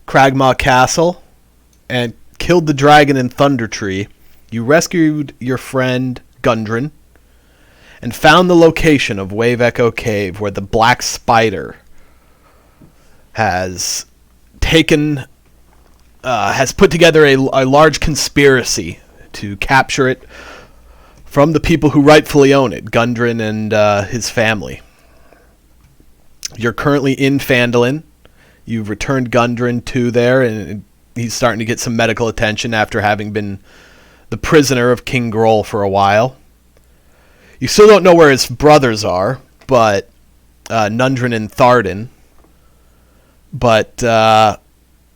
Cragmaw Castle and killed the dragon in Thunder Tree. You rescued your friend Gundren and found the location of Wave Echo Cave, where the Black Spider has put together a large conspiracy to capture it from the people who rightfully own it, Gundren and his family. You're currently in Phandelver. You've returned Gundren to there, and he's starting to get some medical attention after having been the prisoner of King Groll for a while. You still don't know where his brothers are, but Nundren and Tharden. But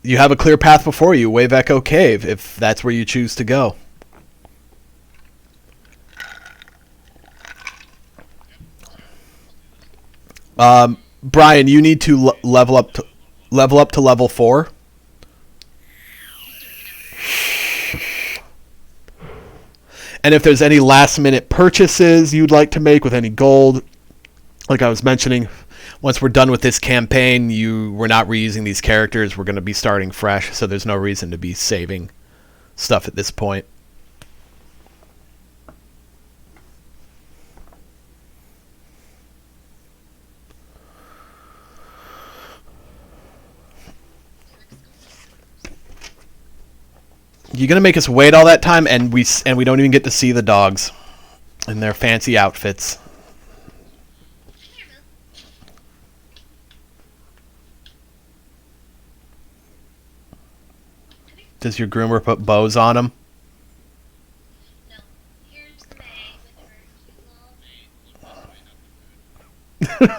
you have a clear path before you, Wave Echo Cave, if that's where you choose to go. Brian, you need to level up to level 4. And if there's any last-minute purchases you'd like to make with any gold, like I was mentioning, once we're done with this campaign, we're not reusing these characters. We're going to be starting fresh, so there's no reason to be saving stuff at this point. You're gonna make us wait all that time, and we don't even get to see the dogs in their fancy outfits. Does your groomer put bows on them? No. Here's the bag with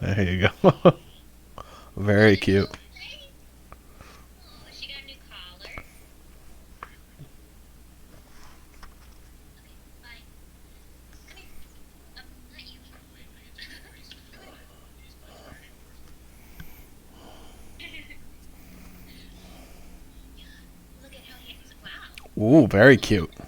her There you go. Very cute. She got a new collar. Okay, bye. Come here. Not you. Look at how handsome. Wow. Ooh, very cute. Wow.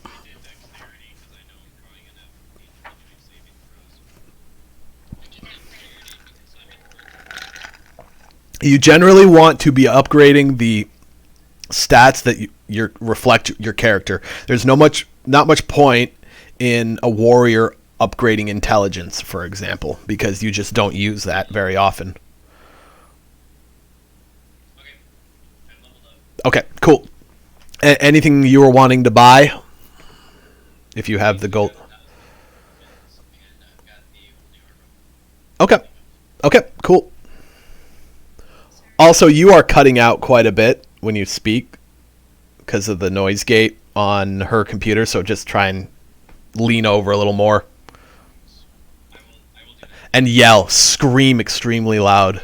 I did You generally want to be upgrading the stats that reflect your character. There's not much point in a warrior upgrading intelligence, for example, because you just don't use that very often. Okay, cool. Anything you were wanting to buy? If you have the gold. Okay. Okay, cool. Also, you are cutting out quite a bit when you speak because of the noise gate on her computer, so just try and lean over a little more. And yell, scream extremely loud.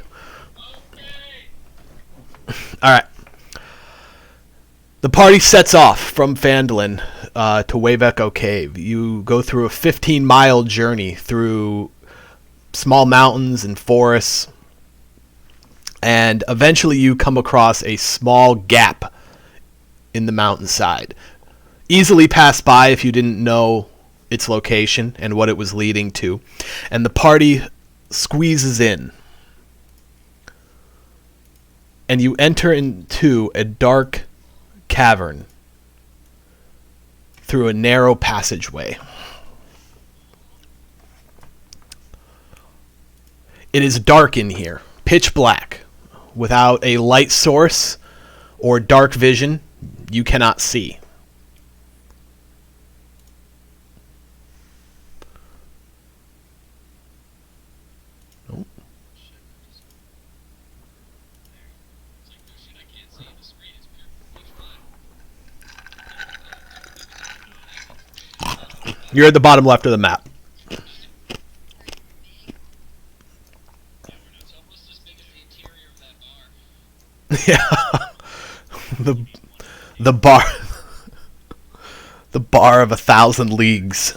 Alright. The party sets off from Phandelver to Wave Echo Cave. You go through a 15-mile journey through small mountains and forests, and eventually you come across a small gap in the mountainside. Easily passed by if you didn't know its location and what it was leading to. And the party squeezes in. And you enter into a dark cavern through a narrow passageway. It is dark in here, pitch black. Without a light source or dark vision, you cannot see. Nope. You're at the bottom left of the map. Yeah, the bar of 1,000 leagues.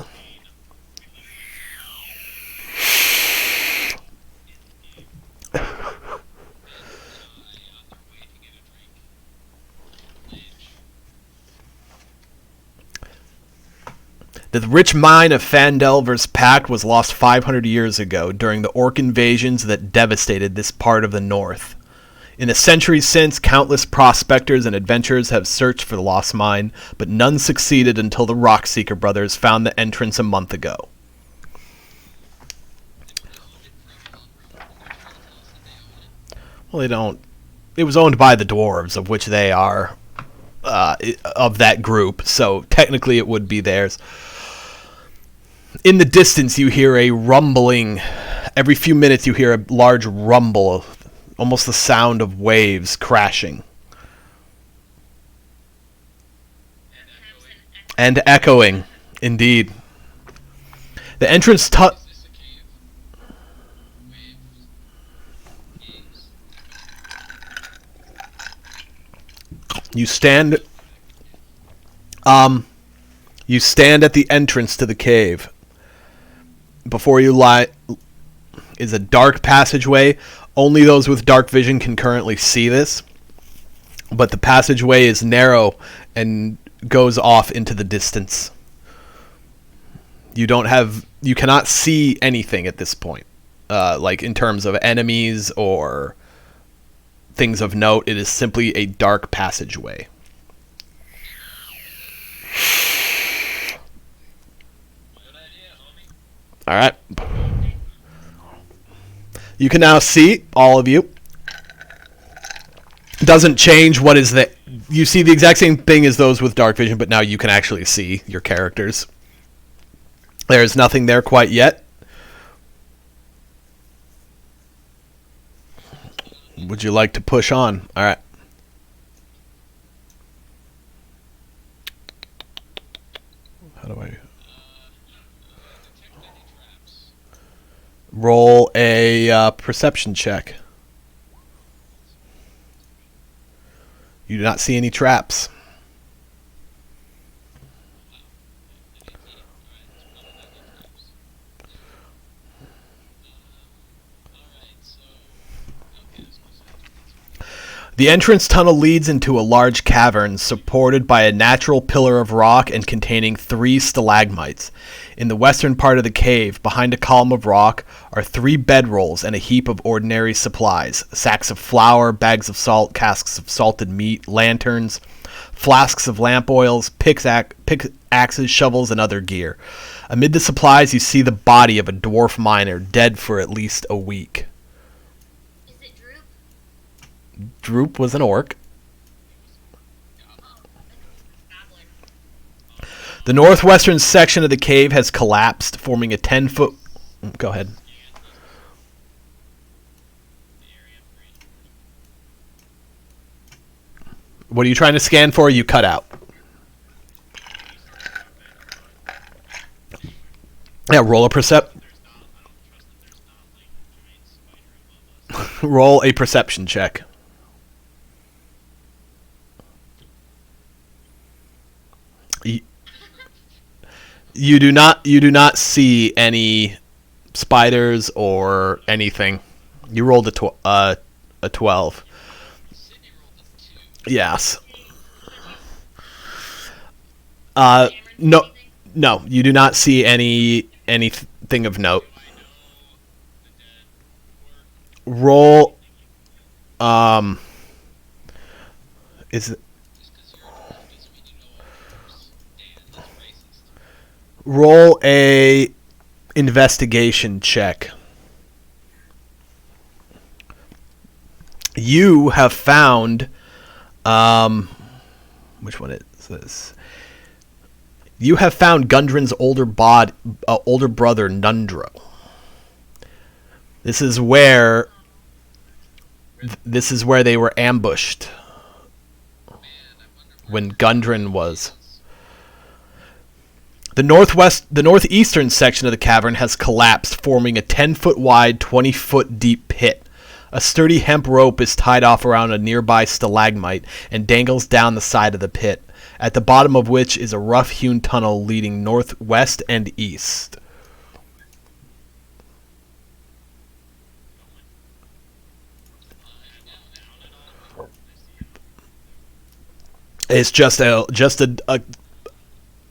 The rich mine of Phandelver's Pact was lost 500 years ago during the orc invasions that devastated this part of the north. In the centuries since, countless prospectors and adventurers have searched for the lost mine, but none succeeded until the Rockseeker brothers found the entrance a month ago. Well, they don't. It was owned by the dwarves, of which they are of that group, so technically it would be theirs. In the distance, you hear a rumbling. Every few minutes, you hear a large rumble, almost the sound of waves crashing. And echoing, indeed. The entrance You stand at the entrance to the cave. Before you lie is a dark passageway. Only those with dark vision can currently see this. But the passageway is narrow and goes off into the distance. You cannot see anything at this point. Like in terms of enemies or things of note, it is simply a dark passageway. All right. You can now see, all of you. Doesn't change what is the... You see the exact same thing as those with dark vision, but now you can actually see your characters. There's nothing there quite yet. Would you like to push on? All right. How do I... Roll a perception check. You do not see any traps. The entrance tunnel leads into a large cavern supported by a natural pillar of rock and containing 3 stalagmites. In the western part of the cave, behind a column of rock, are 3 bedrolls and a heap of ordinary supplies: sacks of flour, bags of salt, casks of salted meat, lanterns, flasks of lamp oils, pickaxes, shovels, and other gear. Amid the supplies, you see the body of a dwarf miner, dead for at least a week. Is it Droop? Droop was an orc. The northwestern section of the cave has collapsed, forming a 10-foot... Go ahead. What are you trying to scan for? You cut out. Yeah, roll a roll a perception check. You do not see any spiders or anything. You rolled a 12. Yes. No, you do not see anything of note. Roll roll a investigation check. You have found which one is this? You have found Gundren's older brother Nundro. This is where they were ambushed when Gundren was. The northeastern section of the cavern has collapsed, forming a 10-foot wide, 20-foot deep pit. A sturdy hemp rope is tied off around a nearby stalagmite and dangles down the side of the pit, at the bottom of which is a rough-hewn tunnel leading northwest and east. It's just a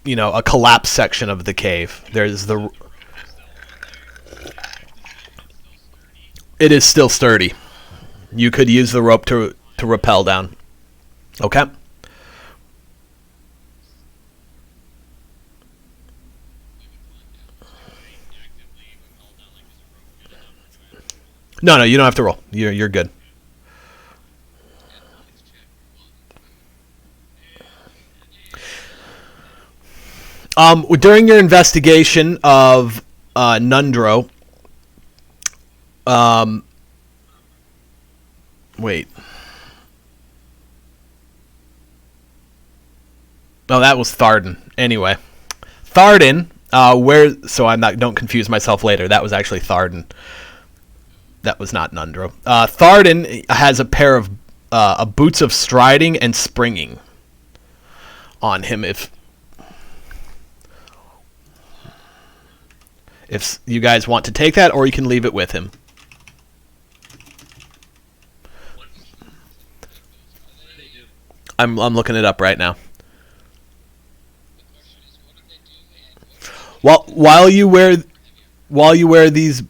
a collapsed section of the cave. There's the. It is still sturdy. You could use the rope to rappel down. Okay. No, you don't have to roll. You're good. During your investigation of Nundro, wait. Oh, that was Tharden. Anyway, Tharden, don't confuse myself later. That was actually Tharden. That was not Nundro. Tharden has a pair of boots of striding and springing on him. If you guys want to take that, or you can leave it with him. I'm looking it up right now. While you wear these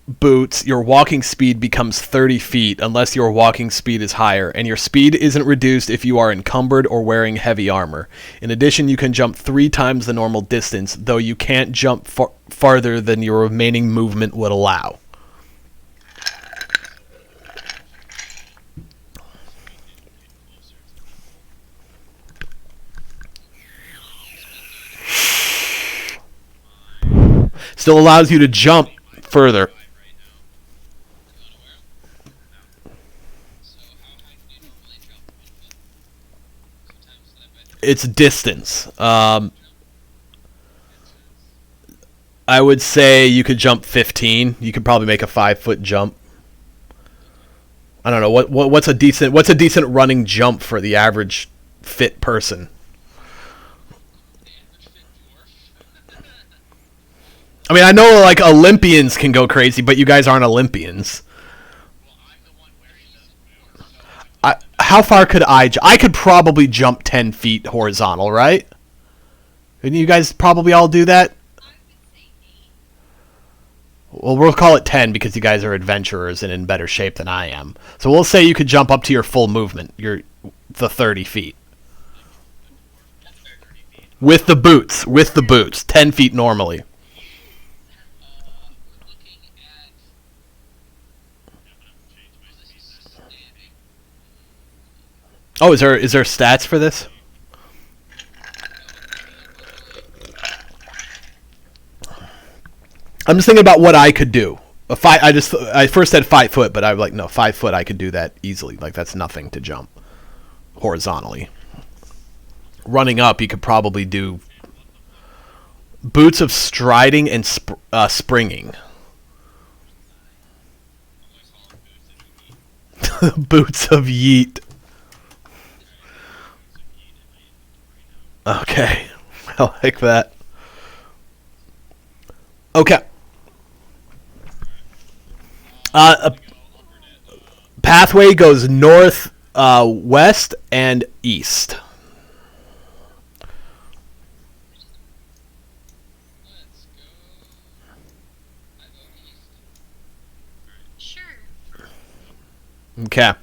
boots, your walking speed becomes 30 feet unless your walking speed is higher, and your speed isn't reduced if you are encumbered or wearing heavy armor. In addition, you can jump 3 times the normal distance, though you can't jump farther than your remaining movement would allow. Still allows you to jump further. It's distance. I would say you could jump 15. You could probably make a 5-foot jump. I don't know what's a decent running jump for the average fit person. I mean, I know like Olympians can go crazy, but you guys aren't Olympians. How far could I could probably jump 10 feet horizontal, right? Couldn't you guys probably all do that? Well, we'll call it 10 because you guys are adventurers and in better shape than I am. So we'll say you could jump up to your full movement, the 30 feet. With the boots, 10 feet normally. Oh, is there stats for this? I'm just thinking about what I could do. I first said 5 foot, but I was like, no, 5 foot I could do that easily. Like that's nothing to jump horizontally. Running up, you could probably do boots of striding and springing. Boots of yeet. Okay, I like that. Okay. A pathway goes north, west, and east. Sure. Okay.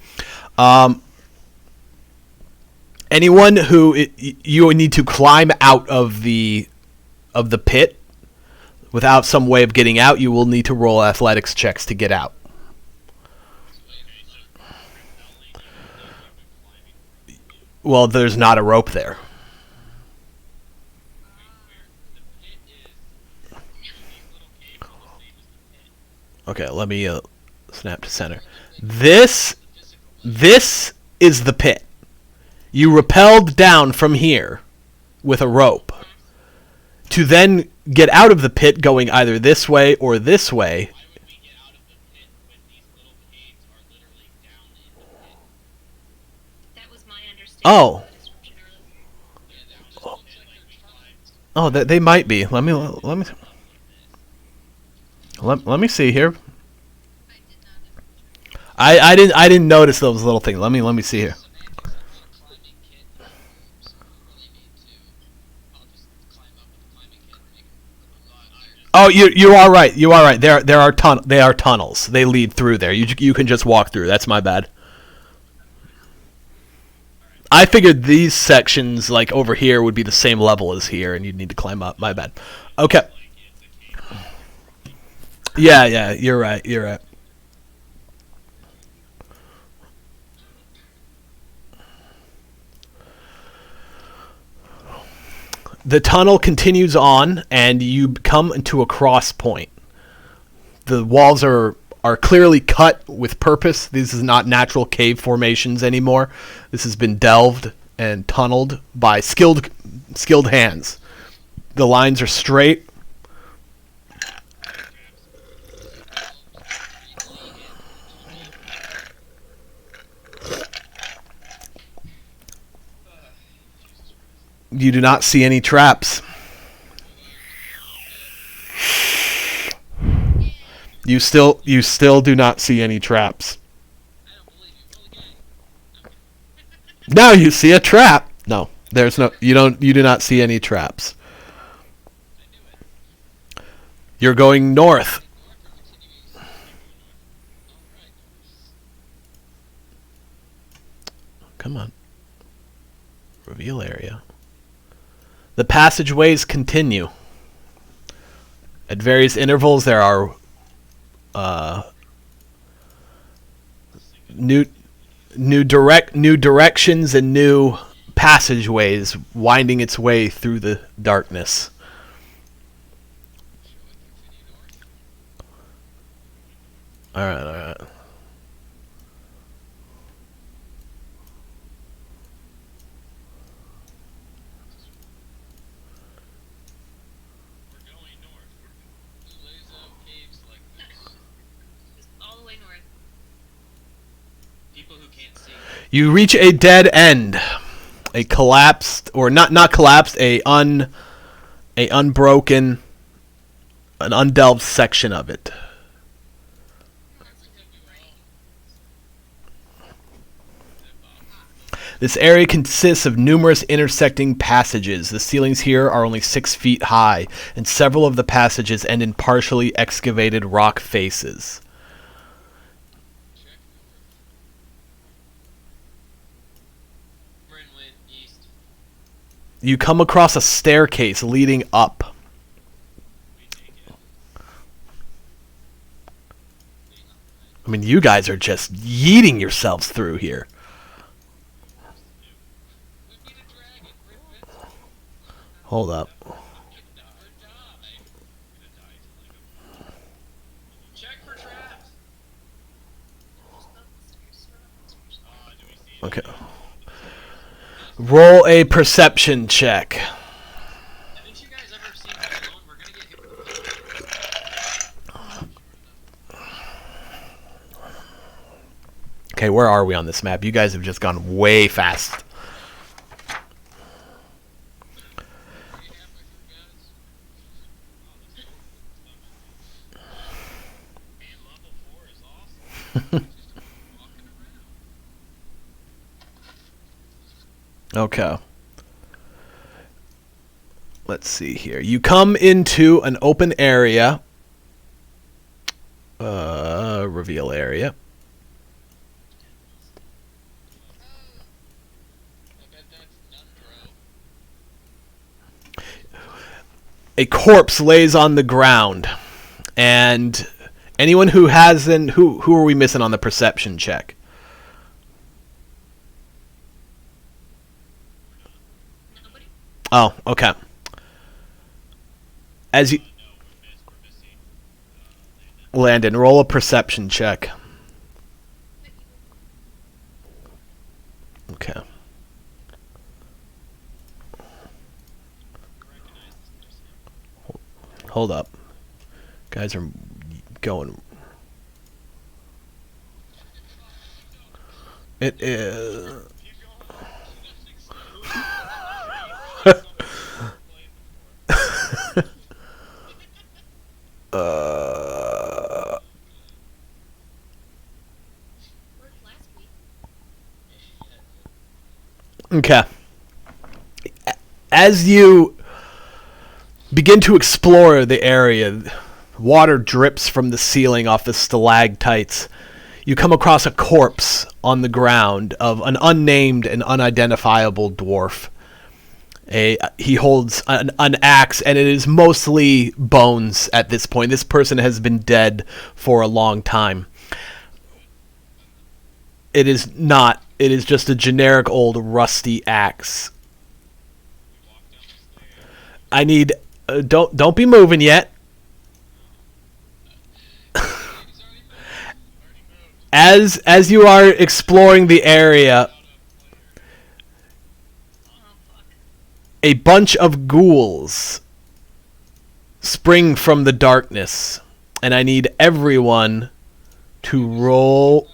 Anyone who you need to climb out of the pit without some way of getting out, you will need to roll athletics checks to get out. Well, there's not a rope there. Okay, let me snap to center. This is the pit. You rappelled down from here with a rope to then get out of the pit going either this way or this way. Why would we get out of the pit when these little caves are literally down in the pit? That was my understanding Oh. of the description earlier. Yeah, that was just legit, like we climbed. Oh, they might be. Let me see here. I did not. I didn't notice those little things. Let me see here. Semantics, I've got a climbing kit, so we really need to. I'll just climb Oh, you are right. You are right. There are they are tunnels. They lead through there. You can just walk through. That's my bad. I figured these sections, like over here, would be the same level as here, and you'd need to climb up. My bad. Okay. Like it's a cave. Yeah, you're right. You're right. The tunnel continues on, and you come into a cross point. The walls are clearly cut with purpose. This is not natural cave formations anymore. This has been delved and tunneled by skilled hands. The lines are straight. You do not see any traps. You still do not see any traps. I don't believe you. Roll again. Now you see a trap. No, there's no. You do not see any traps. I knew it. You're going north. North or continue east? Alright. Come on. Reveal area. The passageways continue. At various intervals, there are new directions and new passageways winding its way through the darkness. Shall we continue north? All right. We're going north. Who lays out caves like this? Just all the way north. People who can't see. You reach a dead end, a collapsed, or not collapsed, a unbroken, an undelved section of it. This area consists of numerous intersecting passages. The ceilings here are only 6 feet high, and several of the passages end in partially excavated rock faces. Check north. Brynwood, east. You come across a staircase leading up. We take it. I mean, you guys are just yeeting yourselves through here. We beat a dragon, Griffin. Hold up. Or die. Check for traps. Do we see Okay. Roll a perception check. Haven't you guys ever seen that alone? We're gonna get hit with Okay, where are we on this map? You guys have just gone way fast. And level 4 is awesome. Walking around. Okay. Let's see here. You come into an open area. Reveal area. I bet that's Nundro. A corpse lays on the ground, and anyone who hasn't, who are we missing on the perception check? Nobody? Oh, okay. As you, No, we're missing. Landon, roll a perception check. Okay. Recognize this person. Hold up. Guys are going. It is. Keep going. Worked last week. Okay. As you begin to explore the area. Water drips from the ceiling off the stalactites. You come across a corpse on the ground of an unnamed and unidentifiable dwarf. He holds an axe, and it is mostly bones at this point. This person has been dead for a long time. It is not. It is just a generic old rusty axe. I need. Don't be moving yet. As you are exploring the area, a bunch of ghouls spring from the darkness, and I need everyone to roll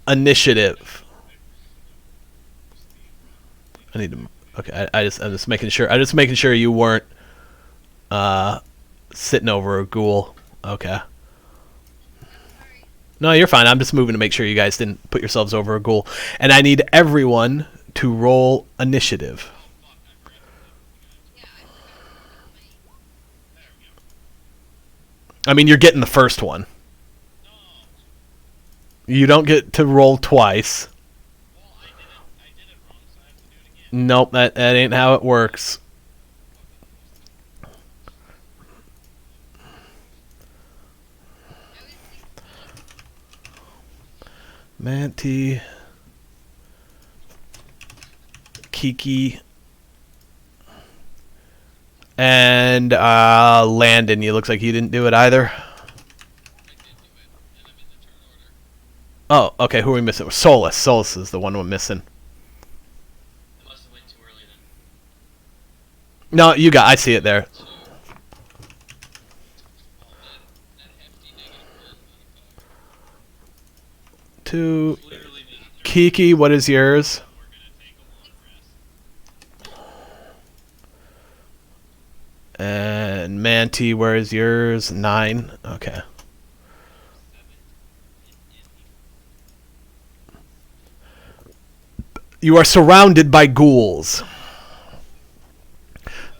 initiative. I need to. Okay, I'm just making sure. I'm just making sure you weren't sitting over a ghoul. Okay. No, you're fine. I'm just moving to make sure you guys didn't put yourselves over a ghoul. And I need everyone to roll initiative. I mean, you're getting the first one. You don't get to roll twice. Nope, that ain't how it works. Manti, Kiki, and Landon. You looks like you didn't do it either. Oh, okay. Who are we missing? Solus. Solus is the one we're missing. I must have went too early then. No, you got. I see it there. Two. Kiki, what is yours? And Manti, where is yours? 9. Okay. You are surrounded by ghouls.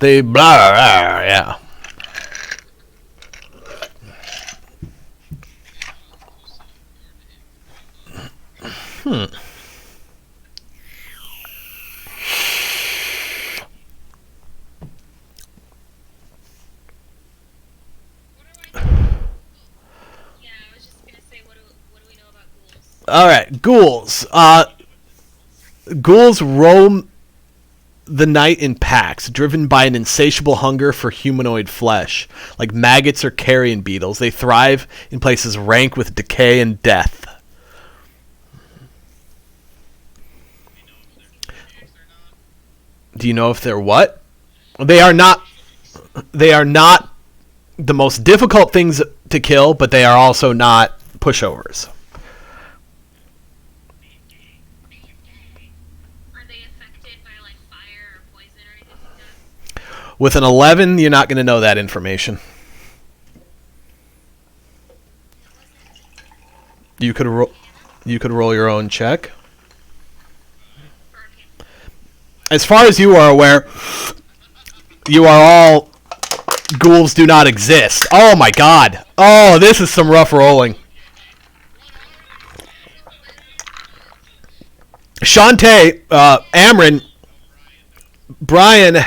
They blah, blah, yeah. Yeah, I was just gonna say, what do we know about ghouls? All right, ghouls. Ghouls roam the night in packs, driven by an insatiable hunger for humanoid flesh. Like maggots or carrion beetles, they thrive in places rank with decay and death. Do you know if they're what? They are not. They are not the most difficult things to kill, but they are also not pushovers. Are they affected by like fire or poison or anything like that? With an 11, you're not going to know that information. You could roll your own check. As far as you are aware, you are all ghouls do not exist. Oh my god. Oh, this is some rough rolling. Shantae, Amryn, Amryn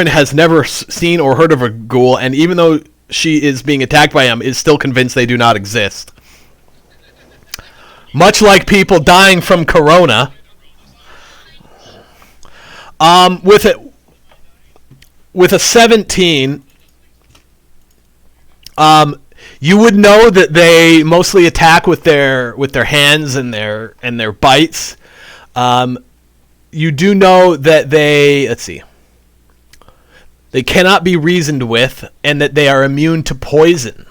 has never seen or heard of a ghoul, and even though she is being attacked by him, is still convinced they do not exist. Much like people dying from corona. With a 17, you would know that they mostly attack with their hands and their bites. You do know that they cannot be reasoned with, and that they are immune to poison.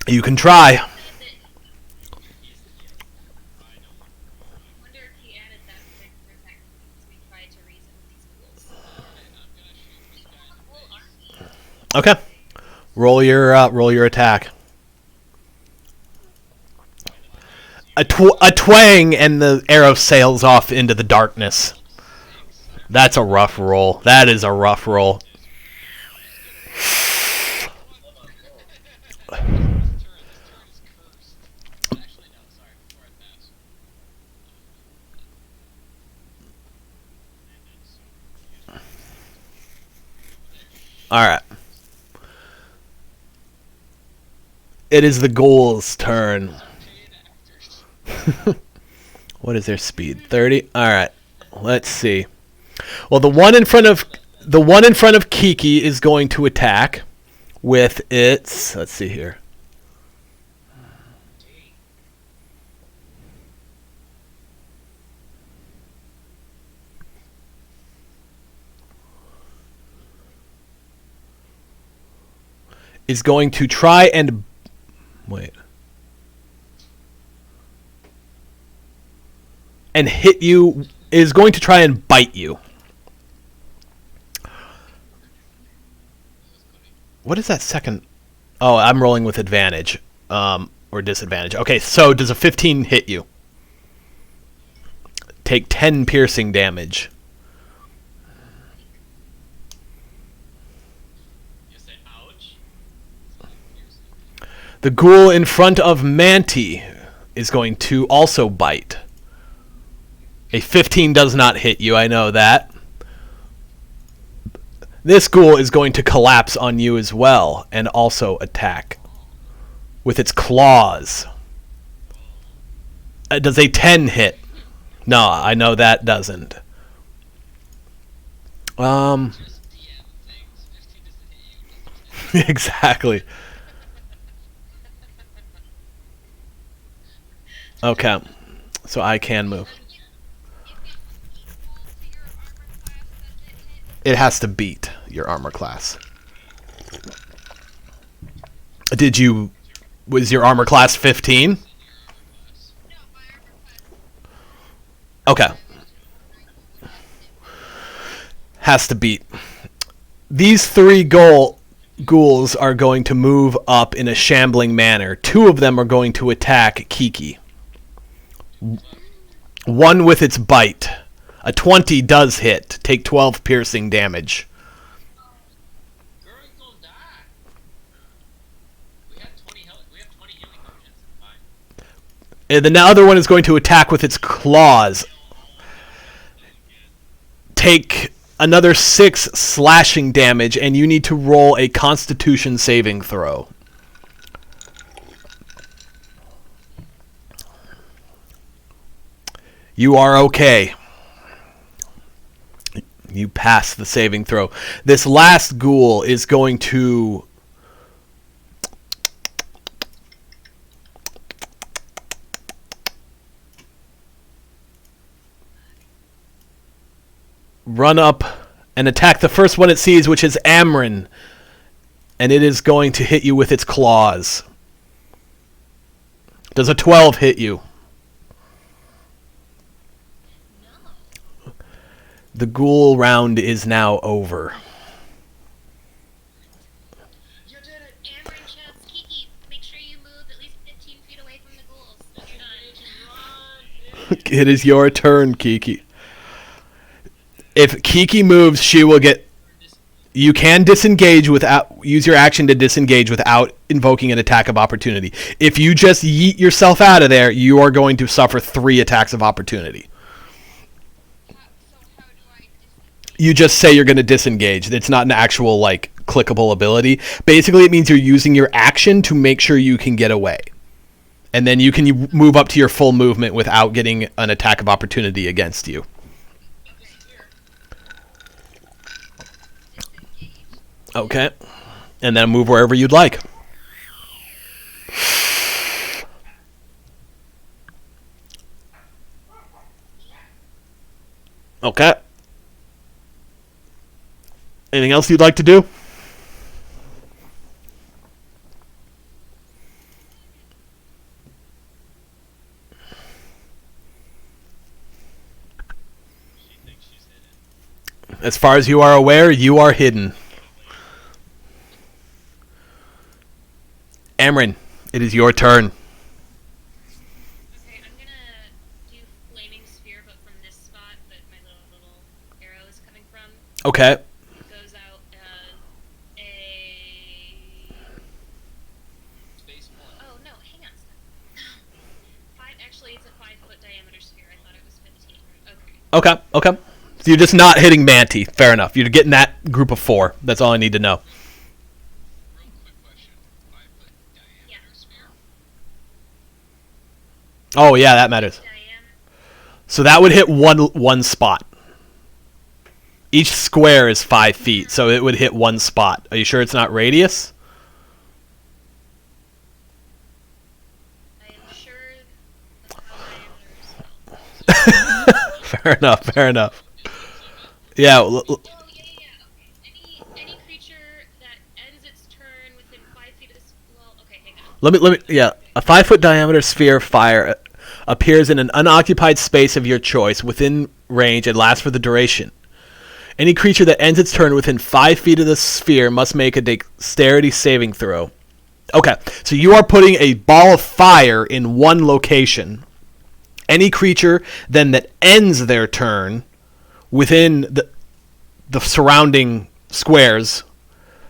You can try. I wonder if he added that particular fact because we tried to reason with these ghouls. Okay. Roll your attack. a twang, and the arrow sails off into the darkness. That's a rough roll. That is a rough roll. This turn is cursed. Actually, no, sorry, before I pass. All right. It is the ghoul's turn. What is their speed? 30. All right. Let's see. Well, the one in front of Kiki is going to attack with its. Let's see here. Is going to try and wait. And hit you, is going to try and bite you. What is that second? Oh, I'm rolling with advantage. Or disadvantage. Okay, so does a 15 hit you? Take 10 piercing damage. You say ouch? The ghoul in front of Manti is going to also bite. A 15 does not hit you, I know that. This ghoul is going to collapse on you as well and also attack with its claws. Does a 10 hit? No, I know that doesn't. Just DM things. 15 doesn't hit you. Exactly. Okay, so I can move. It has to beat your armor class. Was your armor class 15? Okay. Has to beat. These three ghouls are going to move up in a shambling manner. Two of them are going to attack Kiki. One with its bite. A 20 does hit. Take 12 piercing damage. Girl's gonna die. We have 20 healing potions. Fine. And the other one is going to attack with its claws. Take another 6 slashing damage, and you need to roll a Constitution saving throw. You are okay. You pass the saving throw. This last ghoul is going to run up and attack the first one it sees, which is Amrin. And it is going to hit you with its claws. Does a 12 hit you? The ghoul round is now over. You did it! Amber and shouts, Kiki, make sure you move at least 15 feet away from the ghouls. You're done. Run! It is your turn, Kiki. If Kiki moves, she will get... You can disengage without... Use your action to disengage without invoking an attack of opportunity. If you just yeet yourself out of there, you are going to suffer 3 attacks of opportunity. You just say you're going to disengage. It's not an actual, like, clickable ability. Basically, it means you're using your action to make sure you can get away. And then you can move up to your full movement without getting an attack of opportunity against you. Okay. And then move wherever you'd like. Okay. Anything else you'd like to do? She thinks she's hidden. As far as you are aware, you are hidden. Amrin, it is your turn. Okay, I'm Okay. It goes out as a. Space one. Oh no, hang on. Actually, it's a 5-foot diameter sphere. I thought it was 15. Okay. Okay. Okay. So you're just not hitting Manti. Fair enough. You're getting that group of 4. That's all I need to know. Real quick question. 5-foot diameter sphere? Oh yeah, that matters. Diameter. So that would hit one spot. Each square is 5 feet, so it would hit one spot. Are you sure it's not radius? I am sure that's how diameter is spelled. Fair enough. Fair enough. Yeah. Oh, yeah. Okay. Any creature that ends its turn within 5 feet of this. Well, okay, hang on. Let me. Yeah. A 5-foot diameter sphere of fire appears in an unoccupied space of your choice within range and lasts for the duration. Any creature that ends its turn within 5 feet of the sphere must make a dexterity saving throw. Okay, so you are putting a ball of fire in one location. Any creature then that ends their turn within the surrounding squares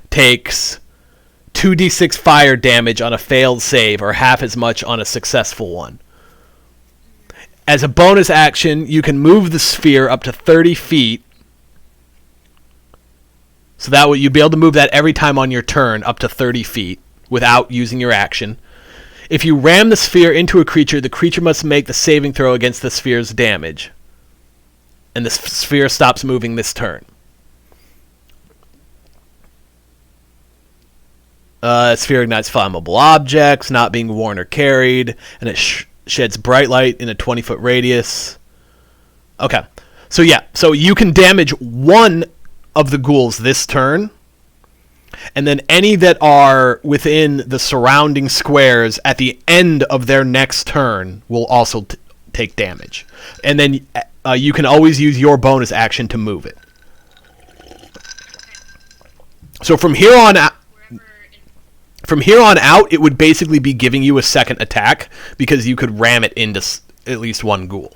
takes 2d6 fire damage on a failed save, or half as much on a successful one. As a bonus action, you can move the sphere up to 30 feet. So that way you'd be able to move that every time on your turn up to 30 feet without using your action. If you ram the sphere into a creature, the creature must make the saving throw against the sphere's damage. And the sphere stops moving this turn. Sphere ignites flammable objects, not being worn or carried, and it sheds bright light in a 20-foot radius. Okay. So yeah, so you can damage one of the ghouls this turn, and then any that are within the surrounding squares at the end of their next turn will also take damage. And then you can always use your bonus action to move it. So from here on out, it would basically be giving you a second attack because you could ram it into at least one ghoul.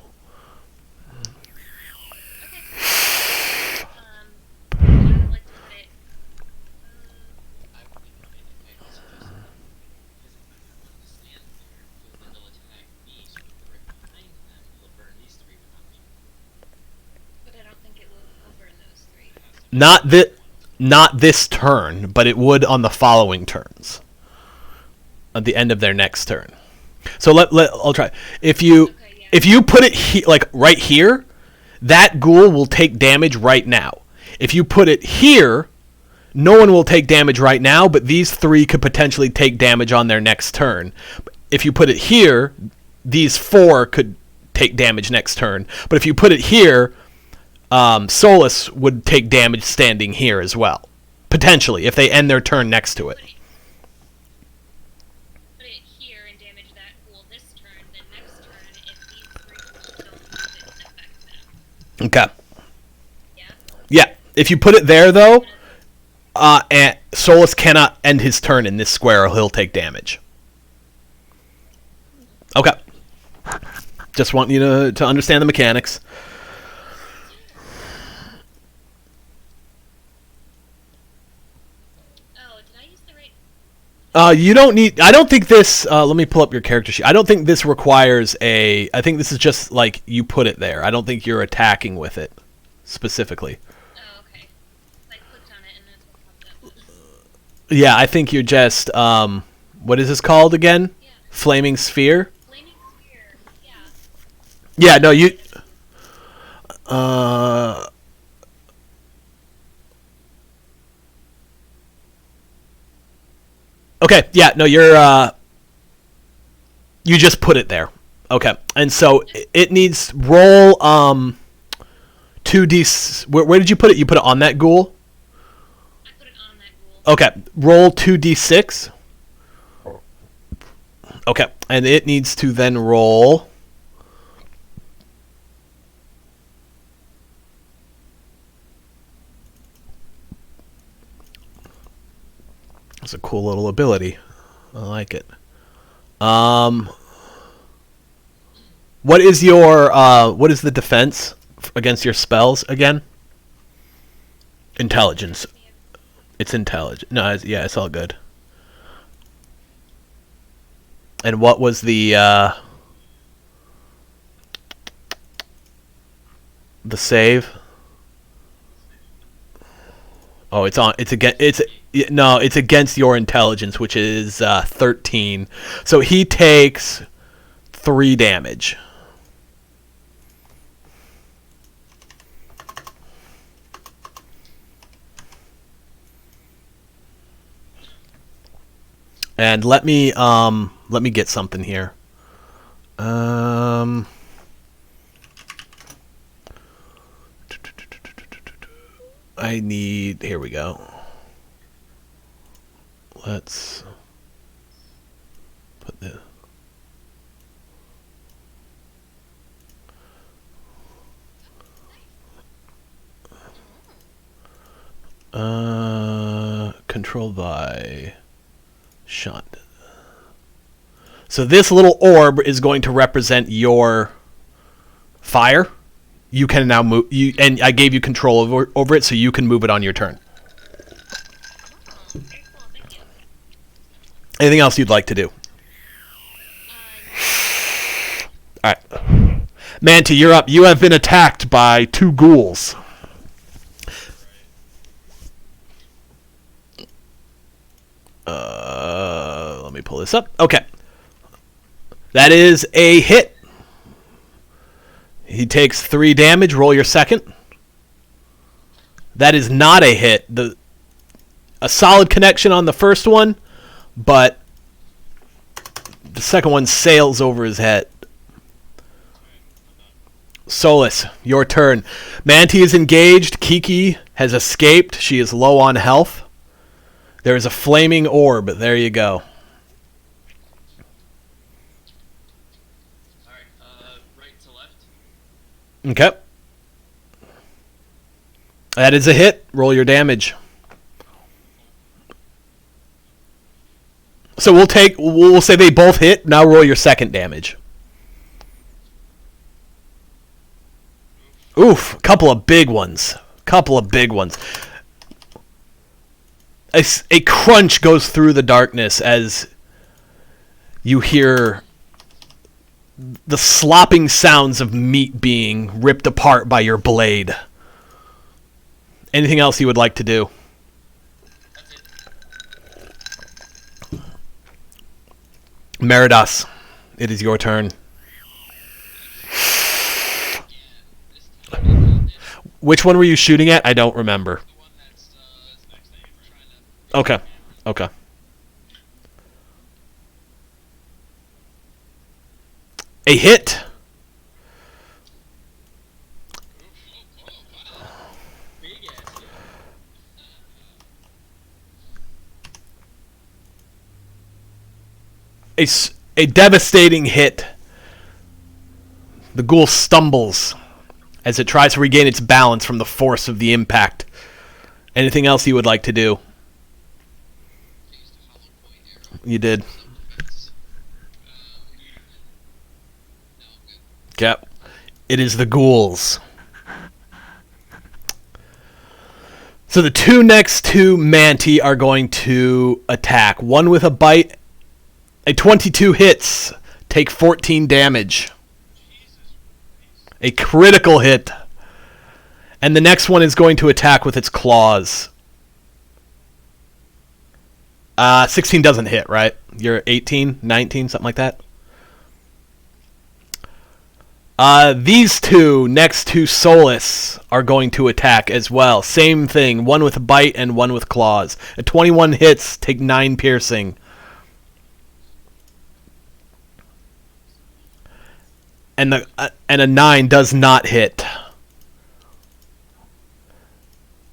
Not this turn, but it would on the following turns. At the end of their next turn. So I'll try. If you put it like right here, that ghoul will take damage right now. If you put it here, no one will take damage right now, but these 3 could potentially take damage on their next turn. If you put it here, these 4 could take damage next turn. But if you put it here, Solus would take damage standing here as well. Potentially, if they end their turn next to it. Put it here and damage that ghoul this turn, then next turn, if these 3 ghouls don't use it, it affects them. Okay. Yeah? Yeah. If you put it there, though, and Solus cannot end his turn in this square or he'll take damage. Okay. Just want you to understand the mechanics. You don't need. I don't think this. Let me pull up your character sheet. I don't think this requires a. I think this is just like you put it there. I don't think you're attacking with it specifically. Oh, okay. I clicked on it and that's what popped up. Yeah, I think you're just. What is this called again? Yeah. Flaming sphere. Flaming sphere. Yeah. Yeah. No, you. Okay, yeah, no, you just put it there. Okay, and so it needs roll 2d. Where did you put it? You put it on that ghoul? I put it on that ghoul. Okay, roll 2d6. Okay, and it needs to then roll. That's a cool little ability. I like it. What is your what is the defense against your spells again? Intelligence. It's intelligent. No, yeah, it's all good. And what was the save? Oh, it's on. It's against. It's against your intelligence, which is 13. So he takes 3 damage. And let me get something here. I need. Here we go. Let's put the. Controlled by Shunt. So this little orb is going to represent your fire. You can now move. And I gave you control over it, so you can move it on your turn. Very cool, thank you. Anything else you'd like to do? All right, Manti, you're up. You have been attacked by 2 ghouls. Let me pull this up. Okay. That is a hit. He takes 3 damage. Roll your second. That is not a hit. A solid connection on the first one, but the second one sails over his head. Solus, your turn. Manti is engaged. Kiki has escaped. She is low on health. There is a flaming orb. There you go. Alright, right to left. Okay. That is a hit. Roll your damage. So we'll say they both hit. Now roll your second damage. Oof, couple of big ones. A crunch goes through the darkness as you hear the slopping sounds of meat being ripped apart by your blade. Anything else you would like to do? That's it. Meridas, it is your turn. Yeah, this time this. Which one were you shooting at? I don't remember. The one that's next to you, trying to. Okay. A hit. Wow. Big ass hit. A devastating hit. The ghoul stumbles as it tries to regain its balance from the force of the impact. Anything else you would like to do? I used a hollow point arrow. You did. No, good. Yep. It is the ghouls. So the 2 next to Manti are going to attack. One with a bite. A 22 hits. Take 14 damage. A critical hit. And the next one is going to attack with its claws. 16 doesn't hit, right? You're 18, 19, something like that? These 2 next to Solus are going to attack as well. Same thing. One with a bite and one with claws. A 21 hits, take 9 piercing. And a 9 does not hit.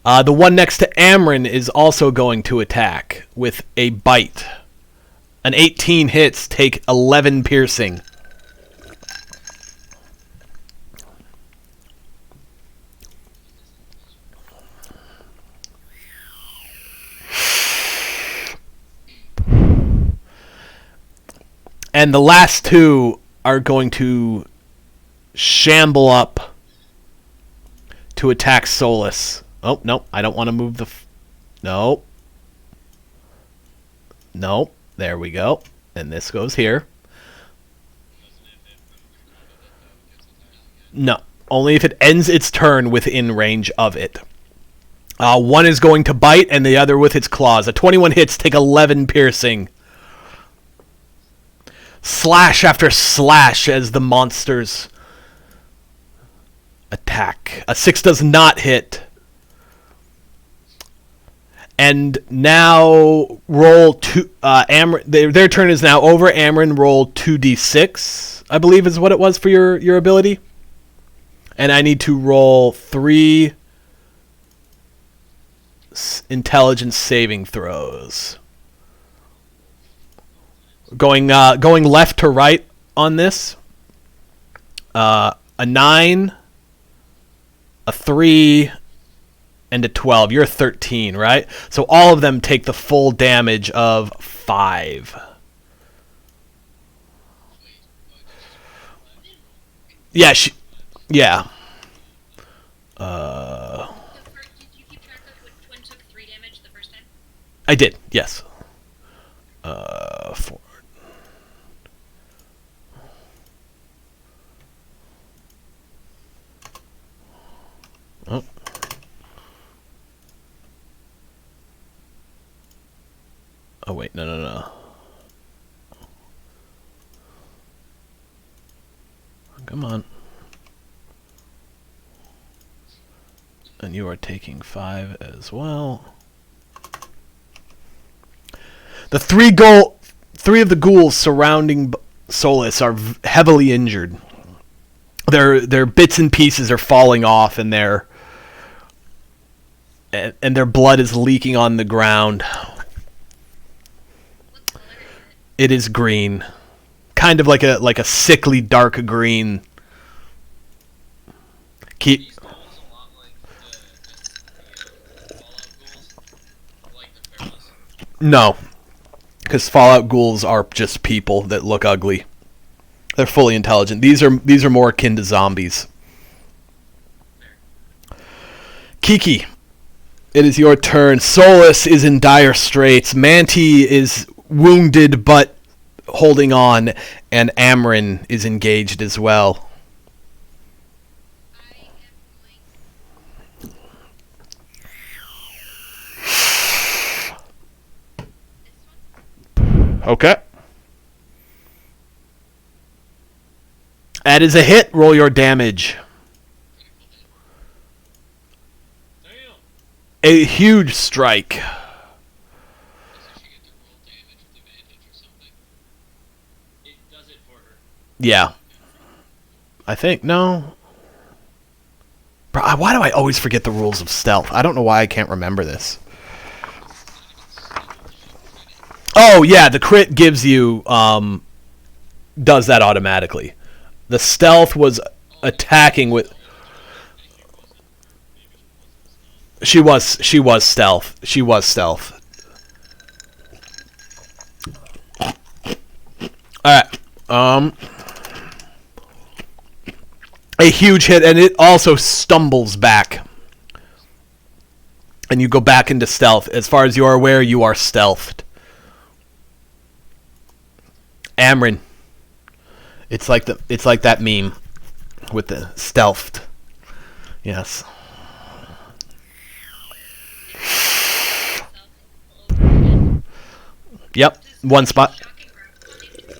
The one next to Amryn is also going to attack with a bite. An 18 hits, take 11 piercing. And the last 2 are going to shamble up to attack Solus. Oh, no, I don't want to move the... No. No. There we go. And this goes here. No. Only if it ends its turn within range of it. One is going to bite, and the other with its claws. A 21 hits, take 11 piercing. Slash after slash as the monsters attack. A 6 does not hit. And now roll two. Their turn is now over. Amryn, roll 2d6. I believe is what it was for your ability. And I need to roll 3 intelligence saving throws. Going left to right on this. A 9, a 3, and a 12. You're 13, right? So all of them take the full damage of 5. Yeah, yeah. Did you keep track of which one took 3 damage the first time? I did, yes. 4. Oh. Oh, wait, no. Come on. And you are taking 5 as well. The 3 of the ghouls surrounding Solus are heavily injured. Their bits and pieces are falling off, and their blood is leaking on the ground. What color is It it? is green, kind of like a sickly dark green. Keep. These ghouls a lot like the Fallout ghouls, like the Fearless. No, because Fallout ghouls are just people that look ugly. They're fully intelligent. These are more akin to zombies. Kiki, it is your turn. Solus is in dire straits. Manti is wounded but holding on, and Amryn is engaged as well. I am going. This one? Okay. That is a hit. Roll your damage. Damn! A huge strike. Guess I should get to roll damage with advantage or something. It does it for her. Yeah. I think, no. Bro, why do I always forget the rules of stealth? I don't know why I can't remember this. Oh, yeah, the crit gives you, does that automatically. The stealth was attacking with... She was stealth. She was stealth. Alright. A huge hit, and it also stumbles back. And you go back into stealth. As far as you are aware, you are stealthed. Amryn. It's like that meme with the stealthed. Yes. Yep. One spot. Shocking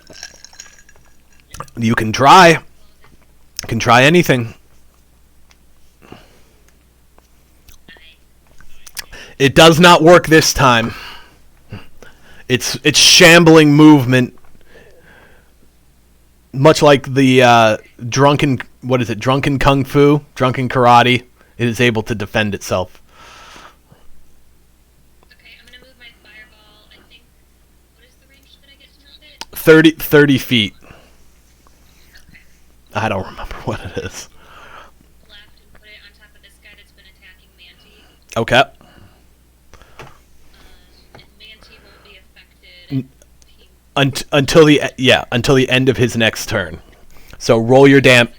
growth. You can try. You can try anything. It does not work this time. It's shambling movement. Much like the drunken kung fu, drunken karate, it is able to defend itself. Okay, I'm gonna move my fireball. I think. What is the range that I get to move it? 30 feet. Okay. I don't remember what it is. Left and put it on top of this guy that's been attacking Manti. Okay. And Manti won't be affected. He Until the end of his next turn. So roll your damage.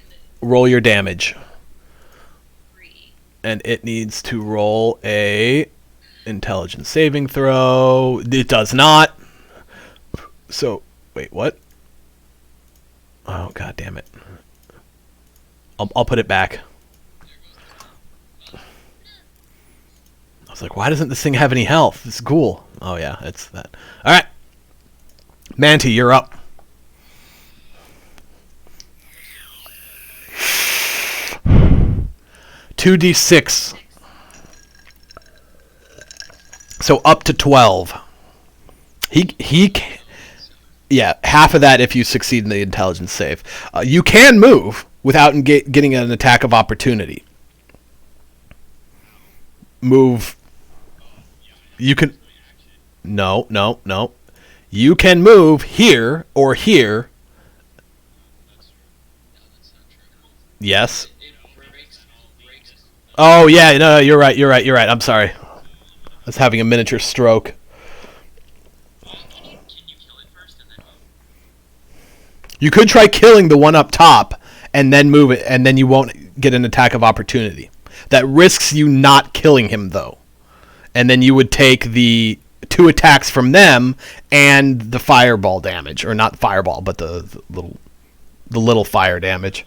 3. and it needs to roll a intelligence saving throw. It does not. So, wait, what? Oh, god damn it. I'll put it back. I was like, why doesn't this thing have any health? It's cool. Oh, yeah, it's that. All right. Manti, you're up. Two D6. So up to 12. Yeah, half of that if you succeed in the intelligence save. You can move without getting an attack of opportunity. Move. You can. No. You can move here or here. Yes. Oh yeah, no, you're right. I'm sorry. I was having a miniature stroke. You could try killing the one up top and then move it, and then you won't get an attack of opportunity. That risks you not killing him, though. And then you would take the 2 attacks from them and the fireball damage. Or not fireball, but the little fire damage.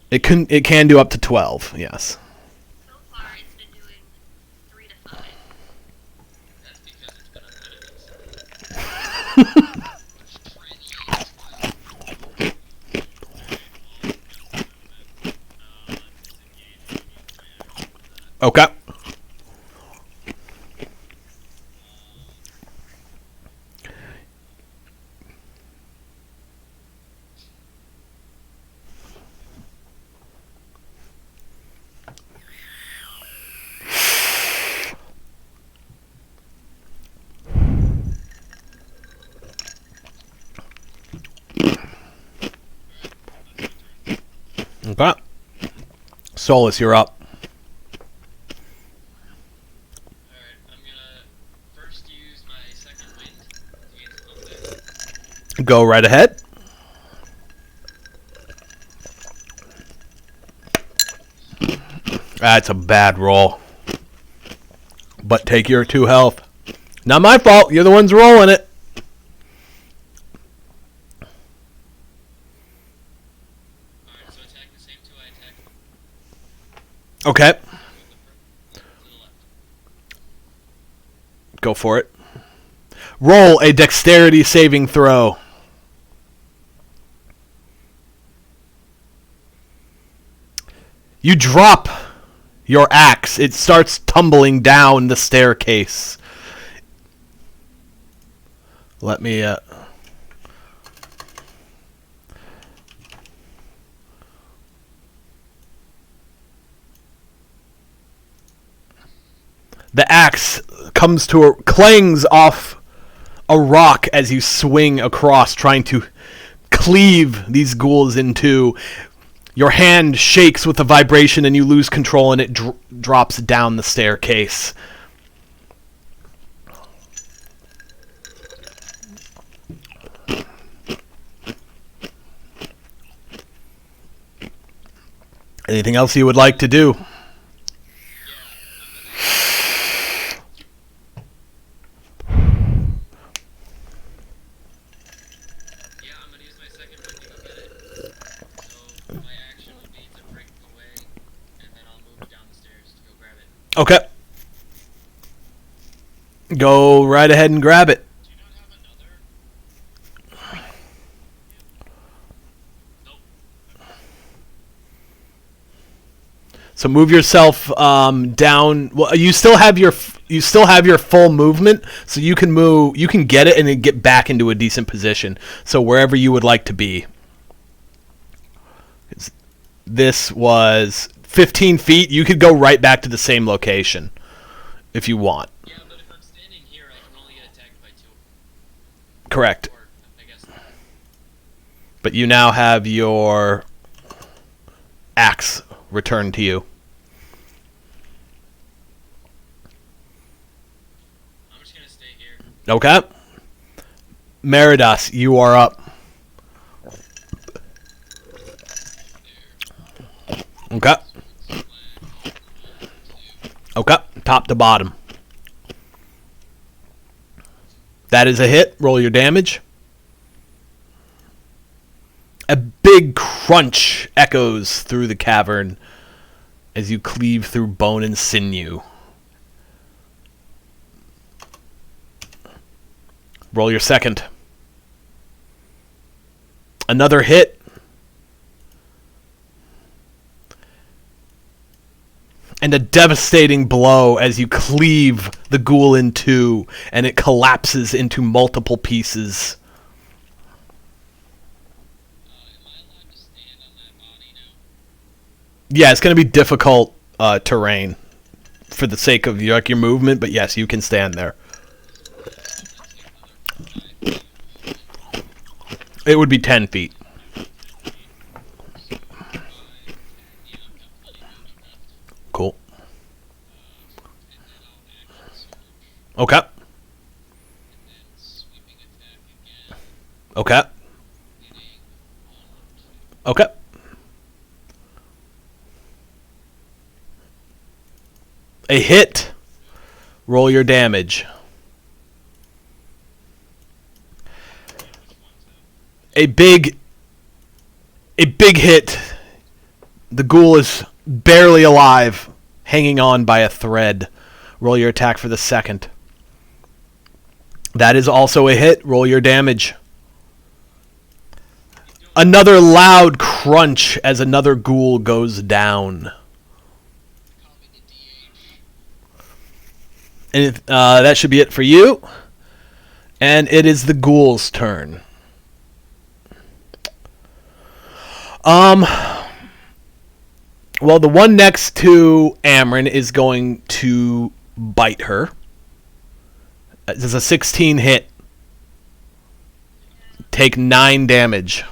It can do up to 12, yes. So far, it's been doing 3 to 5. That's because it's been unbeatable. Okay. Okay. Solus, you're up. Alright, I'm gonna first use my second wind to gain some combat. Go right ahead. That's a bad roll. But take your 2 health. Not my fault. You're the ones rolling it. Alright, so attack the same 2 I attacked. Okay. To the left. Go for it. Roll a dexterity saving throw. You drop your axe. It starts tumbling down the staircase. Let me... The axe clangs off a rock as you swing across, trying to cleave these ghouls in two. Your hand shakes with the vibration and you lose control, and it drops down the staircase. Anything else you would like to do? Okay. Go right ahead and grab it. Do you not have another? Nope. So move yourself down. Well, you still have your full movement, so you can move. You can get it and then get back into a decent position. So wherever you would like to be. This was 15 feet. You could go right back to the same location if you want. Yeah, but if I'm standing here, I can only get attacked by 2. Correct. Or, I guess. But you now have your axe returned to you. I'm just gonna stay here. Okay. Meridas, you are up. Okay. Okay. Top to bottom. That is a hit. Roll your damage. A big crunch echoes through the cavern as you cleave through bone and sinew. Roll your second. Another hit. And a devastating blow as you cleave the ghoul in two, and it collapses into multiple pieces. Am I allowed to stand on that body now? Yeah, it's going to be difficult terrain for the sake of your movement, but yes, you can stand there. It would be 10 feet. Cool. Okay. Okay. Okay. A hit. Roll your damage. A big hit. The ghoul is barely alive, hanging on by a thread. Roll your attack for the second. That is also a hit. Roll your damage. Another loud crunch as another ghoul goes down. And that should be it for you. And it is the ghoul's turn. Well, the one next to Amryn is going to bite her. This is a 16 hit. Take 9 damage.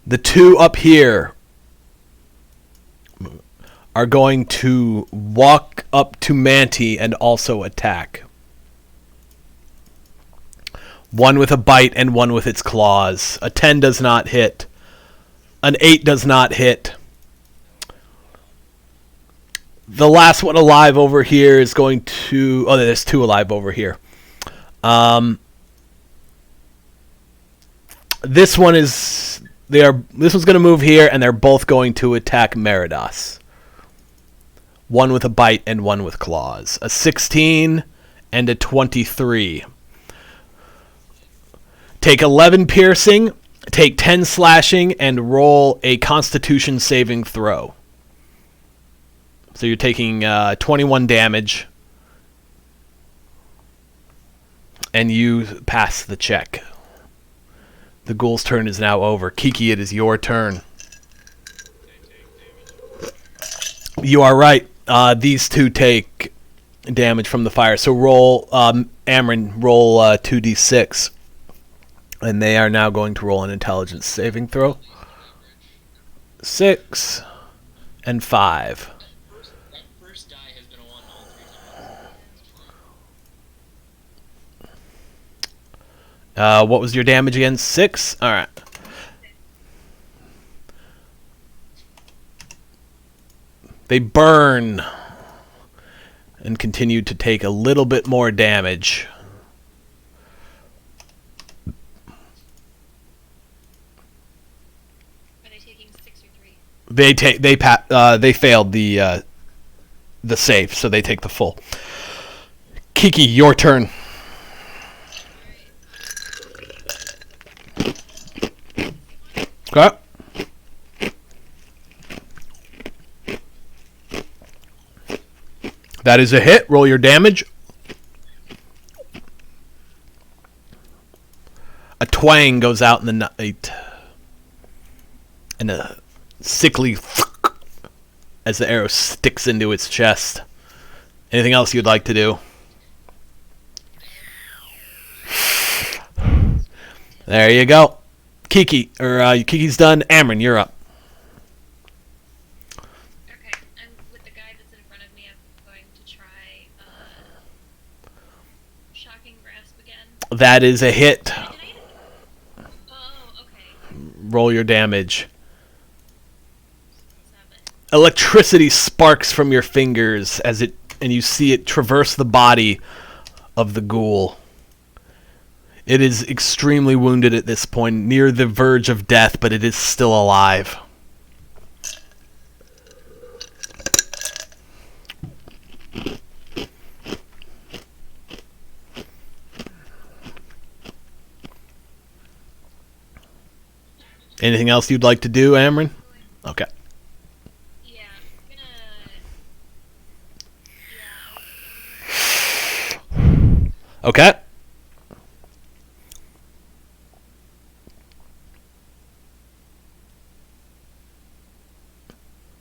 The two up here are going to walk up to Manti and also attack. One with a bite and one with its claws. A 10 does not hit. An 8 does not hit. The last one alive over here is going to... Oh, there's 2 alive over here. This one is... This one's going to move here, and they're both going to attack Meridas. One with a bite and one with claws. A 16 and a 23. Take 11 piercing, take 10 slashing, and roll a Constitution saving throw. So you're taking 21 damage. And you pass the check. The ghoul's turn is now over. Kiki, it is your turn. You are right. These two take damage from the fire. So roll, Amryn, roll 2d6. And they are now going to roll an intelligence saving throw. 6 and 5. That first die has been a 1 all 3 times. What was your damage again? 6? Alright. They burn and continue to take a little bit more damage. Are they taking 6 or 3? They failed the save, so they take the full. Kiki, your turn. Okay. That is a hit. Roll your damage. A twang goes out in the night. And a sickly as the arrow sticks into its chest. Anything else you'd like to do? There you go. Kiki, Kiki's done. Amryn, you're up. Okay, I'm with the guy that's in front of me. I'm That is a hit. Oh, okay. Roll your damage. Let's have it. Electricity sparks from your fingers and you see it traverse the body of the ghoul. It is extremely wounded at this point, near the verge of death, but it is still alive. Anything else you'd like to do, Amron? Okay. Yeah, I'm gonna. Yeah. Okay.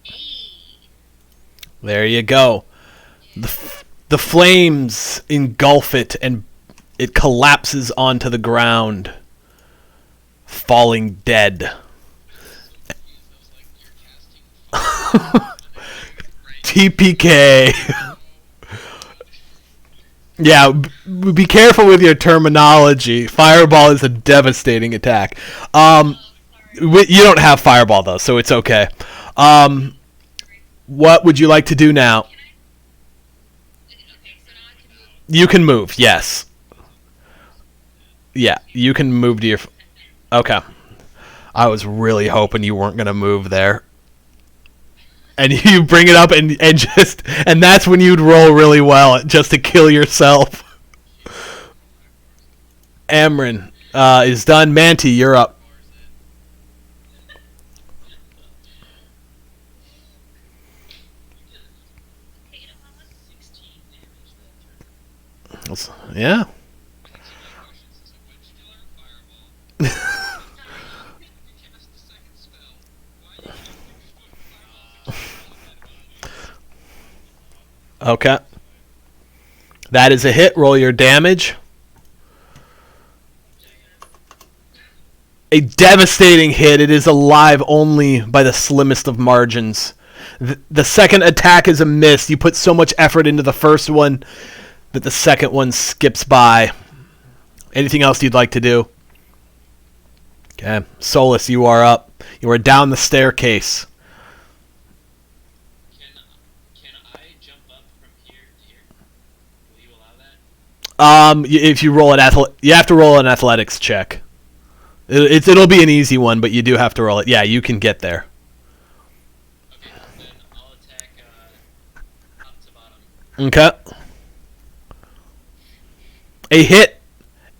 Hey. There you go. The flames engulf it and it collapses onto the ground, falling dead. TPK. Yeah, be careful with your terminology. Fireball is a devastating attack. You don't have fireball though, so it's okay. What would you like to do now? Okay, so now I can move. You can move. Yes. Yeah, you can move to your. Okay. I was really hoping you weren't gonna move there. And you bring it up and that's when you'd roll really well just to kill yourself. Amron is done. Manti, you're up. Okay, you know how much? 16 damage that turn. Yeah. Questions is a wedge killer or fireball? You cast the second spell. Why are you casting fireball? Okay. That is a hit. Roll your damage. A devastating hit. It is alive only by the slimmest of margins. The second attack is a miss. You put so much effort into the first one that the second one skips by. Anything else you'd like to do? Okay. Solus, you are up. You are down the staircase. Can I jump up from here to here? Will you allow that? If you roll you have to roll an athletics check. It'll be an easy one, but you do have to roll it. Yeah, you can get there. Okay, then I'll attack top to bottom. Okay. A hit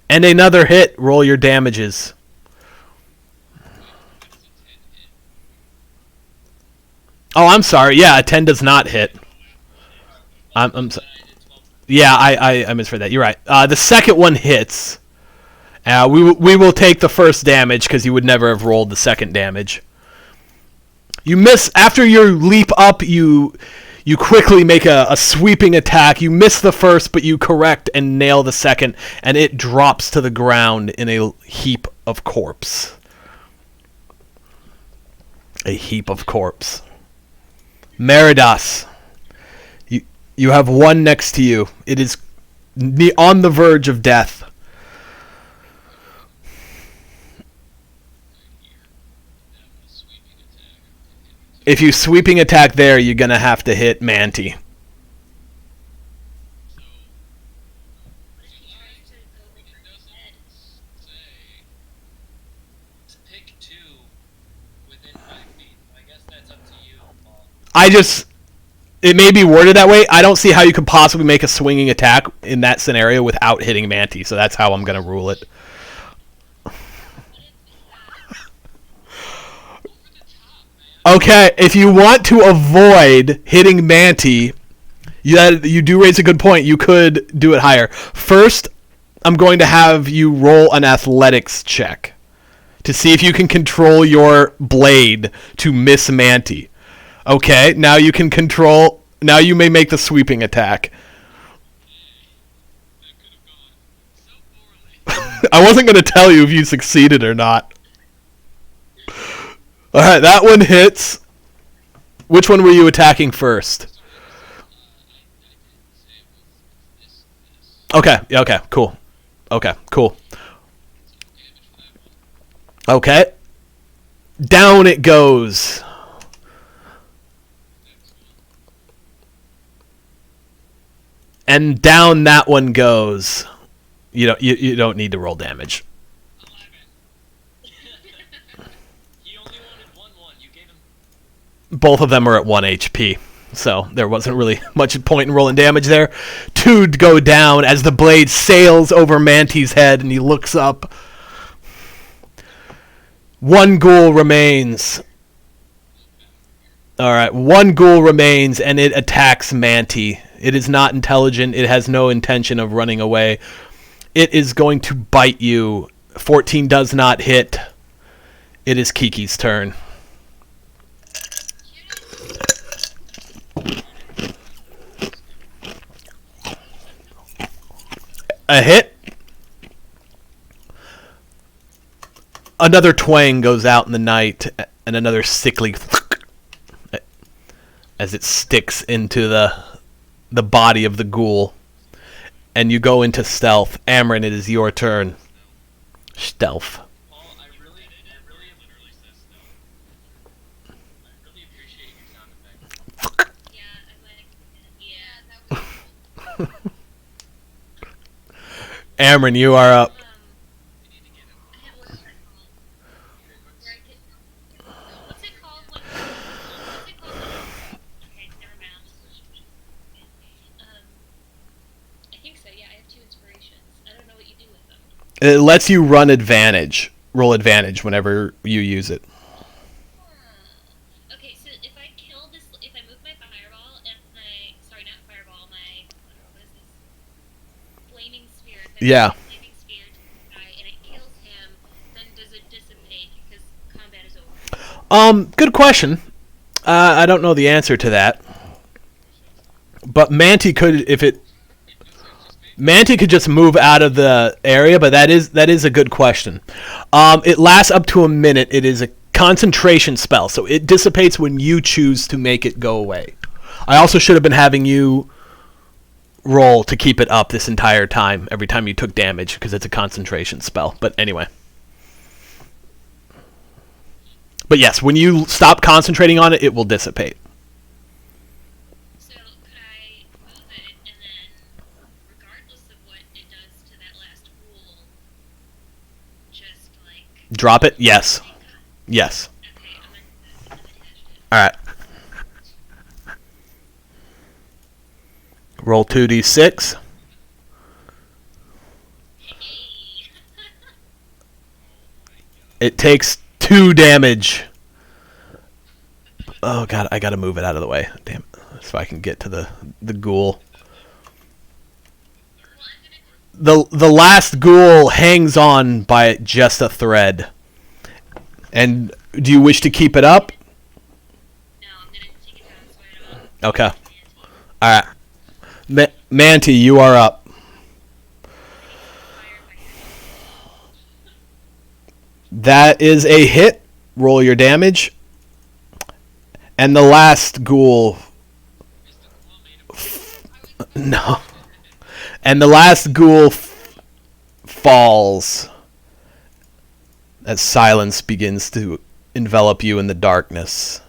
and another hit. Roll your damages. That's a 10 hit. Oh, I'm sorry. Yeah, a 10 does not hit. I'm sorry. I did 12. Yeah, I misread that. You're right. The second one hits. We will take the first damage because you would never have rolled the second damage. You miss after your leap up. You quickly make a sweeping attack. You miss the first, but you correct and nail the second, and it drops to the ground in a heap of corpse. A heap of corpse. Meridas, you have one next to you. It is on the verge of death. If you sweeping attack there, you're going to have to hit Manti. So, What if he tries to go it over his head? doesn't say to pick two within 5 feet. I guess that's up to you, Paul. It may be worded that way. I don't see how you could possibly make a swinging attack in that scenario without hitting Manti, so that's how I'm going to rule it. Okay, if you want to avoid hitting Manti, you do raise a good point. You could do it higher. First, I'm going to have you roll an athletics check to see if you can control your blade to miss Manti. Okay, now you can control. Now you may make the sweeping attack. That could have gone so poorly. I wasn't going to tell you if you succeeded or not. All right, that one hits. Which one were you attacking first? I didn't say it was this. Okay, cool. Okay, cool. Damage for that one. Okay. Down it goes. And down that one goes. You don't need to roll damage. 11. He only wanted 1-1. You gave him. Both of them are at 1 HP. So there wasn't really much point in rolling damage there. 2 go down as the blade sails over Manty's head and he looks up. 1 ghoul remains. Alright, 1 ghoul remains and it attacks Manty. It is not intelligent. It has no intention of running away. It is going to bite you. 14 does not hit. It is Kiki's turn. A hit. Another twang goes out in the night, and another sickly as it sticks into the body of the ghoul. And you go into stealth. Amryn, it is your turn. Stealth. Paul, I really appreciate your sound effects. Yeah, I like. Yeah, that was. Amryn, you are up. We need to get him. I have what's it called? Where I could. What's it called? What's it called? Okay, never mind. I think so. Yeah, I have 2 inspirations. I don't know what you do with them. It lets you run advantage. Roll advantage whenever you use it. Okay, so if I kill this, if I move my fireball and sorry, not fireball, what is this? Flaming spear. If I Yeah. move my flaming spear to the guy and it kills him, then does it dissipate because combat is over? Good question. I don't know the answer to that. But Manty could, Manty could just move out of the area, but that is a good question. It lasts up to a minute. It is a concentration spell, so it dissipates when you choose to make it go away. I also should have been having you roll to keep it up this entire time, every time you took damage, because it's a concentration spell. But anyway. But yes, when you stop concentrating on it, it will dissipate. So could I move it and then, regardless of what it does to that last ghoul, just like Drop it? Yes. Yes. okay, I'm gonna attach it. Alright. Roll 2d6. Hey. It takes 2 damage. Oh god, I gotta move it out of the way. Damn it. So I can get to the ghoul. The last ghoul hangs on by just a thread. And do you wish to keep it up? No, I'm gonna take it down so I don't. Okay. Alright. Manty, you are up. That is a hit. Roll your damage. And the last ghoul... No. And the last ghoul falls as silence begins to envelop you in the darkness.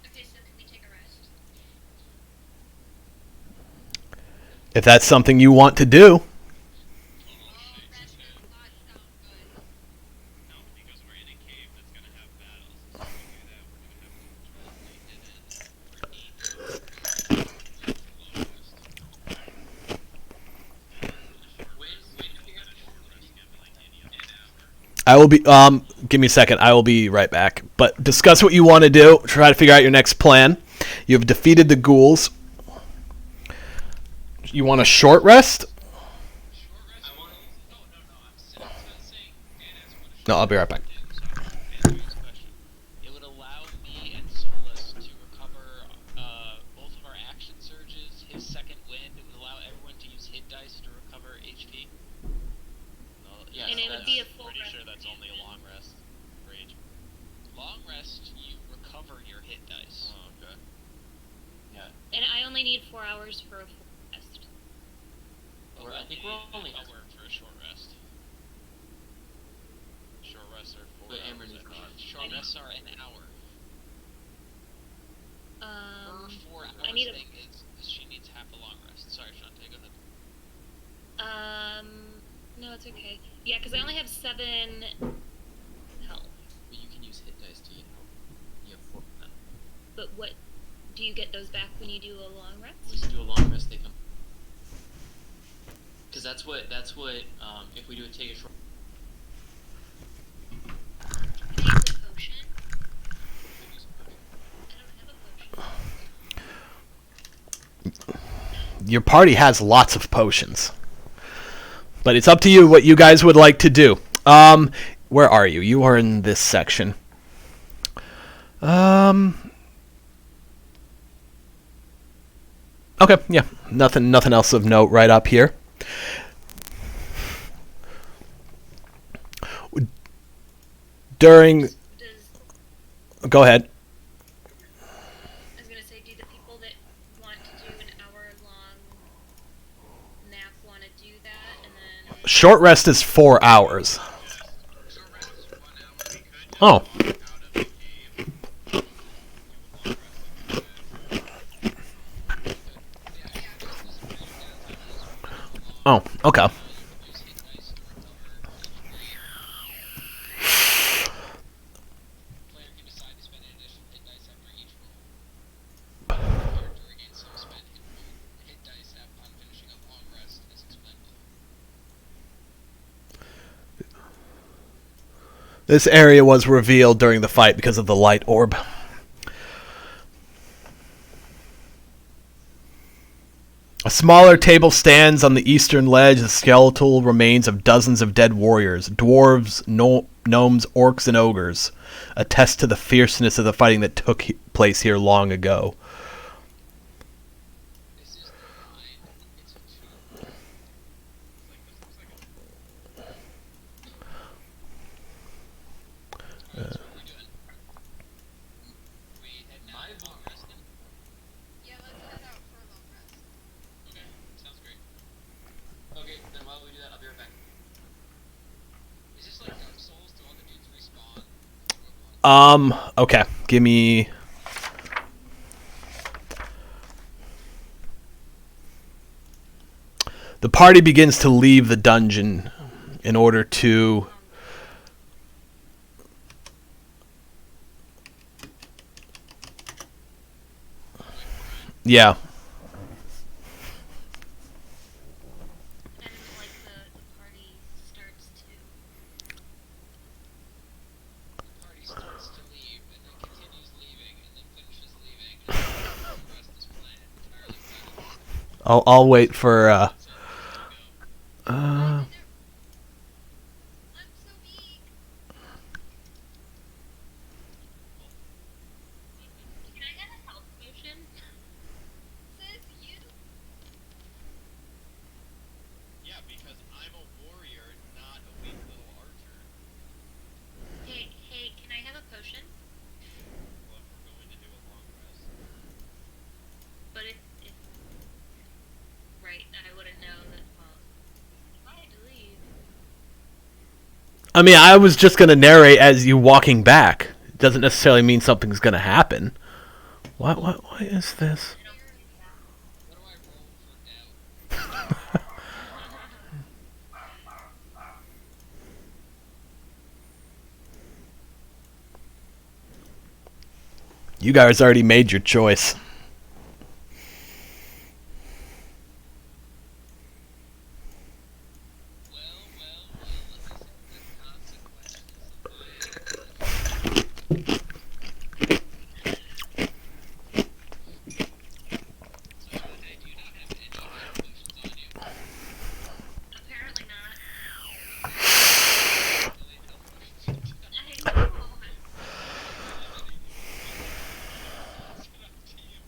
Okay, so can we take a rest? If that's something you want to do. Rest does not sound good. No, because we're in a cave that's gonna have battles. So if we do that, we're gonna have to control the When do we get a short rest? Give like an hour. I will be give me a second. I will be right back. But discuss what you want to do. Try to figure out your next plan. You have defeated the ghouls. You want a short rest? Short rest? I want. No. I'm saying. Dan asked what a short No, I'll be right back. Sorry, question. It would allow me and Solus to recover both of our action surges, his second wind. It would allow everyone to use hit dice to recover HP. No, yes, And it would be a full pretty rest sure that's if only a you long rest. Rage. Long rest, you recover your hit dice. Oh, okay. Yeah, And I only need 4 hours for a full rest. I think we're only I'll work for a short rest. Short rests are 4 But hours. Amber needs not. Short rests are an hour. Her 4 hours I need a- thing is she needs half a long rest. Sorry, Shantae, go ahead. No, it's okay. Yeah, because I only have 7 health. But you can use hit dice to gain health. You have 4 of them. But what do you get those back when you do a long rest? When you do a long rest, they come. Because that's what if we do a take a short. Can I use a potion? I don't have a potion. Your party has lots of potions. But it's up to you what you guys would like to do. Where are you? You are in this section. Okay, yeah. Nothing else of note right up here. During... Go ahead. I was gonna say, do the people that want to do an hour-long nap want to do that, and then... Short rest is 4 hours. Short rest is 1 hour. We could just Oh. walk out of the cave. Do a long rest. Oh, okay. Use hit dice to recover. Player can decide to spend an additional hit dice after each roll. Character regains some spent hit dice upon finishing a long rest, as explained below. This area was revealed during the fight because of the light orb. A smaller table stands on the eastern ledge, the skeletal remains of dozens of dead warriors. Dwarves, gnomes, orcs, and ogres attest to the fierceness of the fighting that took place here long ago. This is the line. It's a 2. This looks like a... So what are we doing? We head now to long rest then? Yeah, let's head out for a long rest. Okay, sounds great. Okay, then while we do that, I'll be right back. Is this like Dark Souls? Do all the dudes respawn? Okay. Give me... The party begins to leave the dungeon in order to... Yeah. And like the party starts to... The party starts to leave, and then continues leaving, and then finishes leaving, and then the rest is planned entirely by I'll wait for... the to go. I'm so weak. Can I have a health potion? Says you. Yeah, because I'm a warrior, not a weak little archer. Hey, can I have a potion? Well, if we're going to do a long rest. But if right, I wouldn't know that. Well, I had to leave. I mean, I was just going to narrate as you walking back. It doesn't necessarily mean something's going to happen. What is this? I don't. What do I roll for doubt? You guys already made your choice. Well, this is the consequences of my So, Shantae, do you not have any health potions on you? Apparently not. Really health potions? I know. It's up to you.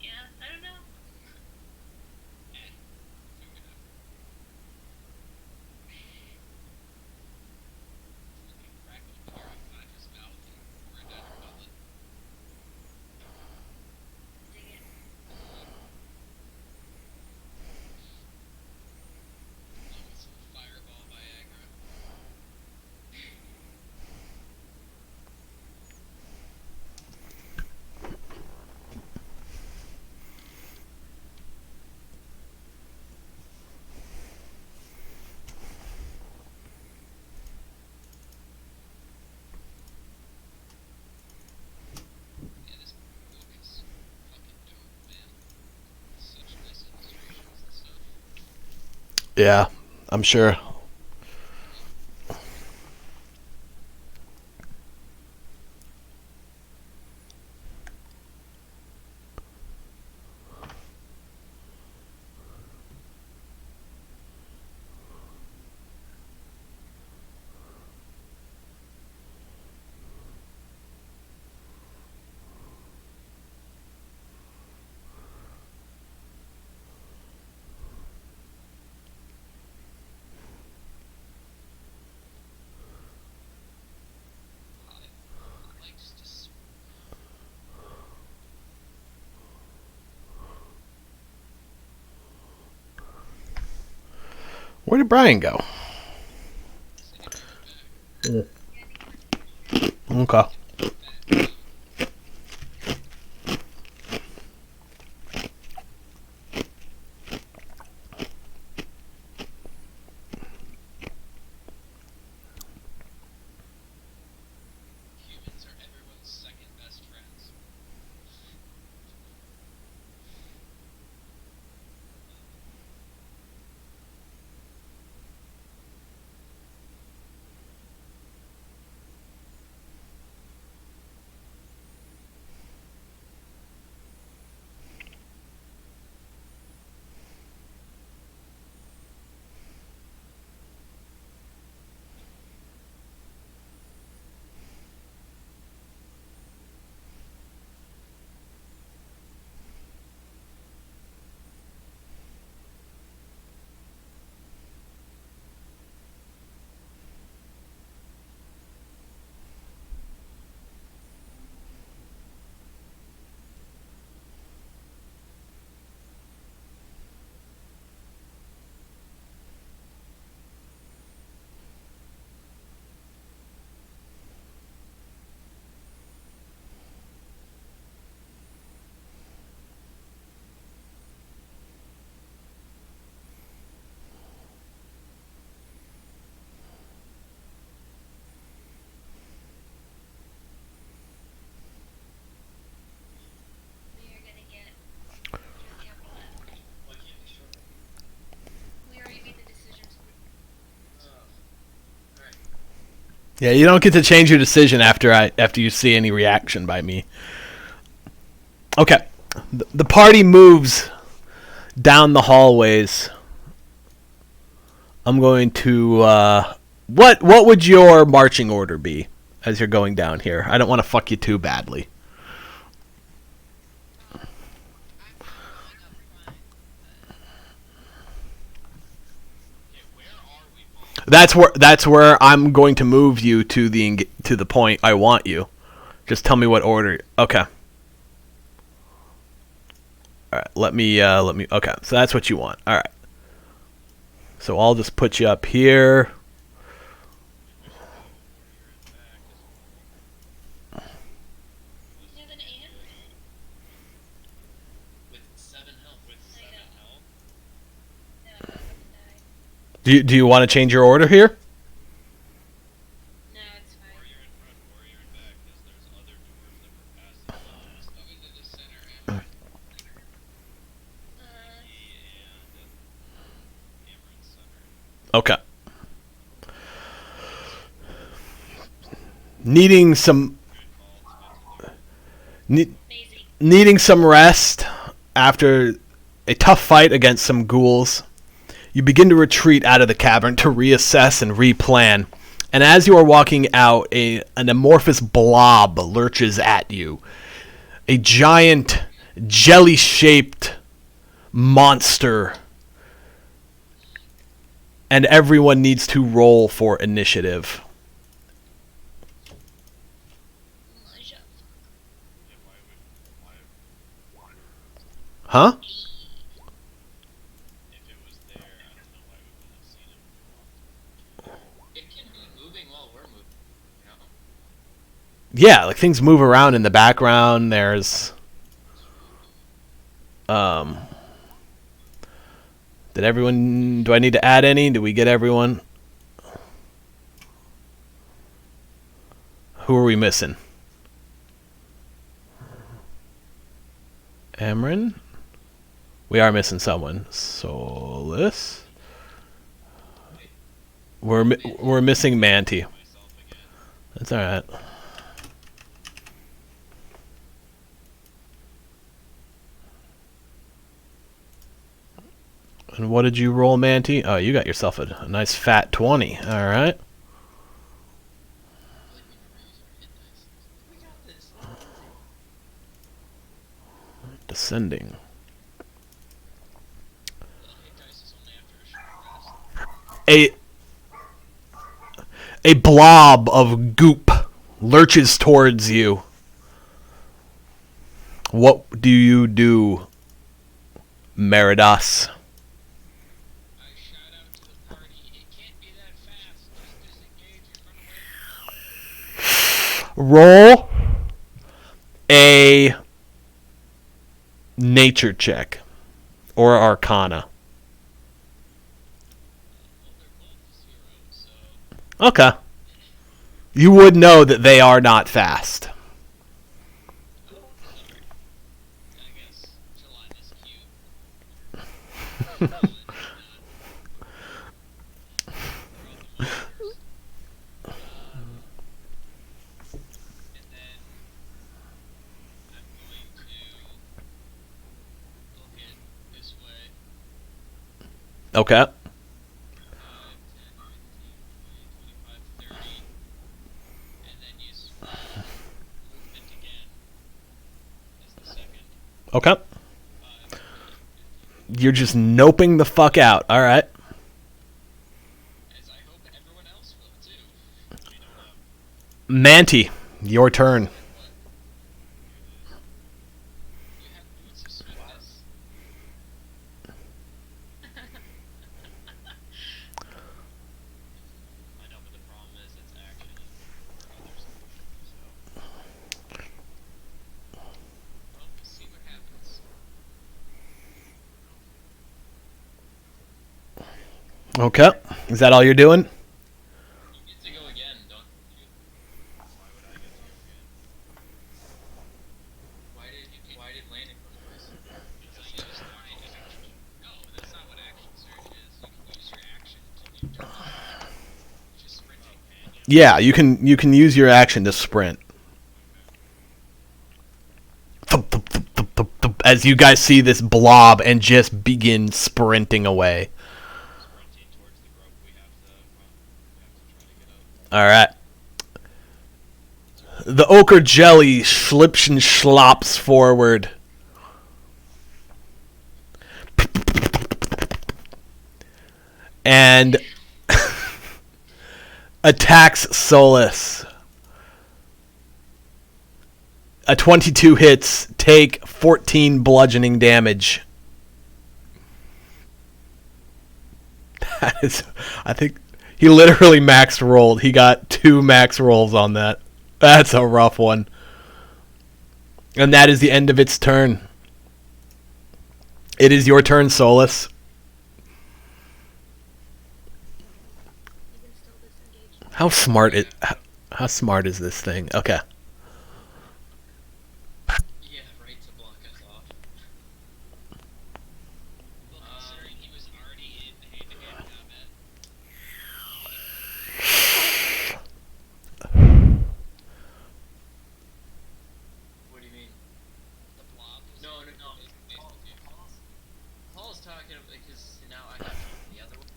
Yeah, I don't know. Fair enough. Yeah, I'm sure. Likes to Where did Brian go? Okay. Humans are everyone's second best friends. We are gonna get just capital F. Why can't we shorten it? We already made the decision to Alright. Yeah, you don't get to change your decision after you see any reaction by me. Okay. The party moves down the hallways. I'm going to what would your marching order be as you're going down here? I don't want to fuck you too badly. I'm going up front. Okay, where are we, Paul? That's where I'm going to move you to the point I want you. Just tell me what order. Okay. All right. Let me. Okay. So that's what you want. All right. So I'll just put you up here. Yeah, then and? With 7 health. With I 7 know. health? No, I'm about to die. Do you want to change your order here? No, it's fine. Warrior in front, warrior in back, because there's other doors that we're passing. Let's go into the center, Amber. He and Cameron's center. Okay. Needing some Good call. It's good to do. Amazing. needing some rest after a tough fight against some ghouls, you begin to retreat out of the cavern to reassess and replan. And as you are walking out, an amorphous blob lurches at you. A giant, jelly-shaped monster. And everyone needs to roll for initiative. Elijah. Yeah, why? Huh? If it was there, I don't know why we wouldn't have seen him. It can be moving while we're moving, you know? Yeah, like things move around in the background. There's did everyone do I need to add any? Do we get everyone? Who are we missing? Amron? We are missing someone. Solus. We're missing Manti. Myself again. That's all right. And what did you roll, Manti? Oh, you got yourself a nice fat 20. All right. I feel like we never use our hit dice. We got this. Descending. Hit dice is only after a short rest. A blob of goop lurches towards you. What do you do, Meridas? I shout out to the party, it can't be that fast. Just disengage and run away. Roll a nature check or arcana. Well, they're both 0, so... Okay. You would know that they are not fast. I guess July is cute. And then I'm going to look at this way. Okay. 5, 10, 15, 20, 25, 30. And then use movement again as the second. Okay. 5, 15. You're just noping the fuck out. All right. As I hope everyone else will too. We don't know. Manti, your turn. You have boots of swiftness. I know, but the problem is it's action for others. So Well, we'll see what happens. Okay. Is that all you're doing? You get to go again, don't you? why would I get to go again? Why did Landon go twice? Because I used my action. No, that's not what action surge is. You can use your action to do dodge. Just sprinting. Yeah, you can use your action to sprint. Thump, thump, thump, thump, thump, thump, as you guys see this blob and just begin sprinting away. Sprinting towards the rope we have to run. We have to try to get up. All right. The ochre jelly slips and slops forward. And attacks Solus. A 22 hits, take 14 bludgeoning damage. That is, I think he literally max rolled. He got 2 max rolls on that. That's a rough one. And that is the end of its turn. It is your turn, Solus. You can still disengage. How smart is this thing? Okay. Yeah, right to block us off. Well, considering he was already in hand-to-hand combat. What do you mean? The blob was No. is Paul- with you. Paul's talking about because now I have the other one,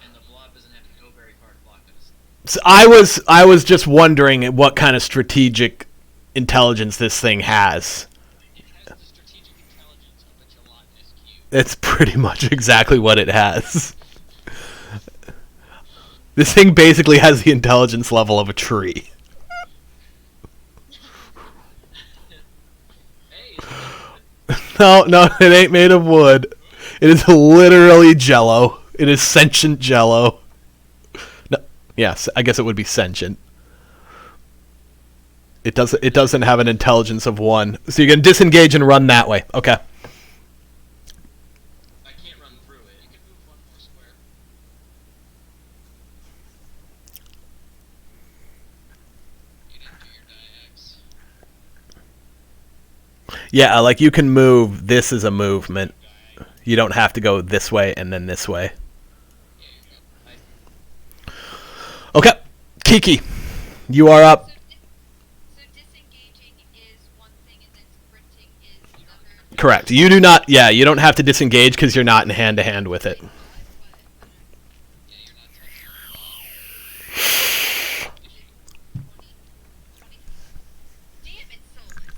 and the blob doesn't have to go very far to block us. So I was just wondering what kind of strategic intelligence this thing has. It has the strategic intelligence of a gelatinous cube. That's pretty much exactly what it has. This thing basically has the intelligence level of a tree. Hey, No, it ain't made of wood. It is literally jello. It is sentient jello. No, yes, I guess it would be sentient. It doesn't have an intelligence of 1. So you can disengage and run that way. Okay. I can't run through it. You can move one more square. You didn't do your die X. Yeah, like you can move. This is a movement. You don't have to go this way and then this way. Yeah, you go. Kiki, you are up. So disengaging is one thing, and then sprinting is another. Correct. You do not. Yeah, you don't have to disengage because you're not in hand to hand with it. But Yeah, you're not touching. 20. Damn it, Solus.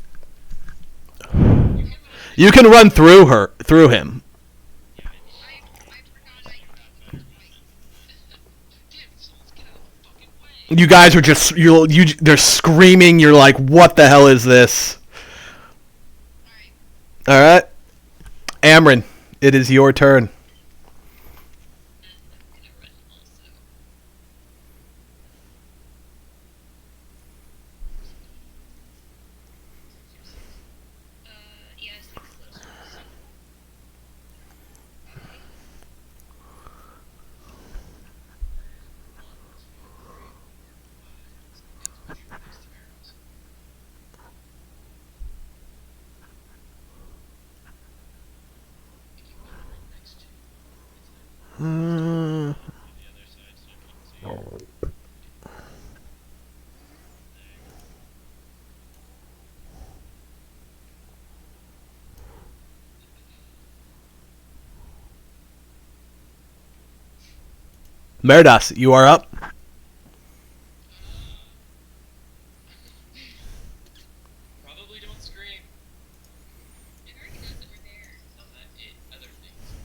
You can run through him. I forgot I can Damn, someone's get out of the fucking way. You guys are just they're screaming. You're like, what the hell is this? Alright. All right, Amryn, it is your turn. And I'm gonna run also. Yeah, 6 close. Mm, The other side so I couldn't see. Meridas, you are up. Probably don't scream. It already knows that we're there. No, not it. Other things.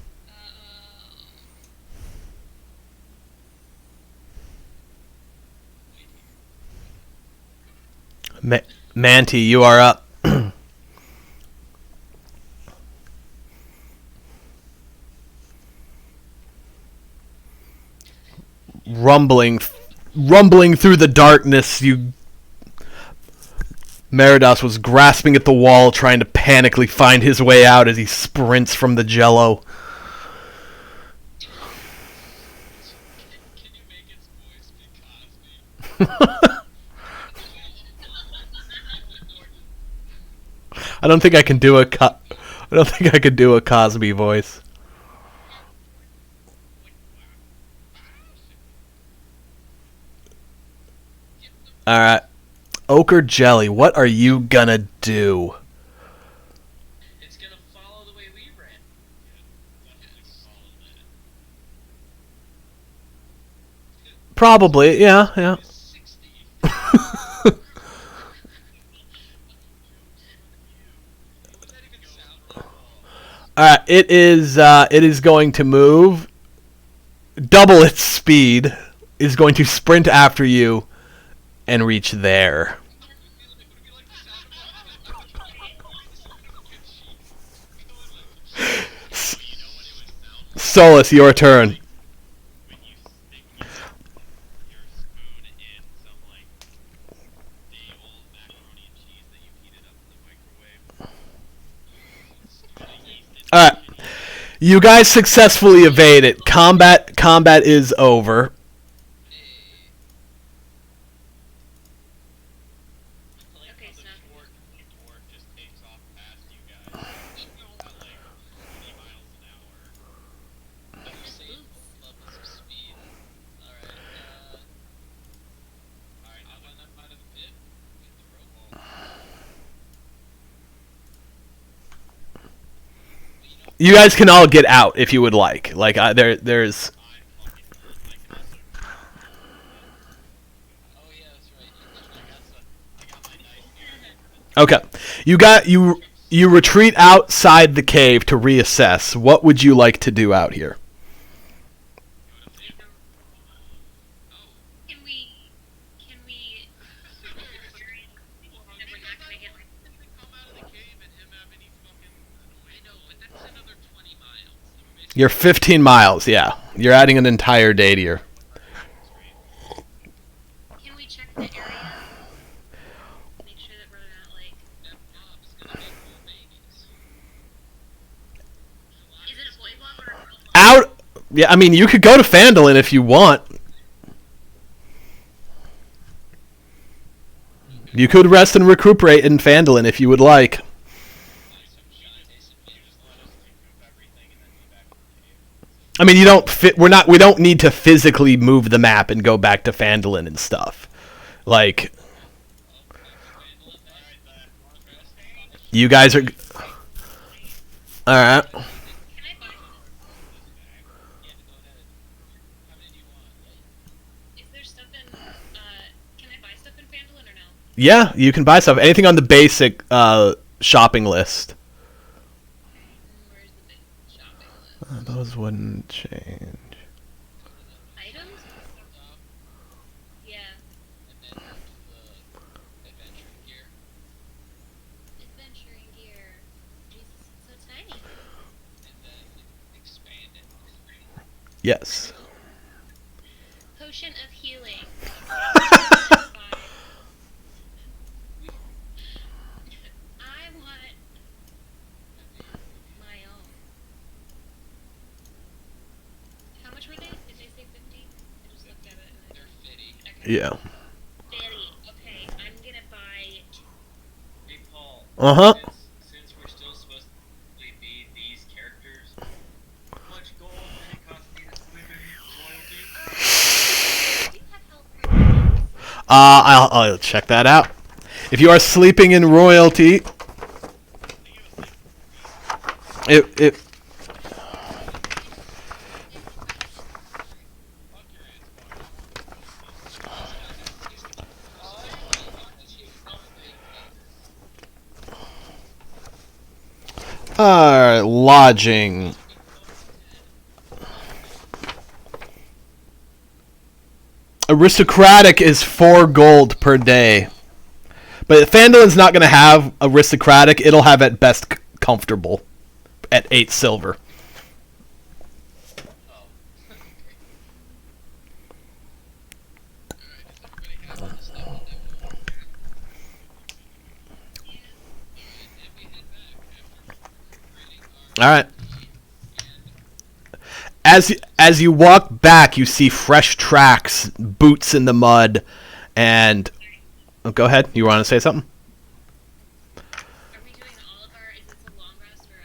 Ma- Manti, you are up. Rumbling through the darkness, Meridas was grasping at the wall, trying to panically find his way out as he sprints from the jello. Can you make its voice be Cosby? I don't think I can do a Cosby voice. All right, Ochre Jelly, what are you gonna do? It's gonna follow the way we ran. Definitely follow that. Probably, yeah. It's 60. What would that even sound like? All right, it is going to move. Double its speed. Is going to sprint after you, and reach there. Would it be like the sound of a good sheep? S- You know what it would sound like Solus, your turn. when you stick your spoon in some like day old macaroni and cheese that you heated up in the microwave. The yeast All right, you guys successfully evade it. Combat is over. I like Okay, how the so- short dwarf just takes off past you guys at like 20 miles an hour. I'm saying both levels of speed. Alright, alright, I'll run up out of the pit. Get the rope. You guys can all get out if you would like. Like there's. I'm fucking done. I can also. Oh yeah, that's right. I got my dice here. Okay, you retreat outside the cave to reassess. What would you like to do out here? Can we that we're not gonna get like Come out of the cave and him have any fucking. I know, but that's another 20 miles. You're 15 miles. Yeah, you're adding an entire day to your. can we check the area? Make sure that we're not like That blob's gonna make more babies. is it a boy blob or a girl blob? Out. Yeah, I mean you could go to Phandelver if you want. You could rest and recuperate in Phandelver if you would like. Some shot. You just let us recoup everything and then be back in the cave. I mean, you don't fit. We don't need to physically move the map and go back to Phandelver and stuff. Like, you guys are. All right. Can I buy stuff? Is there stuff in, can I buy stuff in Phandalin or no? Yeah, you can buy stuff. Anything on the basic shopping list. Where's the big shopping list? Those wouldn't change. Items? Yeah. Adventuring gear. Jesus, it's so tiny. Yes. Potion of healing. I want my own. How much were they? Did they say 50? I just looked at it. And They're 50. Yeah. 50. Okay, I'm gonna buy. Hey, Paul. Uh-huh. Since we're still supposed to be these characters, how much gold did it cost me to sleep in royalty? I do have health for I'll check that out. If you are sleeping in royalty, it lodging. Aristocratic is 4 gold per day. But Phandelin's not going to have aristocratic. It'll have at best comfortable at 8 silver. All right. As you walk back, you see fresh tracks, boots in the mud, and oh, go ahead. You want to say something? Are we doing all of our? Is this a long rest or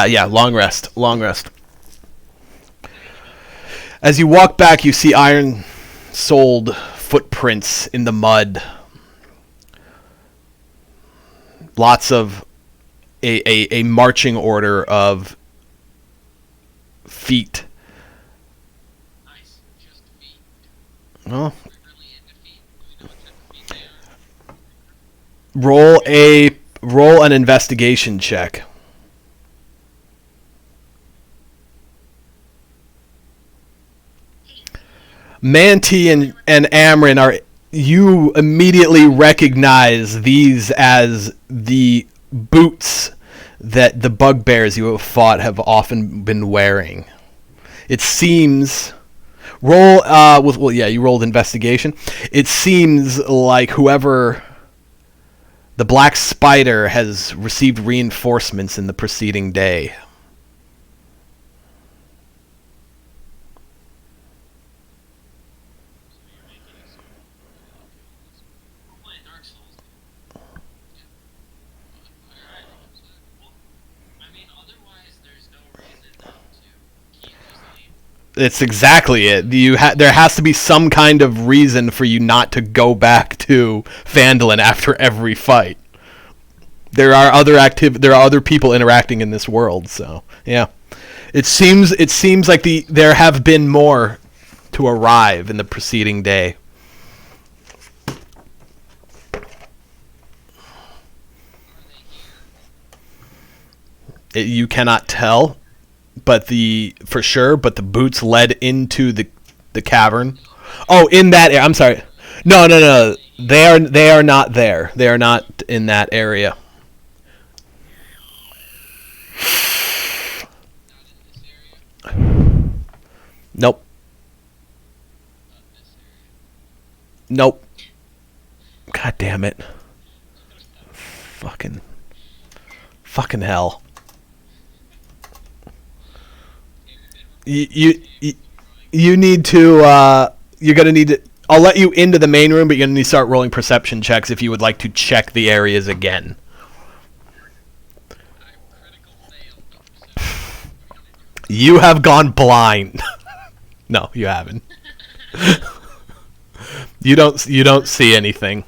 a? Yeah. Long rest. Long rest. As you walk back, you see iron-soled footprints in the mud. Lots of a marching order of feet. Nice. Just feet. Well, We're really into feet. Do we know what type of feet they are? roll an investigation check. Manti and Amryn are. You immediately recognize these as the boots that the bugbears you have fought have often been wearing. It seems. You rolled investigation. It seems like whoever. The Black Spider has received reinforcements in the preceding day. We're playing Dark Souls. Alright. Well, I mean, otherwise, there's no reason not to keep using. It's exactly it. There has to be some kind of reason for you not to go back to Phandalin after every fight. There are other people interacting in this world, so yeah. It seems like there have been more to arrive in the preceding day. You cannot tell, but the boots led into the cavern. Oh, in that area. I'm sorry. No. They are not there. They are not in that area. Nope. Nope. God damn it. Fucking hell. You need to you're gonna need to. I'll let you into the main room, but you're gonna need to start rolling perception checks if you would like to check the areas again. You have gone blind. No, you haven't. You don't see anything.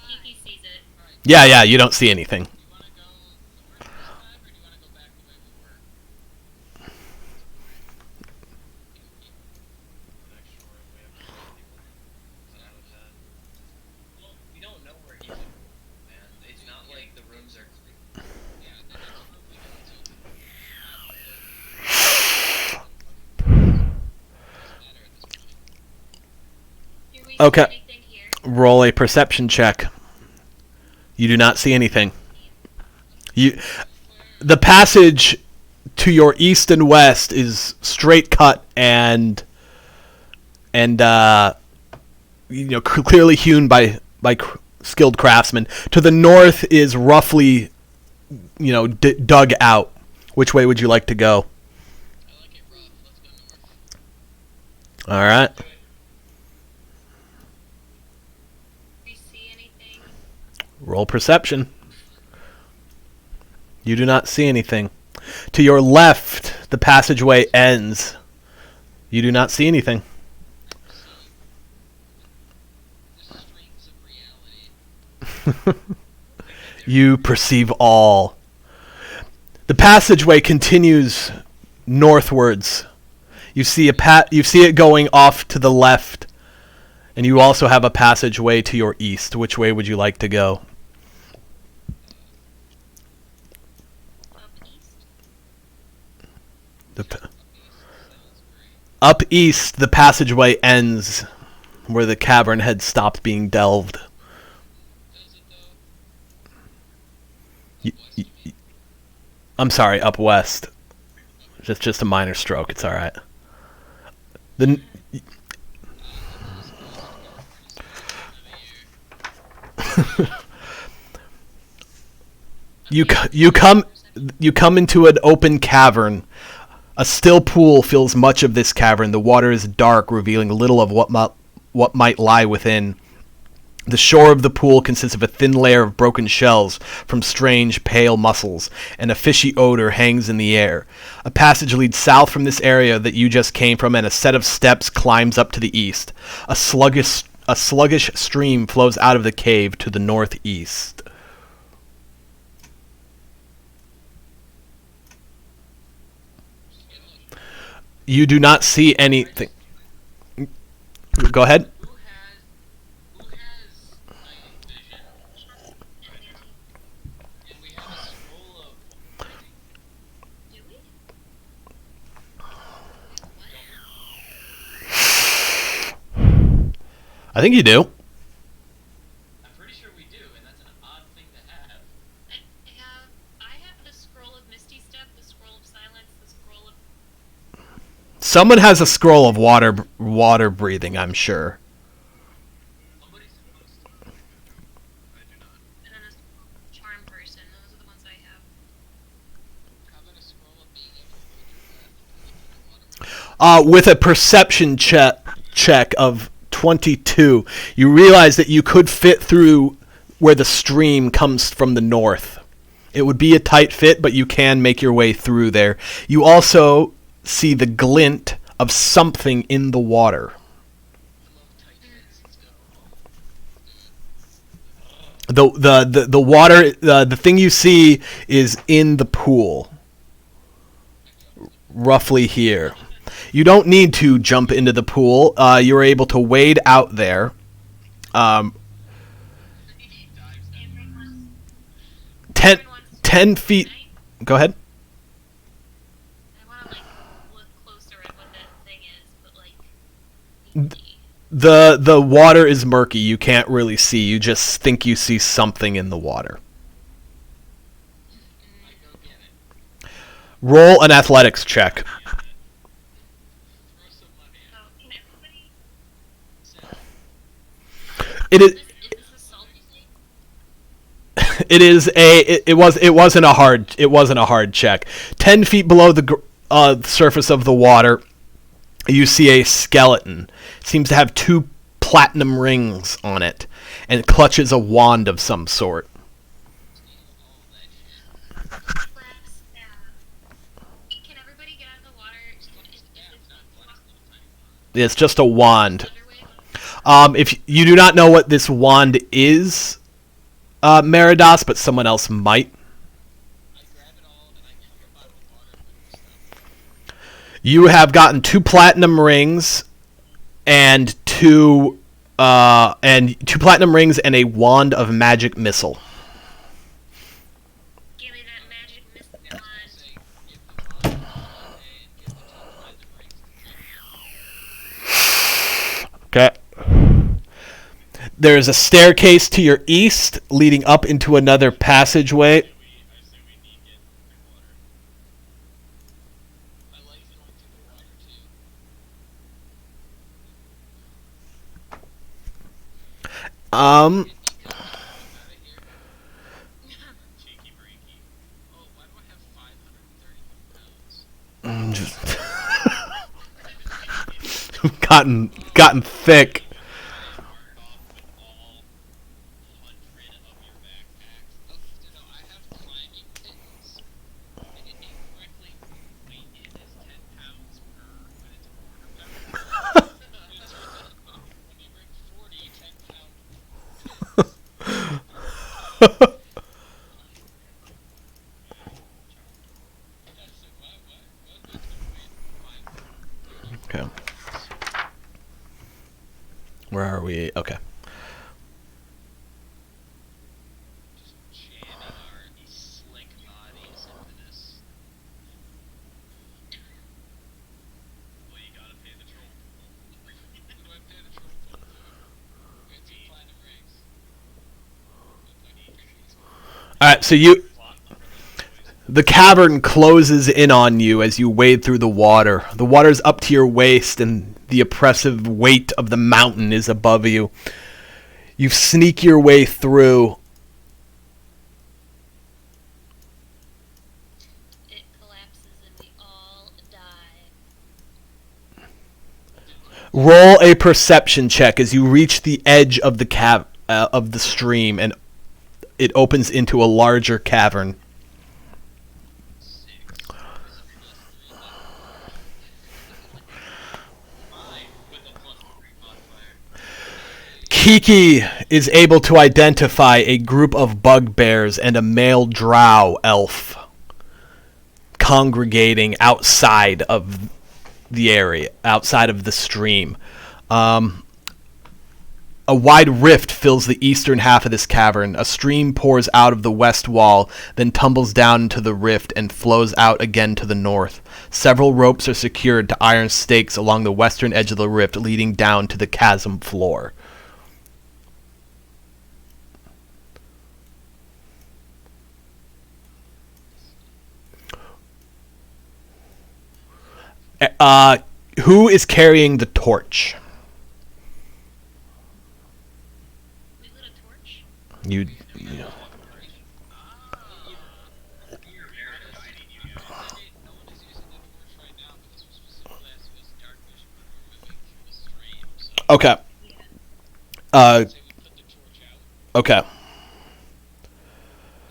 Kiki sees it. Yeah, you don't see anything. Do you want to go north this time, or do you want to go back the way we were? Next shore, we have to find people. Is that what that? Well, we don't know where he's at, man. It's not like the rooms are clear. Yeah, the next room we know is open. Doesn't matter at this point. Do we Okay. see anything here? Roll a perception check. You do not see anything. The passage to your east and west is straight cut and clearly hewn by skilled craftsmen. To the north is roughly dug out. Which way would you like to go? I like it rough. Let's go north. All right. Do we see anything? Roll perception. You do not see anything. To your left, the passageway ends. You do not see anything. The strings of reality. You perceive all. The passageway continues northwards. You see it going off to the left, and you also have a passageway to your east. Which way would you like to go? Up east? Up east, the passageway ends where the cavern had stopped being delved. Does it though? Y- West, y- you mean? I'm sorry, up west. Just a minor stroke. It's all right. The you come into an open cavern. A still pool fills much of this cavern. The water is dark, revealing little of what might lie within. The shore of the pool consists of a thin layer of broken shells from strange, pale mussels, and a fishy odor hangs in the air. A passage leads south from this area that you just came from, and a set of steps climbs up to the east. A sluggish stream flows out of the cave to the northeast. You do not see anything. Go ahead. Who has night vision? And we have a scroll of writing. Do we? I think you do. I'm pretty sure we do, and that's an odd thing to have. I have the scroll of Misty Step, the scroll of silence, the scroll of Someone has a scroll of water breathing, I'm sure. Somebody's supposed to. I do not. and then a charm person. Those are the ones I have. How about a scroll of being able to hold your breath? With a perception check of 22, you realize that you could fit through where the stream comes from the north. It would be a tight fit, but you can make your way through there. You also see the glint of something in the water. I love tight fits. Let's go. The water, the thing you see is in the pool, roughly here. You don't need to jump into the pool. You're able to wade out there. He dives down. Everyone, 10, everyone wants to 10 feet. tonight. Go ahead. I want to look closer at what that thing is, but The water is murky. You can't really see. You just think you see something in the water. I go get it. Roll an athletics check. Throw some money at Oh, can everybody? It is. Is this a salty thing? It is a. It wasn't a hard check. 10 feet below the surface of the water, you see a skeleton. It seems to have 2 platinum rings on it, and it clutches a wand of some sort. all that shit. Can everybody It's just a wand. Underway? If you do not know what this wand is, Meridas, but someone else might. I grab it all and I cover a bottle of water and put stuff. You have gotten 2 platinum rings and 2 platinum rings and a wand of magic missile. Give me that magic missile I wand. say, give the wand and give the 2 platinum rings to Jim. Okay. There's a staircase to your east leading up into another passageway. I say we need to get through water. I like going through the water too. Um, Get out of here. Cheeky breaky. Oh, why do I have 531 pounds? just gotten thick. Marked off with all 100 of your backpacks. Oh, no, I have climbing mittens. And it incorrectly Weight in is 10 pounds per, but it's a quarter pound. when you bring 40 10-pound that's like, what? That's gonna weigh 5. Okay. Where are we? Okay. Just jamming our these slick bodies into this. Well, you gotta pay the troll. Who do I pay the troll toll to? We have 2 platinum rings. All right. So you. Plot for those boys. The cavern closes in on you as you wade through the water. The water's up to your waist, and the oppressive weight of the mountain is above you. You sneak your way through. It collapses and we all die. Roll a perception check as you reach the edge of the of the stream, and it opens into a larger cavern. 6. Mine with a +3 modifier. Kiki is able to identify a group of bugbears and a male drow elf congregating outside of the area, outside of the stream. A wide rift fills the eastern half of this cavern. A stream pours out of the west wall, then tumbles down into the rift and flows out again to the north. Several ropes are secured to iron stakes along the western edge of the rift, leading down to the chasm floor. Who is carrying the torch? We lit a torch? You. Here, Meredith. No one is using the torch right now, but this was specifically as it was dark vision when we were moving through the stream, so Okay. Yeah. Uh. say we put the torch out. Okay.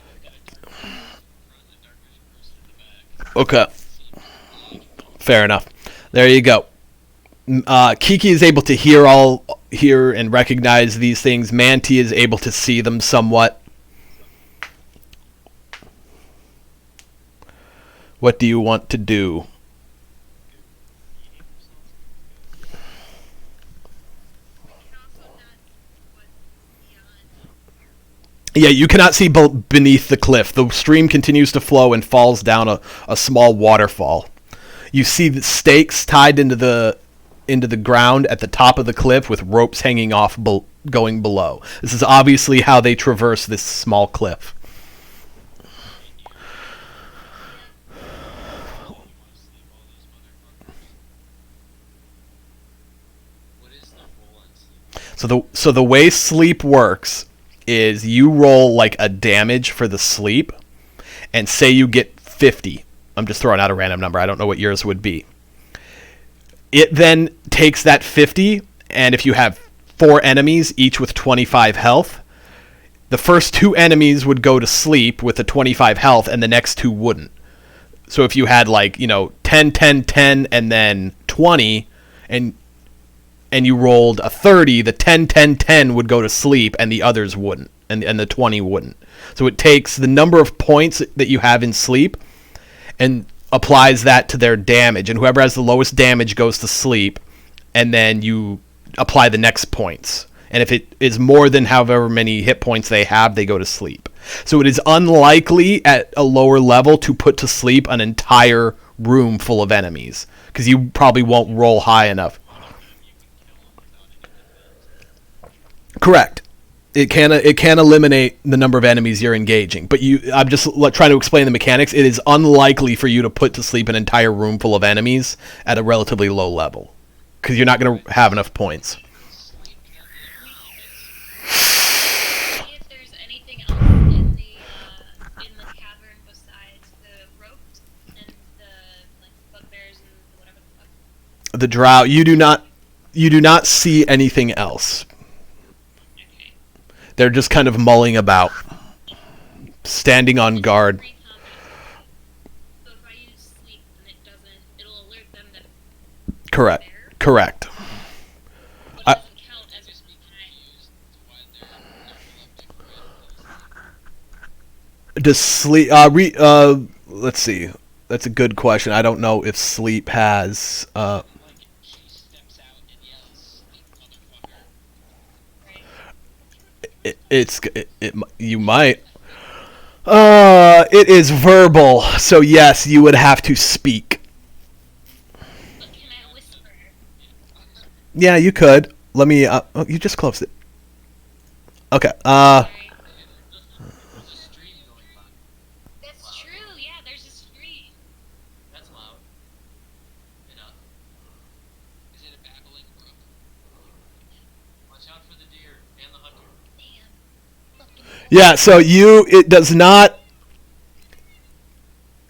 We got a dark vision front and a dark vision person in the back. Okay. Fair enough. There you go. Kiki is able to hear and recognize these things. Manti is able to see them somewhat. What do you want to do? We can also not what's beyond. Yeah, you cannot see beneath the cliff. The stream continues to flow and falls down a small waterfall. You see the stakes tied into the ground at the top of the cliff with ropes hanging off going below. This is obviously how they traverse this small cliff. What is the roll on sleep? So the way sleep works is you roll like a damage for the sleep, and say you get 50. I'm just throwing out a random number. I don't know what yours would be. It then takes that 50, and if you have 4 enemies, each with 25 health, the first 2 enemies would go to sleep with the 25 health, and the next 2 wouldn't. So if you had 10, 10, 10, and then 20, and and you rolled a 30, the 10, 10, 10 would go to sleep, and the others wouldn't, and the 20 wouldn't. So it takes the number of points that you have in sleep and applies that to their damage, and whoever has the lowest damage goes to sleep, and then you apply the next points. And if it is more than however many hit points they have, they go to sleep. So it is unlikely at a lower level to put to sleep an entire room full of enemies, because you probably won't roll high enough. Correct. It can eliminate the number of enemies you're engaging, but I'm just trying to explain the mechanics. It is unlikely for you to put to sleep an entire room full of enemies at a relatively low level, because you're not going to have enough points. See if there's anything else in the cavern besides the ropes and the like bugbears and whatever the fuck. The drow, you do not see anything else. Okay. They're just kind of mulling about, standing on guard. Free combat. So if I use sleep, then it'll alert them that it's Correct. there. Correct. But I- it doesn't count as just confused. Does sleep? Let's see. That's a good question. I don't know if sleep has. Like, she steps out and yells, "Sleep, motherfucker." Right. You might. It is verbal, so yes, you would have to speak. But can I whisper? Yeah, you could. Let me. Oh, you just closed it. Okay. Sorry. There's a stream going by. That's true. Yeah, there's a stream. That's loud. Enough. Is it a babbling brook? Watch out for the deer and the hunter. Damn. Yeah. So it does not.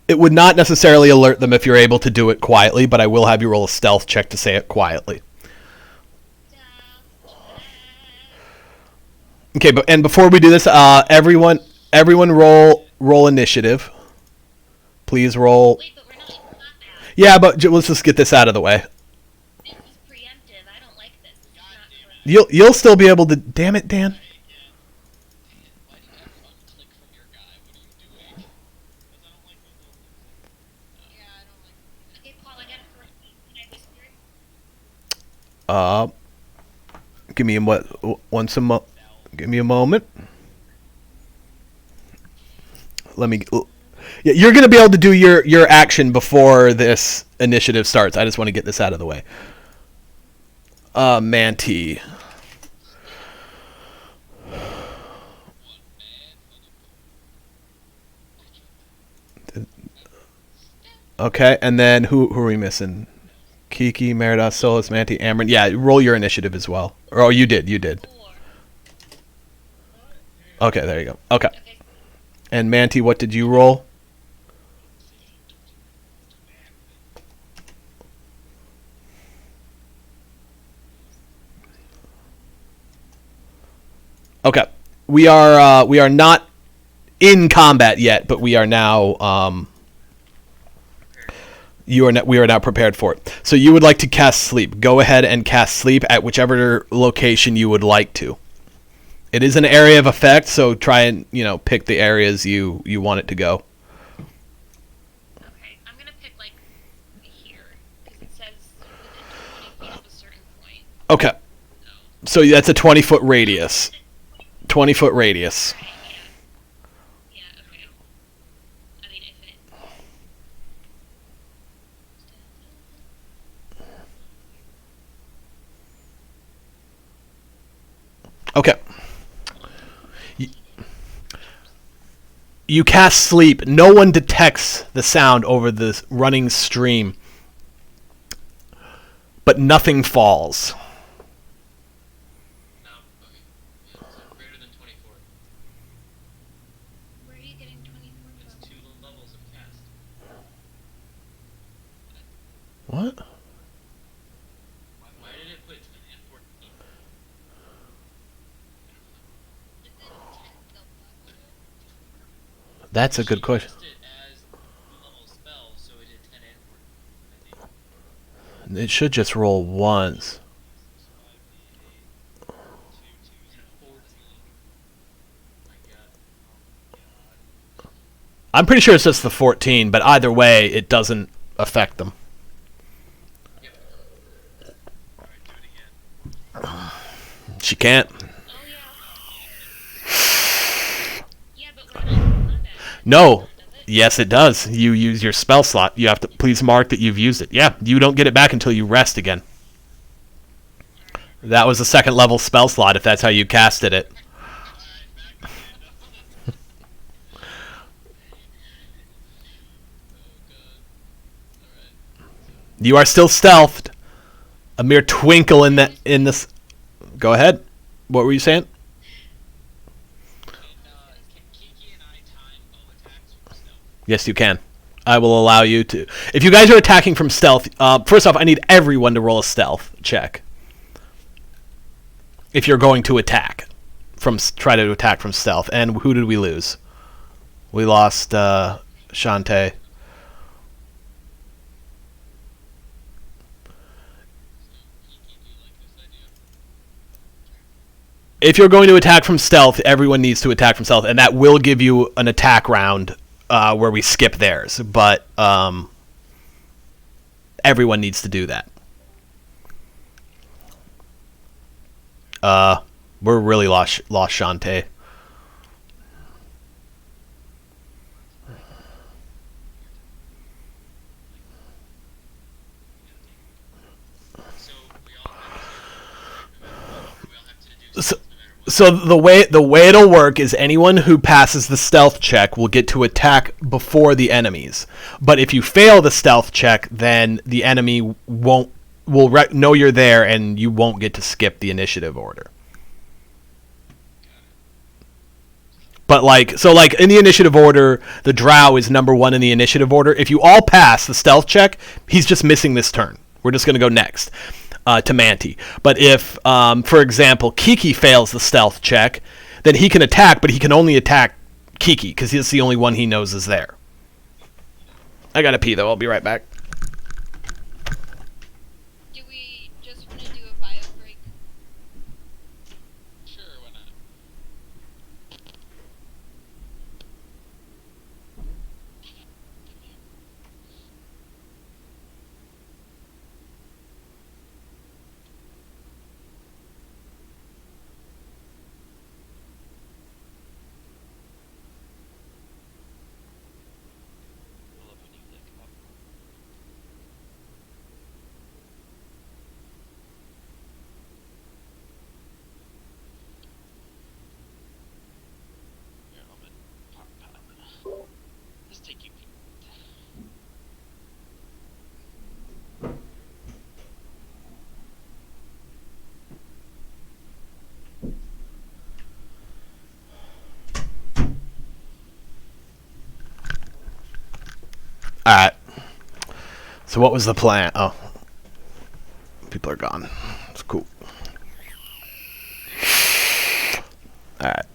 It would not necessarily alert them if you're able to do it quietly, but I will have you roll a stealth check to say it quietly. Okay, and before we do this, everyone roll initiative. Please roll. Wait, but we're not even on that. Yeah, but let's just get this out of the way. This is preemptive. I don't like this. This is not correct. You'll still be able to. Damn it, Dan. Why do you ever unclick from your guy? What are you doing? Because I don't like those little things. Yeah, I don't like. Okay, Paul, I got a correct. Can I whisper it? Give me give me a moment. Let me. Yeah, you're gonna be able to do your action before this initiative starts. I just want to get this out of the way. Manti. Okay, and then who are we missing? Kiki, Meridas, Solus, Manti, Amron. Yeah, roll your initiative as well. Or, oh, you did. 4. Okay, there you go. Okay. Okay. And Manti, what did you roll? Okay. We are not in combat yet, but we are now we are now prepared for it. So you would like to cast sleep. Go ahead and cast sleep at whichever location you would like to. It is an area of effect, so try and pick the areas you want it to go. Okay, I'm gonna pick like here because it says within 20 feet of a certain point. Okay. So that's a 20-foot radius. 20-foot radius. Right. Yeah. Yeah. Okay. I mean, if it. Okay. You cast sleep. No one detects the sound over the running stream, but nothing falls. No. Okay. Yeah, so greater than 24. Where are you getting 24 It's from? 2 levels of cast. What? Why did it put 10 and 14? Is it 10th level? That's a good She question. cast it as 2-level spell, so it did 10 and 14. I think. It should just roll once. I'm pretty sure it's just the 14, but either way, it doesn't affect them. Yep. Alright, do it again. She can't. Oh yeah. Yeah, but we're not in combat. No. Does it? Yes, it does. You use your spell slot. You have to please mark that you've used it. Yeah, you don't get it back until you rest again. That was a second level spell slot if that's how you casted it. Alright, back again. Oh god. Alright. You are still stealthed. A mere twinkle in this. Go ahead. What were you saying? Can Kiki and I time bow attacks from stealth? Yes, you can. I will allow you to. If you guys are attacking from stealth, first off, I need everyone to roll a stealth check. If you're going to attack try to attack from stealth. And who did we lose? We lost Shantae. Kiki, do you like this idea? If you're going to attack from stealth, everyone needs to attack from stealth, and that will give you an attack round where we skip theirs. But everyone needs to do that. We're really lost Shantae. So we all have to. We all have to do So, stealth no matter what. so the way it'll work is anyone who passes the stealth check will get to attack before the enemies. But if you fail the stealth check, then the enemy will know you're there, and you won't get to skip the initiative order. But like in the initiative order, the Drow is number 1 in the initiative order. If you all pass the stealth check, he's just missing this turn. We're just going to go next to Manti. But if, for example, Kiki fails the stealth check, then he can attack, but he can only attack Kiki because he's the only one he knows is there. I gotta pee though. I'll be right back. Do we just want to do a bio break? Sure, why not? I love when you lick up. Here, I'm gonna let's take you. All right. So what was the plan? Oh, people are gone. It's cool. All right.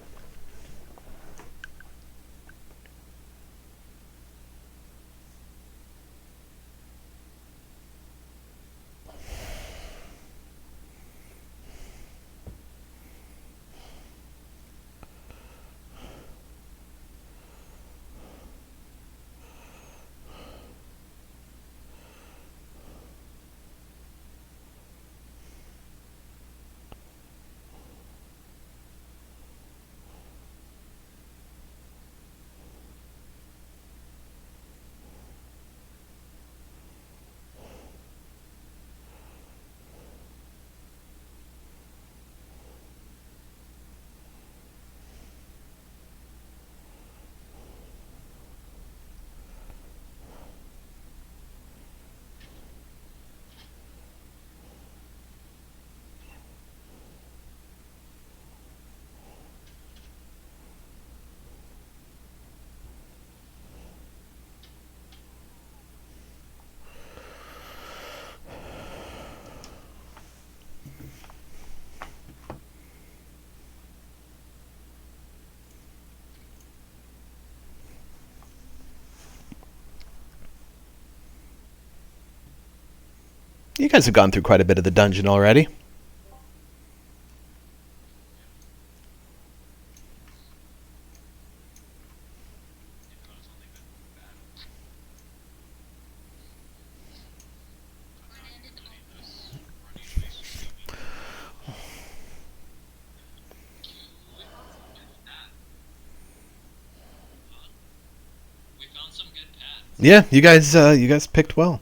You guys have gone through quite a bit of the dungeon already. Even though it's only Yeah, you guys picked well.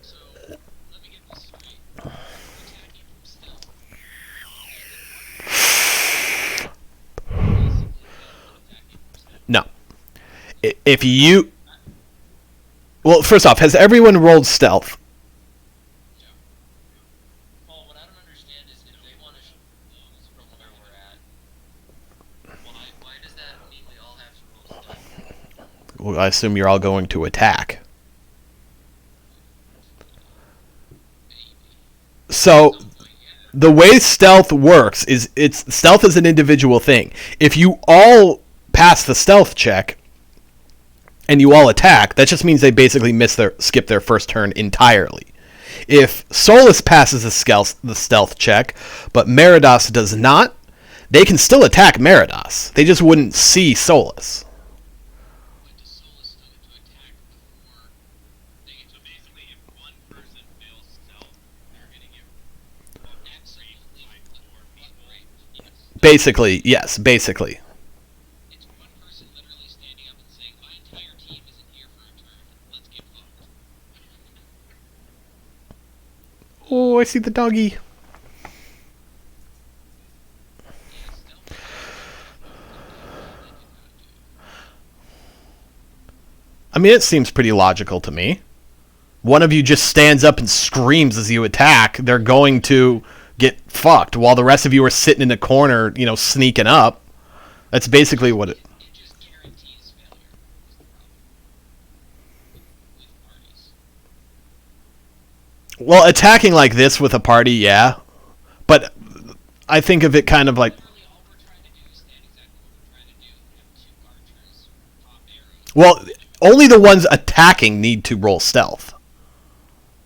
So, let me get this straight. If you're attacking from stealth, basically fail at attacking from stealth. No. If you... Well, first off, has everyone rolled stealth? Paul, what I don't understand is if they want to lose from where we're at, why does that mean we all have to roll stealth? Well, I assume you're all going to attack. So, the way stealth works is stealth is an individual thing. If you all pass the stealth check and you all attack, that just means they basically skip their first turn entirely. If Solus passes the stealth check, but Meridas does not, they can still attack Meridas. They just wouldn't see Solus. But does Solus still get to attack before they get So to basically, if one person fails stealth, they're gonna get absolutely by 4 people. Yes. Basically, yes, basically. It's one person literally standing up and saying, my entire team isn't here for a turn. Let's get fucked. Oh, I see the doggy. Yeah, stealth is they did not do. I mean, it seems pretty logical to me. One of you just stands up and screams as you attack. They're going to get fucked, while the rest of you are sitting in a corner, sneaking up. That's basically what it... It just guarantees failure is the problem with parties. Well, attacking like this with a party, yeah. But I think of it kind of like... Literally all we're trying to do is stand exactly what we're trying to do. Have 2 archers pop arrows. Well, only the ones attacking need to roll stealth.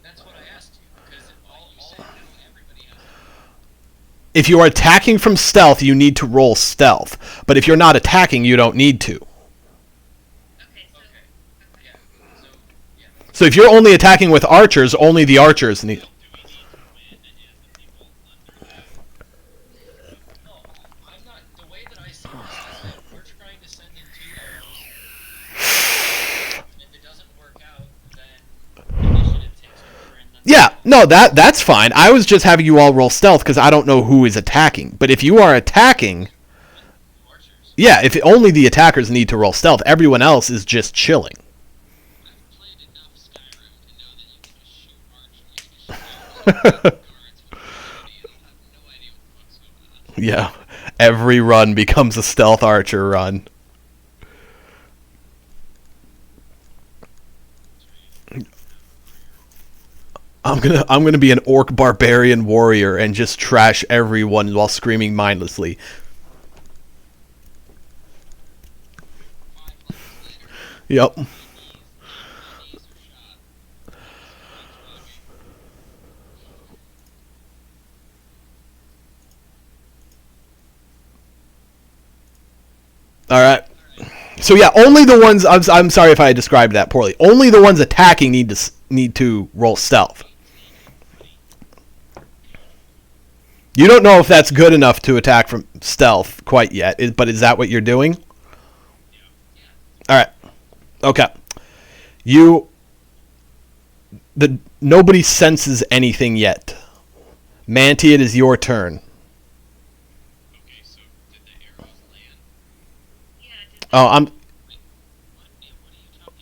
That's what I asked you, because But you said no, everybody has to. If you are attacking from stealth, you need to roll stealth. But if you're not attacking, you don't need to. Okay, so Okay. Yeah. So yeah. So if you're only attacking with archers, only the archers need... Do we need to win as the people under that? No, I'm not. The way that I see this is that we're trying to send in 2 arrows, and if it doesn't work out, then initiative takes over, and then Yeah, no, that's fine. I was just having you all roll stealth because I don't know who is attacking. But if you are attacking... archers. Yeah, if only the attackers need to roll stealth. Everyone else is just chilling. I've played enough Skyrim to know that you can just shoot archers. You can just shoot guards from proximity and I'll have no idea what the fuck's going on. Yeah, every run becomes a stealth archer run. I'm gonna be an orc barbarian warrior and just trash everyone while screaming mindlessly. 5 levels later, Yep. my knees are shot. All right. So yeah, only the ones. I'm sorry if I described that poorly. Only the ones attacking need to roll stealth. You don't know if that's good enough to attack from stealth quite yet, but is that what you're doing? All right. Okay. Nobody senses anything yet. Manti, it is your turn. Okay, so did the arrows land? yeah, did Oh, I'm. What are you talking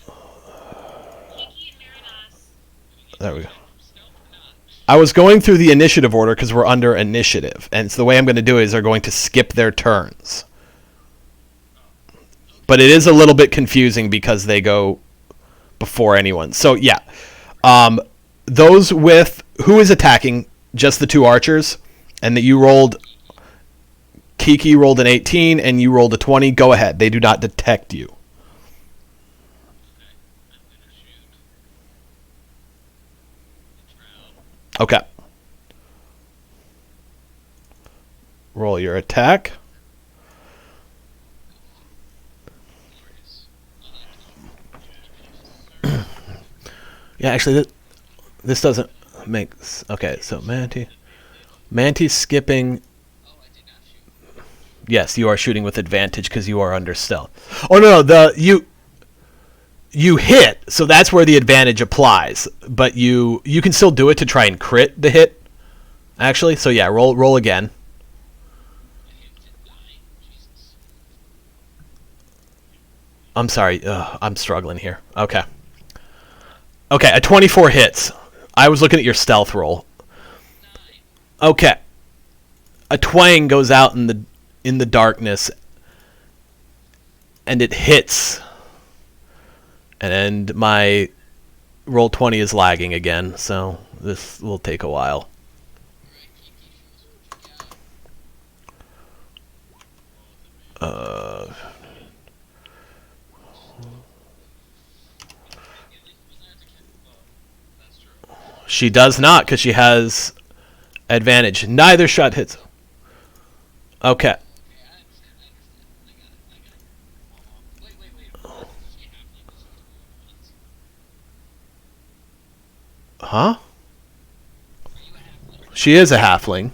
about? Kiki and Meridas? There we go. From stealth or not? I was going through the initiative order because we're under initiative, and so the way I'm going to do it is they're going to skip their turns. But it is a little bit confusing because they go before anyone. So yeah, those with who is attacking, just the 2 archers, and that you rolled. Kiki rolled an 18 and you rolled a 20. Go ahead. They do not detect you. Okay, I'm gonna shoot the Trout. Okay. Roll your attack. Glorious. Yeah, actually, this doesn't make... Okay, so Manti's skipping... Oh, I did not shoot. Yes, you are shooting with advantage because you are under stealth. Oh, no, You hit, so that's where the advantage applies. But you can still do it to try and crit the hit. Actually, so yeah, roll again. I'm sorry, I'm struggling here. Okay. Okay, a 24 hits. I was looking at your stealth roll. Okay. A twang goes out in the darkness, and it hits. And my roll 20 is lagging again, so this will take a while. She does not, because she has advantage. Neither shot hits. Okay. Huh? She is a halfling.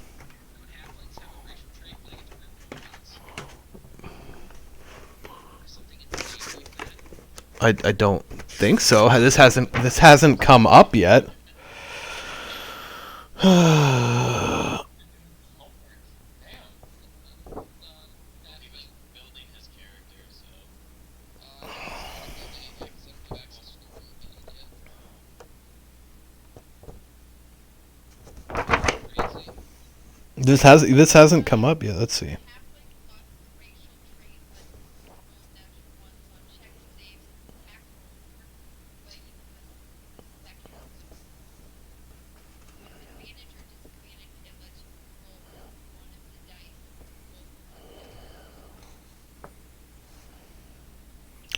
I don't think so. This hasn't come up yet. This hasn't come up yet. Let's see.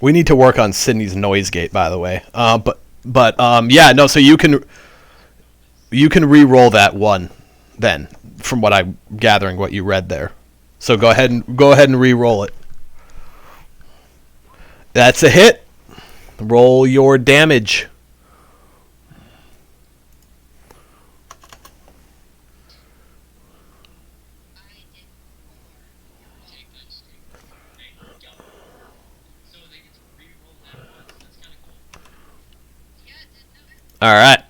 We need to work on Sydney's noise gate, by the way. Yeah, no. So you can re-roll that one, then, from what I'm gathering, what you read there. So go ahead and re-roll it. That's a hit. Roll your damage. All right.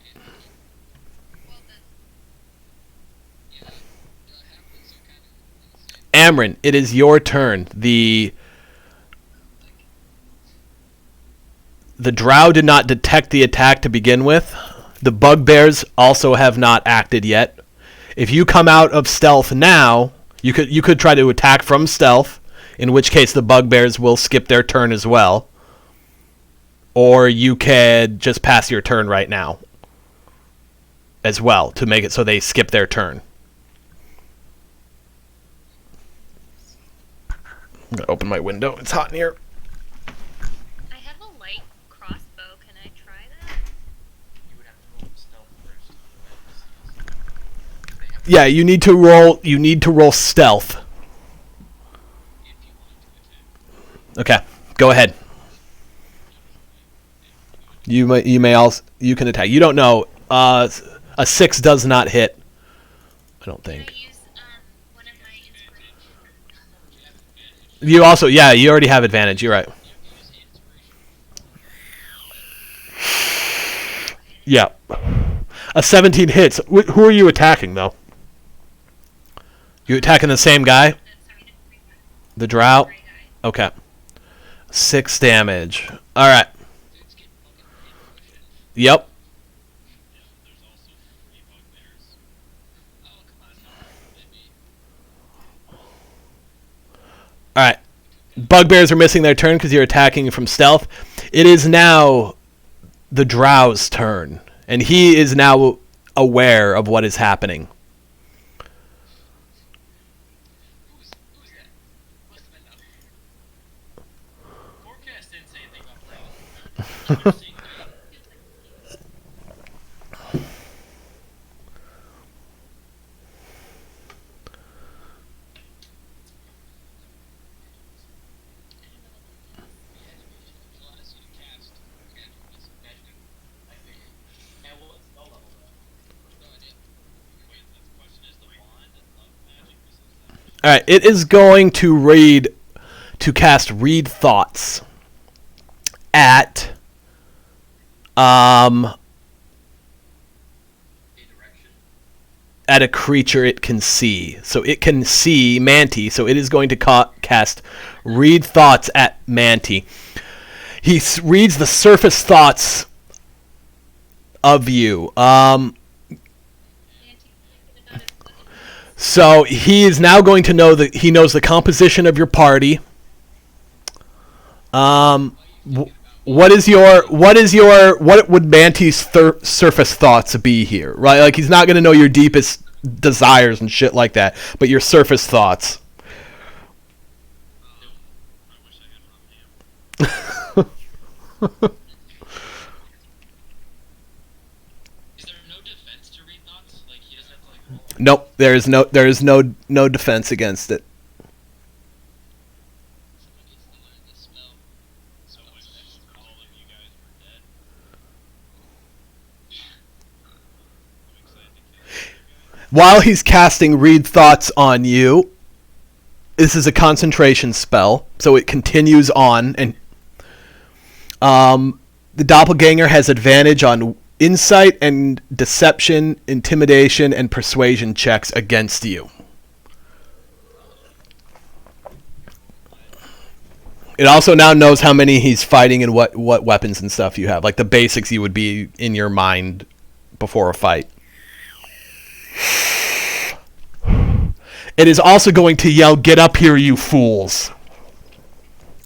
Amryn, it is your turn. The drow did not detect the attack to begin with. The bugbears also have not acted yet. If you come out of stealth now, you could try to attack from stealth, in which case the bugbears will skip their turn as well. Or you could just pass your turn right now as well to make it so they skip their turn. I'm going to open my window. It's hot in here. I have a light crossbow. Can I try that? You would have to roll stealth first. Yeah, you need to roll stealth. Okay, go ahead. You can attack. You don't know. A 6 does not hit. I don't Can I think. use one of my inspirations? You also, yeah, you already have advantage. You're right. Yeah. A 17 hits. Who are you attacking, though? You attacking the same guy? Sorry, didn't read that. The drow? Sorry, guys. Okay. 6 damage. All right. Yep. All right. Bugbears are missing their turn because you're attacking from stealth. It is now the drow's turn, and he is now aware of what is happening. Forecast didn't say anything about Brown. All right. It is going to cast Read Thoughts at Um, A direction? at a creature it can see. So it can see Manti, so it is going to cast Read Thoughts at Manti. He reads the surface thoughts of you. So he is now going to know that he knows the composition of your party. What would Manti's surface thoughts be here? Right, like he's not going to know your deepest desires and shit like that, but your surface thoughts. I wish I had run ham. Is there no defense to read thoughts? Like he doesn't have to like roll. Nope, there is no defense against it. Someone needs to learn this spell. So if all of you guys were dead, I'm excited to kill you guys. While he's casting Read Thoughts on you, this is a concentration spell, so it continues on, and the doppelganger has advantage on insight and deception, intimidation, and persuasion checks against you. It also now knows how many he's fighting and what weapons and stuff you have, like the basics you would be in your mind before a fight. It is also going to yell, "Get up here, you fools!"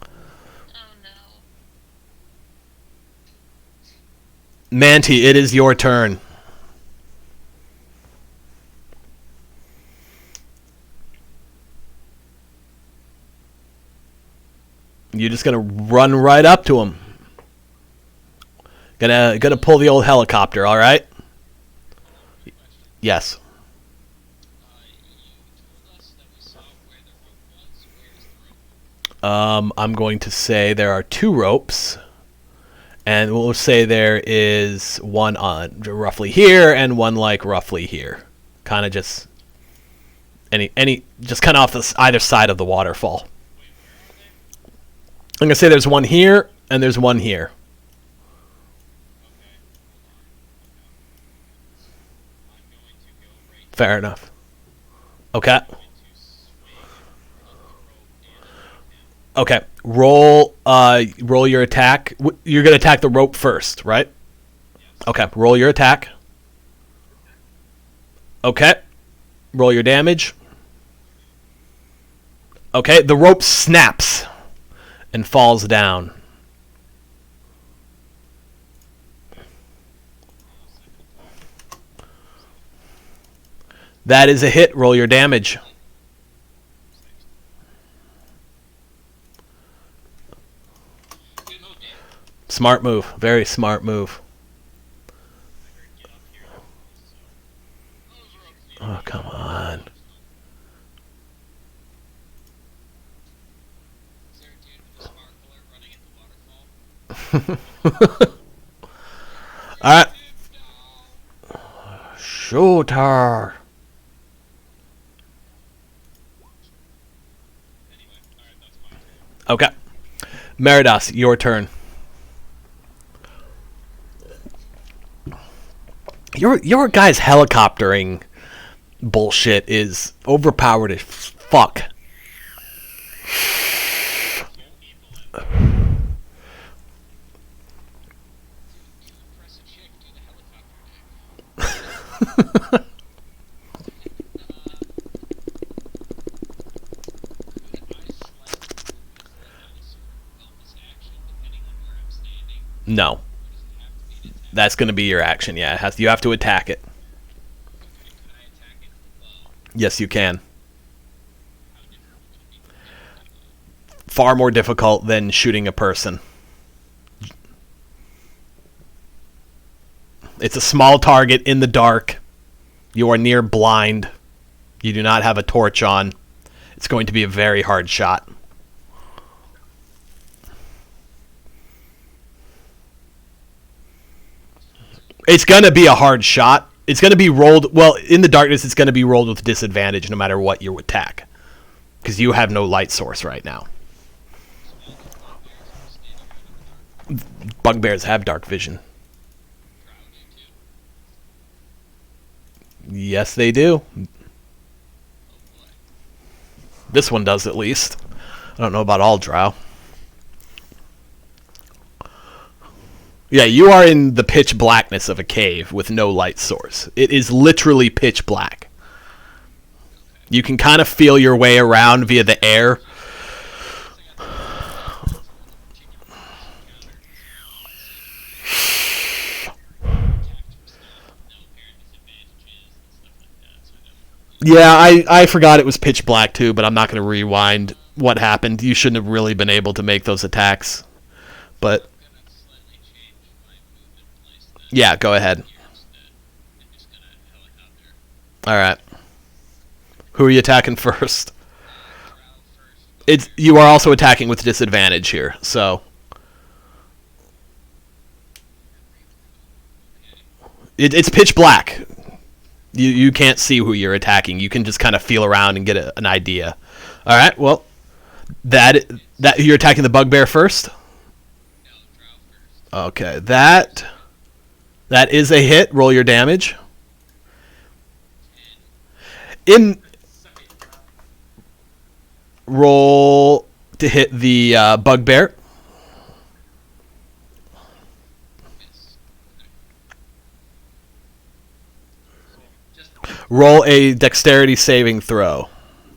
Oh no. Manti, it is your turn. You're just gonna run right up to him. Gonna pull the old helicopter, all right? Yes. You told us that we saw where the rope was. Where is the rope? I'm going to say there are 2 ropes, and we'll say there is one on roughly here and one like roughly here, kind of just just kind of off either side of the waterfall. I'm gonna say there's one here and there's one here. I'm going to go right Fair enough. Okay. to swing up the rope and Okay. Roll your attack. You're gonna attack the rope first, right? Okay. Roll your attack. Okay. Roll your damage. Okay. The rope snaps and falls down. That is a hit. Roll your damage. Good move, Dan. Smart move. Very smart move. get up here. Oh, come on. Is there a dude with a sparkler running at the waterfall? Alright. Shooter. Anyway, alright, that's my turn. Okay. Meridas, your turn. Your guy's helicoptering bullshit is overpowered as fuck. Press a chick, do the helicopter dick. No. That's going to be your action, yeah. You have to attack it. Yes, you can. Far more difficult than shooting a person. It's a small target in the dark. You are near blind. You do not have a torch on. It's going to be a very hard shot. It's going to be a hard shot. It's going to be rolled... Well, in the darkness, it's going to be rolled with disadvantage no matter what you attack. Because you have no light source right now. Bugbears have dark vision. Yes, they do. Oh boy. This one does, at least. I don't know about all drow. Yeah, you are in the pitch blackness of a cave with no light source. It is literally pitch black. You can kind of feel your way around via the air. Yeah, I forgot it was pitch black too, but I'm not going to rewind what happened. You shouldn't have really been able to make those attacks. But I'm gonna slightly change my movement place then. yeah, go ahead. Here instead. I'm just gonna helicopter. All right. Who are you attacking first? Drow first. It's you are also attacking with disadvantage here. So it's pitch black. You can't see who you're attacking. You can just kind of feel around and get an idea. All right. Well, that you're attacking the bugbear first. No, drow first. Okay. That is a hit. Roll your damage. In roll to hit the bugbear. Yes. Just Roll a dexterity saving throw.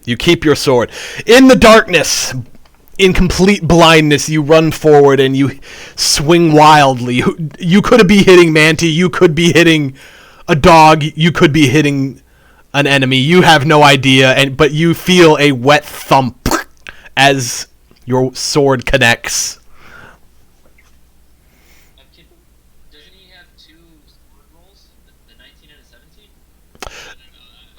You keep your sword. In the darkness, in complete blindness, you run forward and you swing wildly. You could be hitting Manti. You could be hitting a dog. You could be hitting an enemy. You have no idea, but you feel a wet thump as your sword connects. doesn't he have two sword rolls? The 19 and a 17?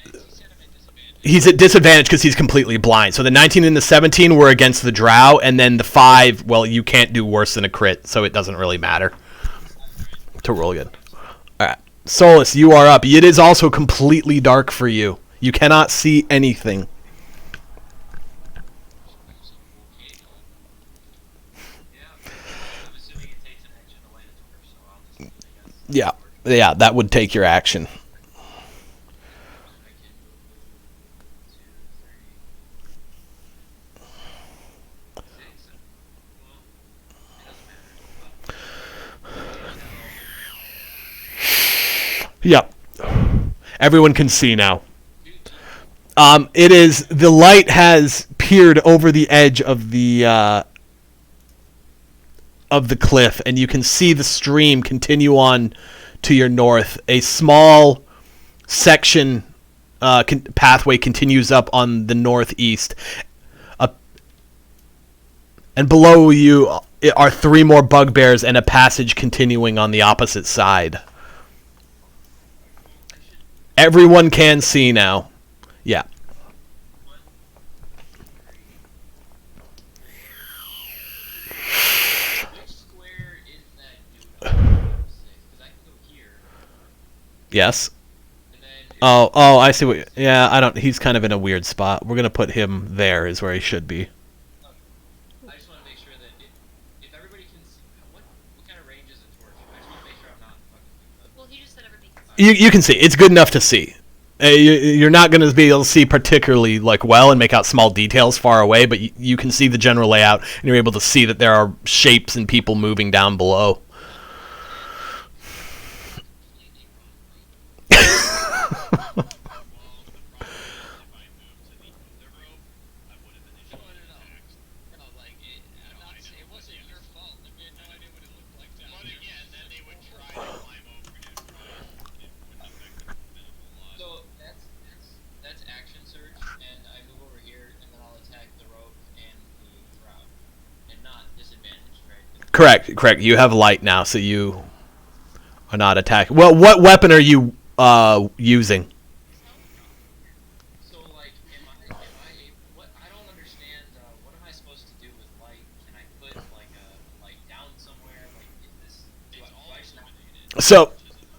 He said I'm at disadvantage. He's at disadvantage because he's completely blind. So the 19 and the 17 were against the drow, and then the 5, well, you can't do worse than a crit, so it doesn't really matter to roll again. All right. Solus, you are up. It is also completely dark for you. You cannot see anything. Yeah. I'm assuming it takes an action to light a torch, so I'll just, I Yeah. guess. Yeah, that would take your action. I can move 2, 3, 6. Well, it doesn't matter. Yep. Everyone can see now. It is the light has peered over the edge of the cliff, and you can see the stream continue on to your north. A small section pathway continues up on the northeast, and below you are 3 more bugbears and a passage continuing on the opposite side. Everyone can see now. Yeah. 1, 2, 3. Which square is that dude on 6? Because I can go here, Yes. and then... Oh, I see what. Yeah, I don't. He's kind of in a weird spot. We're gonna put him there. Is where he should be. I just want to make sure that if everybody can see... What kind of range is a torch? I just want to make sure I'm not fucking things up. Well, he just said everybody can see. You can see. It's good enough to see. You're not going to be able to see particularly well and make out small details far away, but you can see the general layout, and you're able to see that there are shapes and people moving down below. No, like, it wasn't your fault. I had no idea what it looked like down But there. again, then they would try to climb over him, but it wouldn't affect them a lot. So that's action surge, and I move over here, and then I'll attack the rope and the drow, and not disadvantage, right? Correct. You have light now, so you are not attacking. Well, what weapon are you using? So like, am I what? I don't understand. What am I supposed to do with light? Can I put like a light down somewhere? Like, is this? Do I just not? So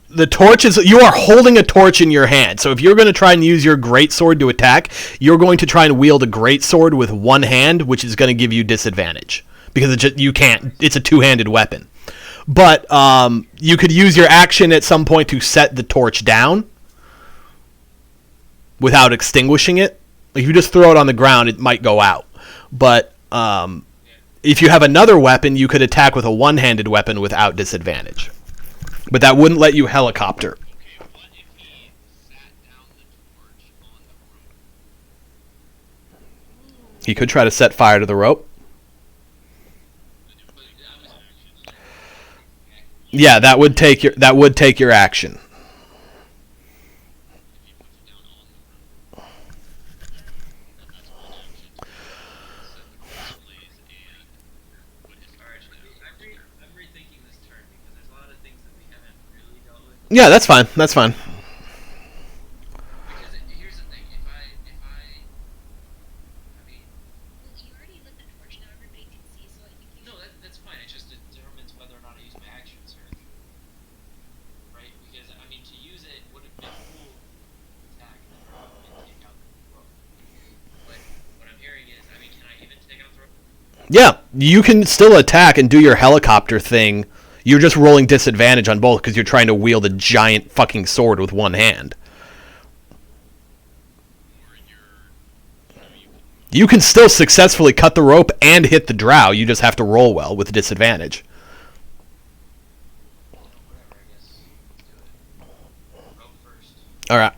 the torch is. You are holding a torch in your hand. So if you're going to try and use your greatsword to attack, you're going to try and wield a greatsword with one hand, which is going to give you disadvantage because you can't. It's a two-handed weapon. But you could use your action at some point to set the torch down. without extinguishing it. If you just throw it on the ground, it might go out. But if you have another weapon, you could attack with a one-handed weapon without disadvantage. But that wouldn't let you helicopter. Okay, what if he sat down the torch on the rope? He could try to set fire to the rope. Yeah, that would take your action. If he puts it down on the rope. That's one action. Set the torch ablaze and put his Alright, torch down. I'm rethinking this turn because there's a lot of things that we haven't really dealt with. Yeah, that's fine. That's fine. Because here's the thing, if I mean, Well, you already lit the torch. Now everybody can see. So I think you no, that's fine. It just determines whether or not I use my action surge. Right? Because, I mean, to use it would have been cool to attack and then run up and take out the rope. But what I'm hearing is, I mean, can I even take out the rope? Yeah, you can still attack and do your helicopter thing. You're just rolling disadvantage on both because you're trying to wield a giant fucking sword with one hand. Or You can still successfully cut the rope and hit the drow. You just have to roll well with disadvantage. You know, whatever, I guess. Let's do it. Rope first. All right.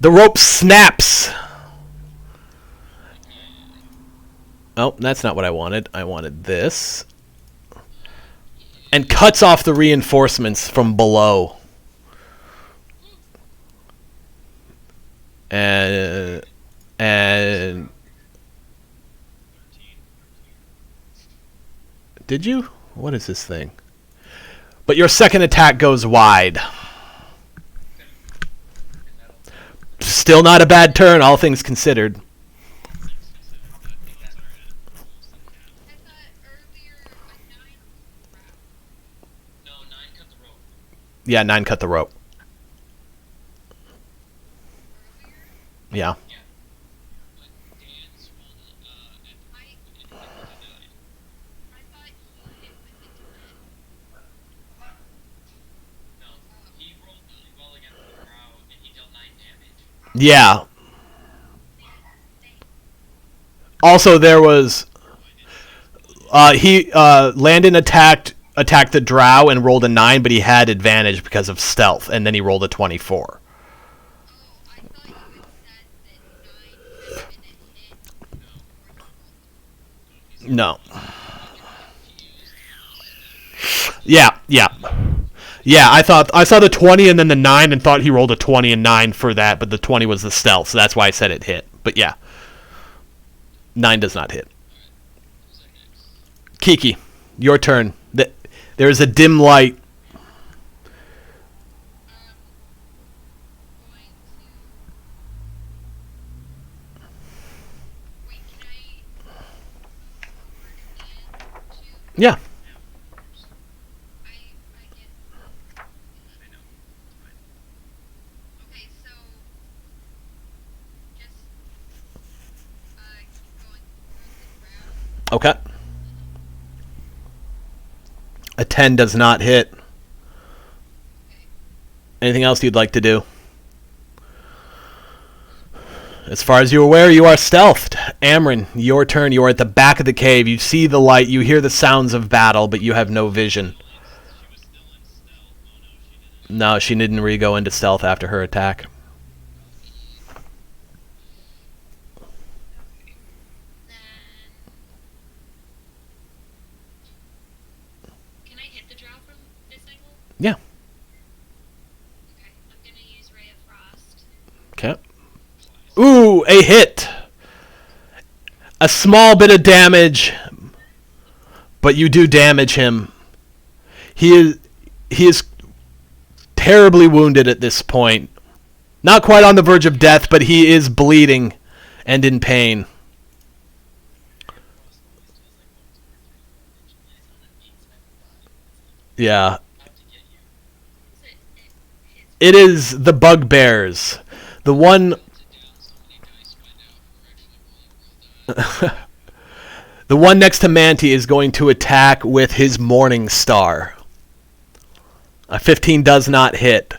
The rope snaps. Oh, that's not what I wanted. I wanted this. And cuts off the reinforcements from below. And 13. did you? What is this thing? But your second attack goes wide. And that'll Still not a bad turn, all things considered. I thought earlier a 9 wrap. No, 9 cut the rope. Yeah, 9 cut the rope. Earlier? Yeah. But Dan's rolled at I it hit with a 9. I thought he hit with a 10. No, he rolled really well against the drow, and he dealt 9 damage. Yeah. Also, there was Landon attacked the drow and rolled a 9, but he had advantage because of stealth, and then he rolled a 24. Oh, I thought you had said that 9 had been a hit before he rolled. No. Yeah. Yeah, I saw the 20 and then the 9 and thought he rolled a 20 and 9 for that, but the 20 was the stealth, so that's why I said it hit. But yeah. 9 does not hit. Who's that next? Kiki, your turn. There's a dim light. Going to. Wait, can I move over and to? Yeah. I get. I know. It's fine. Okay, so just keep going through the ground. Okay. A 10 does not hit. Okay. Anything else you'd like to do? As far as you're aware, you are stealthed. Amryn, your turn. You are at the back of the cave. You see the light. You hear the sounds of battle, but you have no vision. She was still in stealth. Oh no, she didn't. No, she didn't re-go into stealth after her attack. Then can I hit the drow from this angle? Yeah. Okay, I'm gonna use Ray of Frost. Okay. Ooh, a hit. A small bit of damage, but you do damage him. He is terribly wounded at this point. Not quite on the verge of death, but he is bleeding and in pain. Yeah. Out to get you. So his It is the bugbears. The one Melted down so many dice by now if we're actually rolling real die. the one next to Manti is going to attack with his Morning Star. A 15 does not hit.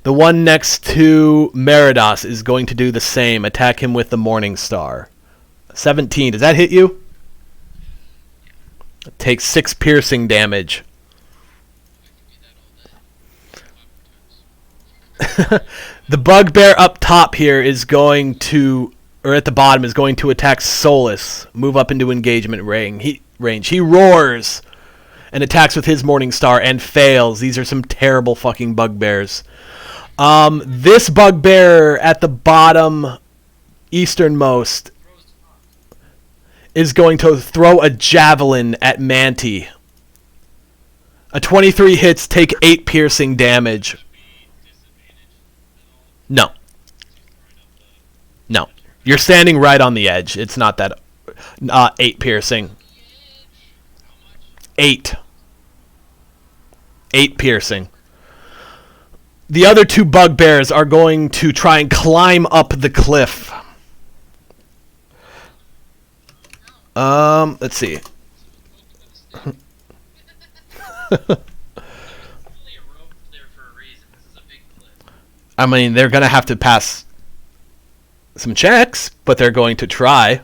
The one next to Meridas is going to do the same. Attack him with the Morning Star. 17. Does that hit you? It takes 6 piercing damage. The bugbear up top here is going to, or at the bottom, is going to attack Solus. Move up into engagement range. He roars and attacks with his Morning Star and fails. These are some terrible fucking bugbears. This bugbear at the bottom, easternmost, is going to throw a javelin at Manti. A 23 hits, take 8 piercing damage. No. No. You're standing right on the edge. It's not that... 8 piercing. 8. 8 piercing. The other 2 bugbears are going to try and climb up the cliff. Let's see. Only a rope there for a reason. This is a big cliff. I mean, they're going to have to pass some checks, but they're going to try.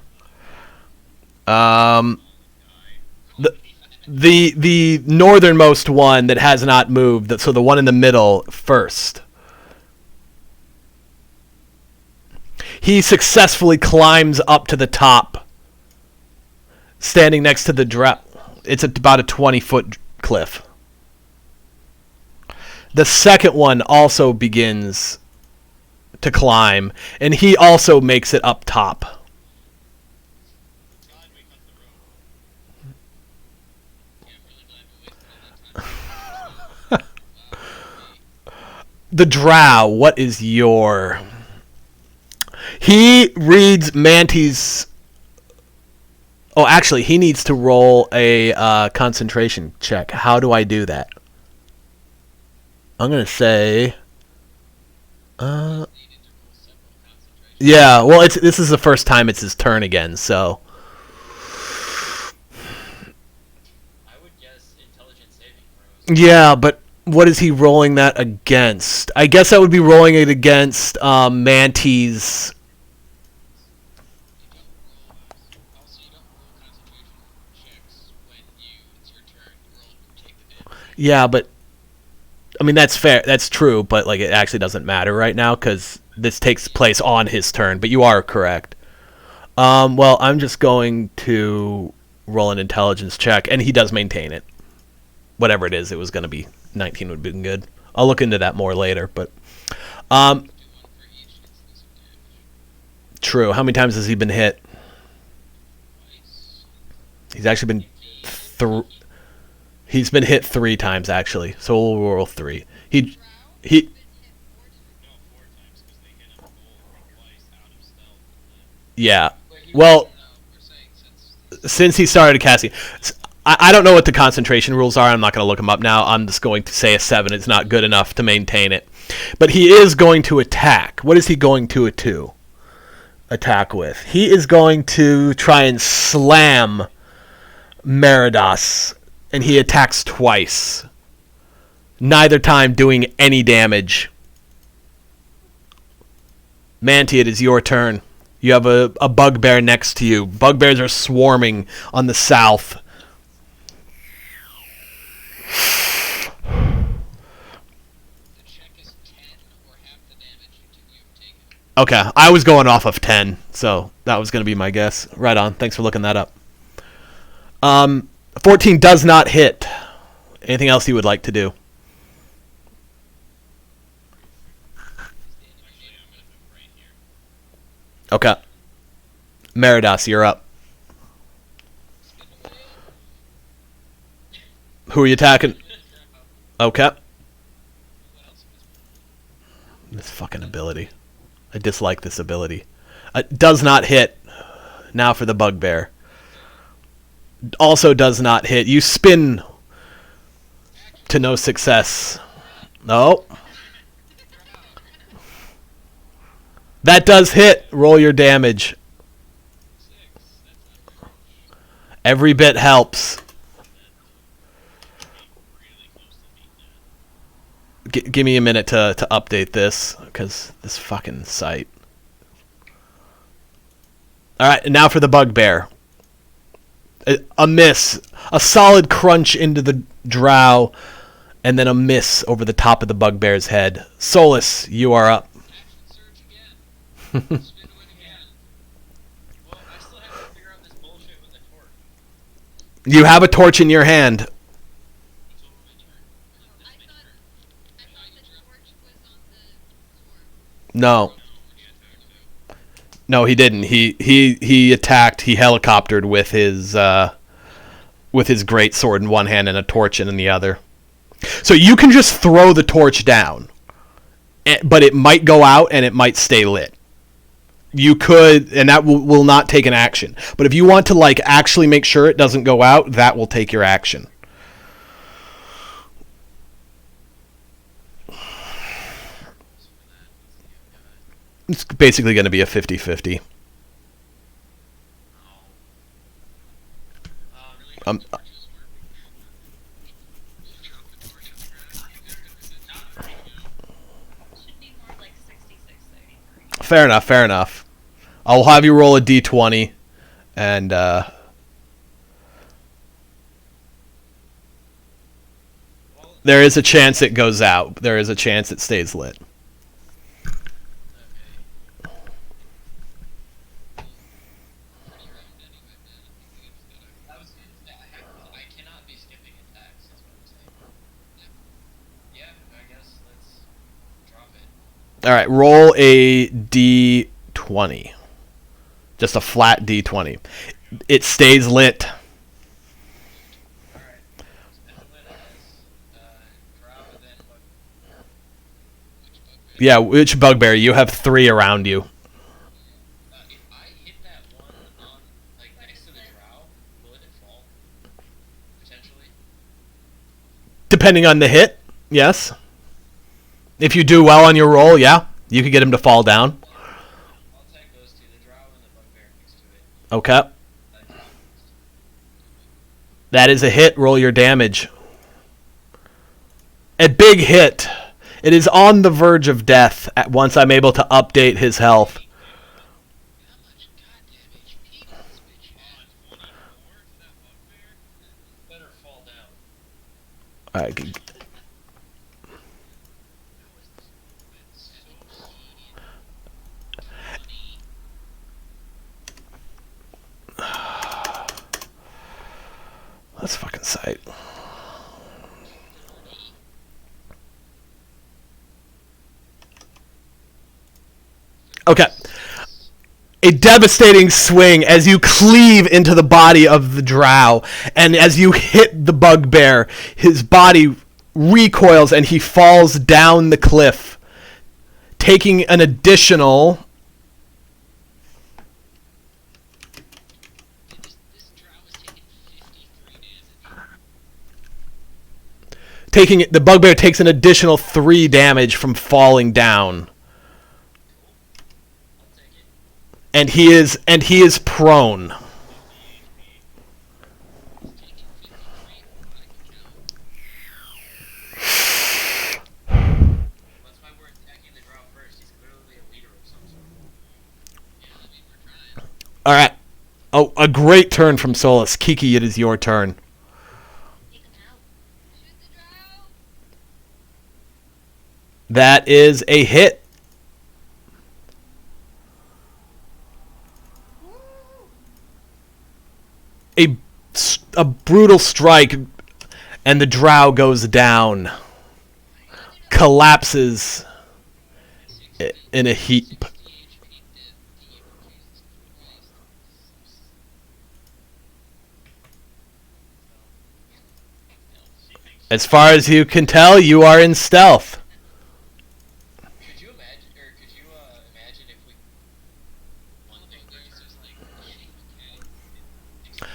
The northernmost one that has not moved, so the one in the middle first. He successfully climbs up to the top, standing next to the drop. It's about a 20-foot cliff. The second one also begins to climb, and he also makes it up top. The drow, what is your... He reads Manti's... Oh, actually, he needs to roll a concentration check. How do I do that? I'm going to say... yeah, well, this is the first time it's his turn again, so... I would guess intelligence saving throws. Yeah, but what is he rolling that against? I guess I would be rolling it against Manti's... Yeah, but... I mean, that's fair. That's true, but like it actually doesn't matter right now because this takes place on his turn, but you are correct. Well, I'm just going to roll an intelligence check, and he does maintain it. Whatever it is, it was going to be 19 would have been good. I'll look into that more later, but... true. How many times has he been hit? He's actually been... He's been hit 3 times, actually, so we'll roll 3. He... No, 4 times because they hit him twice out of stealth. Yeah. Well, since he started casting... I don't know what the concentration rules are. I'm not going to look them up now. I'm just going to say a 7. It's not good enough to maintain it. But he is going to attack. What is he going to attack with? He is going to try and slam Meridas, and he attacks twice. Neither time doing any damage. Manti, it is your turn. You have a bugbear next to you. Bugbears are swarming on the south. The check is 10 or half the damage you've taken. Okay, I was going off of 10, so that was going to be my guess. Right on. Thanks for looking that up. 14 does not hit. Anything else you would like to do? Okay. Meridas, you're up. Who are you attacking? Okay. This fucking ability. I dislike this ability. Does not hit. Now for the bugbear. Also does not hit. You spin to no success. No. That does hit. Roll your damage. Every bit helps. give me a minute to update this, because this fucking site. All right, and now for the bugbear. A miss, a solid crunch into the drow, and then a miss over the top of the bugbear's head. Solus, you are up. Action surge again. Spin win again. Well, I still have to figure out this bullshit with the torch. You have a torch in your hand. It's over my turn. I That's my thought turn. I thought the torch was on the sword. No. No, he didn't. He attacked. He helicoptered with his great sword in one hand and a torch in the other. So you can just throw the torch down, but it might go out and it might stay lit. You could, and that will not take an action. But if you want to like actually make sure it doesn't go out, that will take your action. It's basically going to be a 50-50. Um, Should be more like 66-33. Fair enough, fair enough. I'll have you roll a d20, and there is a chance it goes out. There is a chance it stays lit. I cannot be skipping attacks, is what I'm saying. Yeah, I guess let's drop it. All right, roll a d20. Just a flat d20. It stays lit. Alright. Spin the win, I guess. Drow, then what? Which bugbear? Yeah, which bugbear? You have 3 around you. If I hit that one on, like, next to the drow, will it fall? Potentially? Depending on the hit, yes. If you do well on your roll, yeah, you could get him to fall down. I'll tag those two, the drow and the bugbear next to it. Okay. That is a hit. Roll your damage. A big hit. It is on the verge of death once I'm able to update his health. How much goddamn HP does this bitch have? Better fall down. All right. Good. Let's fucking sight. Okay. A devastating swing as you cleave into the body of the drow, and as you hit the bugbear, his body recoils and he falls down the cliff, taking an additional This drow is taking 53 damage. the bugbear takes an additional 3 damage from falling down. I'll take it. And he is prone. He's taking 53 from what I can count. That's why we're attacking the drow first. He's clearly a leader of some sort. Yeah, I mean, we're trying. All right. Oh, a great turn from Solus. Kiki, it is your turn. Take them out. Shoot the drow. That is a hit. A brutal strike, and the drow goes down, collapses in a heap. 60 HP dead. Jesus Christ. As far as you can tell, you are in stealth. Could you imagine, imagine if we one thing there's just like shape okay?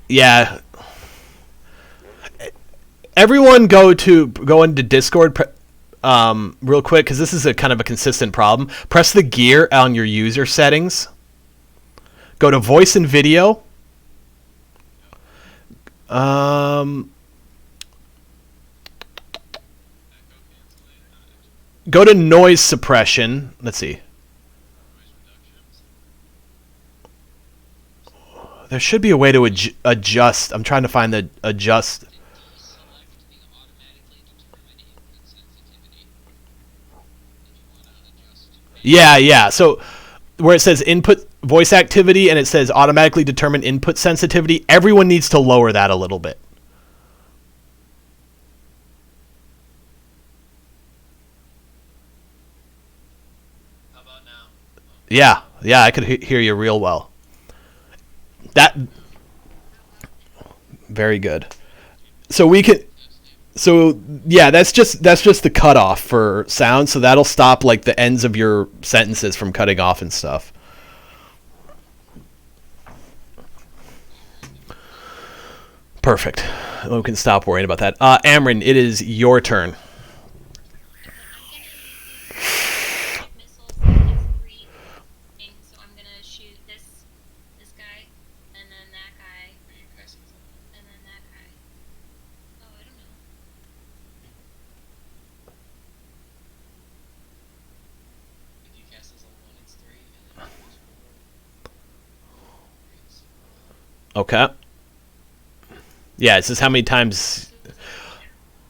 Yeah. Everyone go into Discord real quick, because this is a kind of a consistent problem. Press the gear on your user settings. Go to voice and video. go to noise suppression. Let's see. Noise reductions. There should be a way to adjust. I'm trying to find the adjust. Deselect the automatically determined input sensitivity. If you want to adjust. Yeah. So where it says input voice activity and it says automatically determine input sensitivity, everyone needs to lower that a little bit. How about now? Yeah, I could hear you real well. That very good. So we can. So yeah, that's just the cutoff for sound. So that'll stop like the ends of your sentences from cutting off and stuff. Perfect. We can stop worrying about that. Amryn, it is your turn. I'm gonna use missiles as 3 things, so I'm gonna shoot this guy, and then that guy, Are you casting something? and then that guy. Oh, I don't know. If you cast as a 1, it's 3, and then if it's 4, it's Okay. Yeah, it says how many times.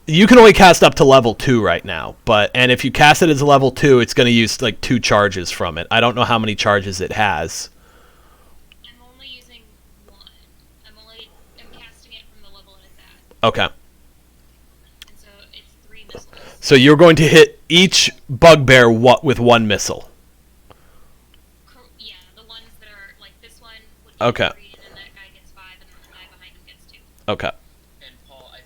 You can only cast up to level 2 right now, and if you cast it as a level 2, it's going to use like 2 charges from it. I don't know how many charges it has. I'm only using 1. I'm casting it from the level it is at, Okay. and so it's 3 missiles. So you're going to hit each bugbear with 1 missile. Yeah, the ones that are like this one would Okay. get 3, and then that guy gets 5, and then the guy behind him gets 2. Okay. And Paul, I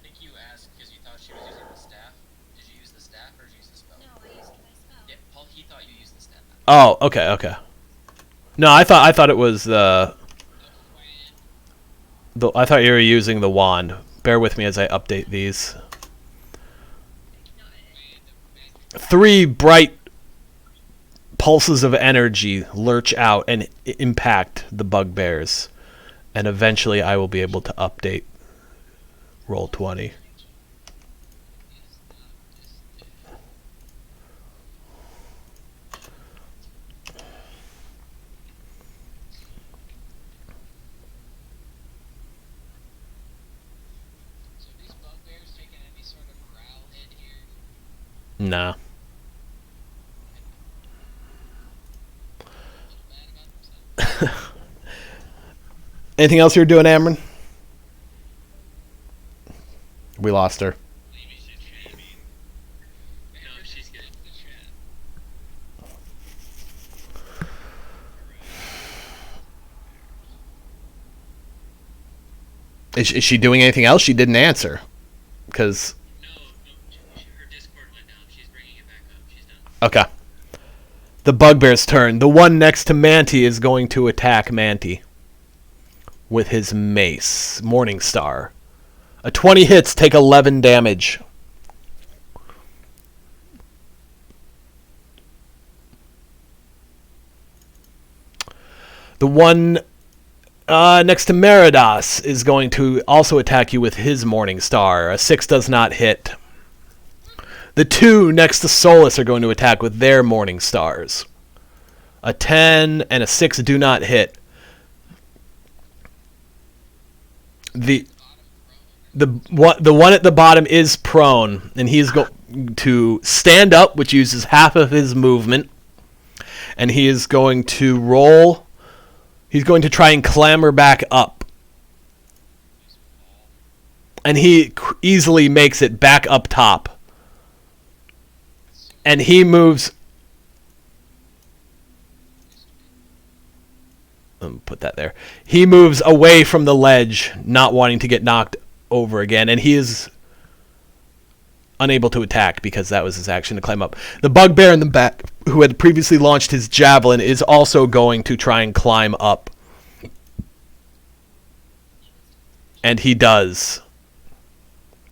think you asked because you thought she was using the staff. Did you use the staff or did you use the spell? No, I used my spell. Yeah, Paul, he thought you used the staff. Oh, okay. No, I thought it was I thought you were using the wand. Bear with me as I update these. No, 3 bright pulses of energy lurch out and impact the bugbears, and eventually I will be able to update roll 20. So are these bugbears taking any sort of morale hit here? Nah. Feel bad about themselves? Anything else you're doing, Amryn? We lost her. Maybe she's shaming. No, she's good. The chat. Is she doing anything else? She didn't answer. Because, No, her Discord went down. She's bringing it back up. She's done. okay. The bugbear's turn. The one next to Manti is going to attack Manti with his mace. Morningstar. A 20 hits, take 11 damage. The one next to Meridas is going to also attack you with his Morningstar. A 6 does not hit. The 2 next to Solus are going to attack with their Morningstars. A 10 and a 6 do not hit. The one at the bottom is prone, and he's going to stand up, which uses half of his movement, and he is going to roll. He's going to try and clamber back up, and he easily makes it back up top, and he moves. Put that there. He moves away from the ledge, not wanting to get knocked over again, and he is unable to attack because that was his action to climb up. The bugbear in the back, who had previously launched his javelin, is also going to try and climb up. And he does.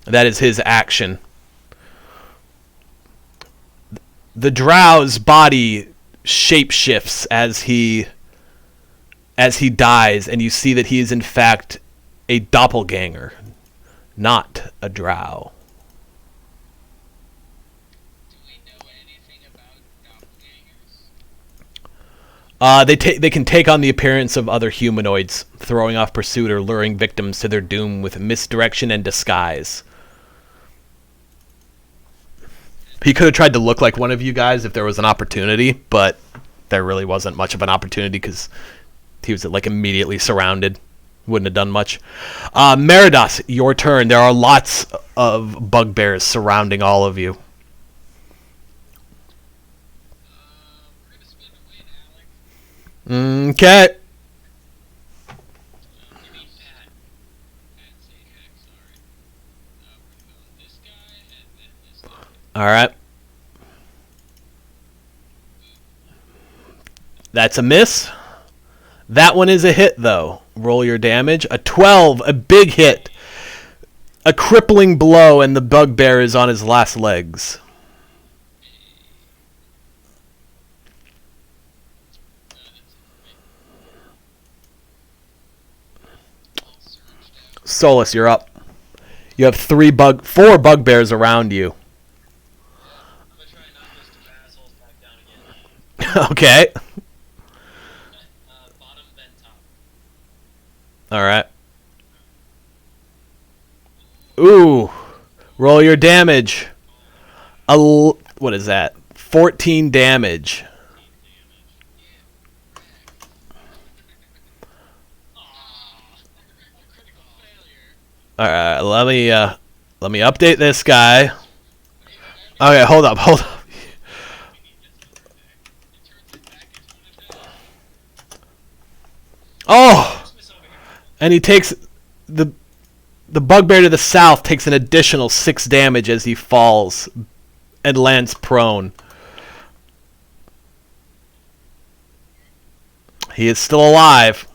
That is his action. The drow's body shapeshifts as he dies, and you see that he is in fact a doppelganger, not a drow. Do They can take on the appearance of other humanoids, throwing off pursuit or luring victims to their doom with misdirection and disguise. He could have tried to look like one of you guys if there was an opportunity, but there really wasn't much of an opportunity because he was like immediately surrounded. Wouldn't have done much. Meridas, your turn. There are lots of bugbears surrounding all of you. We're gonna spin a win, Alec. Okay. You mean Pat. Pat Sajak, sorry. We're gonna go with this guy and then this guy. All right. That's a miss. That one is a hit, though. Roll your damage. A 12, a big hit. A crippling blow, and the bugbear is on his last legs. All surged out. Solus, you're up. You have four bugbears around you. I'm gonna try and knock those two assholes back down again. Okay. Bottom, then top. All right. Ooh. Roll your damage. What is that? 14 damage. Critical failure. All right. Let me update this guy. Okay, hold up. It turns it back into an attack. Oh! Christmas over here. And he takes the bugbear to the south takes an additional 6 damage as he falls and lands prone. He is still alive,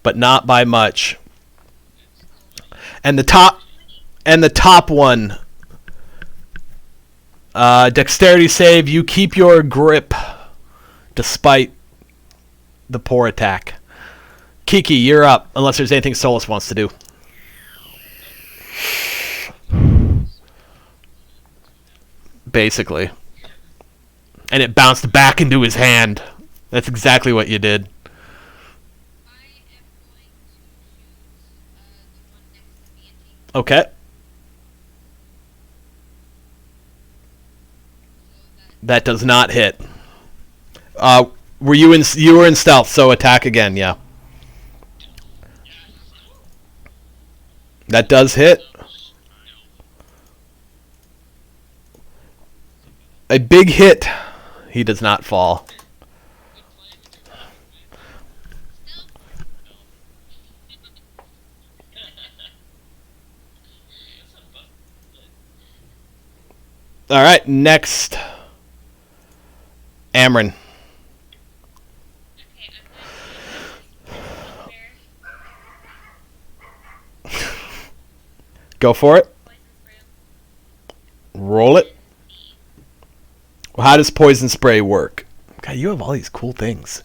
but not by much. And the top one, dexterity save. You keep your grip despite the poor attack. Kiki, you're up, unless there's anything Solus wants to do. Basically. And it bounced back into his hand. That's exactly what you did. I am going to shoot the one next to me and take Okay. so that That does not hit. You were in stealth, so attack again, yeah. That does hit. A big hit. He does not fall. All right, next. Amron. Okay, I'm going to Go for it. poison spray. Roll it. Well, how does poison spray work? God, you have all these cool things.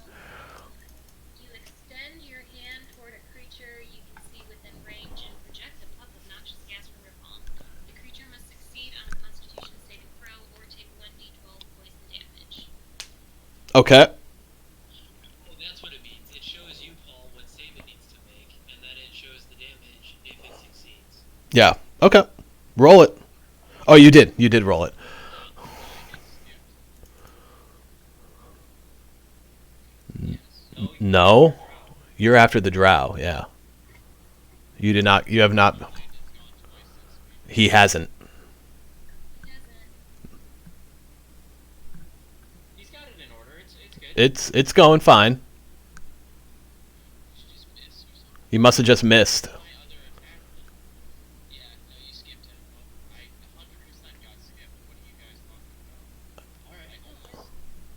You extend your hand toward a creature you can see within range and project a puff of noxious gas from your palm. The creature must succeed on a Constitution saving throw or take 1d12 poison damage. Okay. Well, that's what it means. It shows you, Paul, what save it needs to make, and then it shows the damage if it succeeds. Yeah. Okay. Roll it. Oh, you did. You did roll it. No. You're after the drow, yeah. You did not. You have not. He hasn't. He's got it in order. It's good. It's going fine. Should just miss or something. He must have just missed. My other attack. Yeah, no, you skipped him. Well, I 100% got skipped. What are you guys talking about? Alright, almost.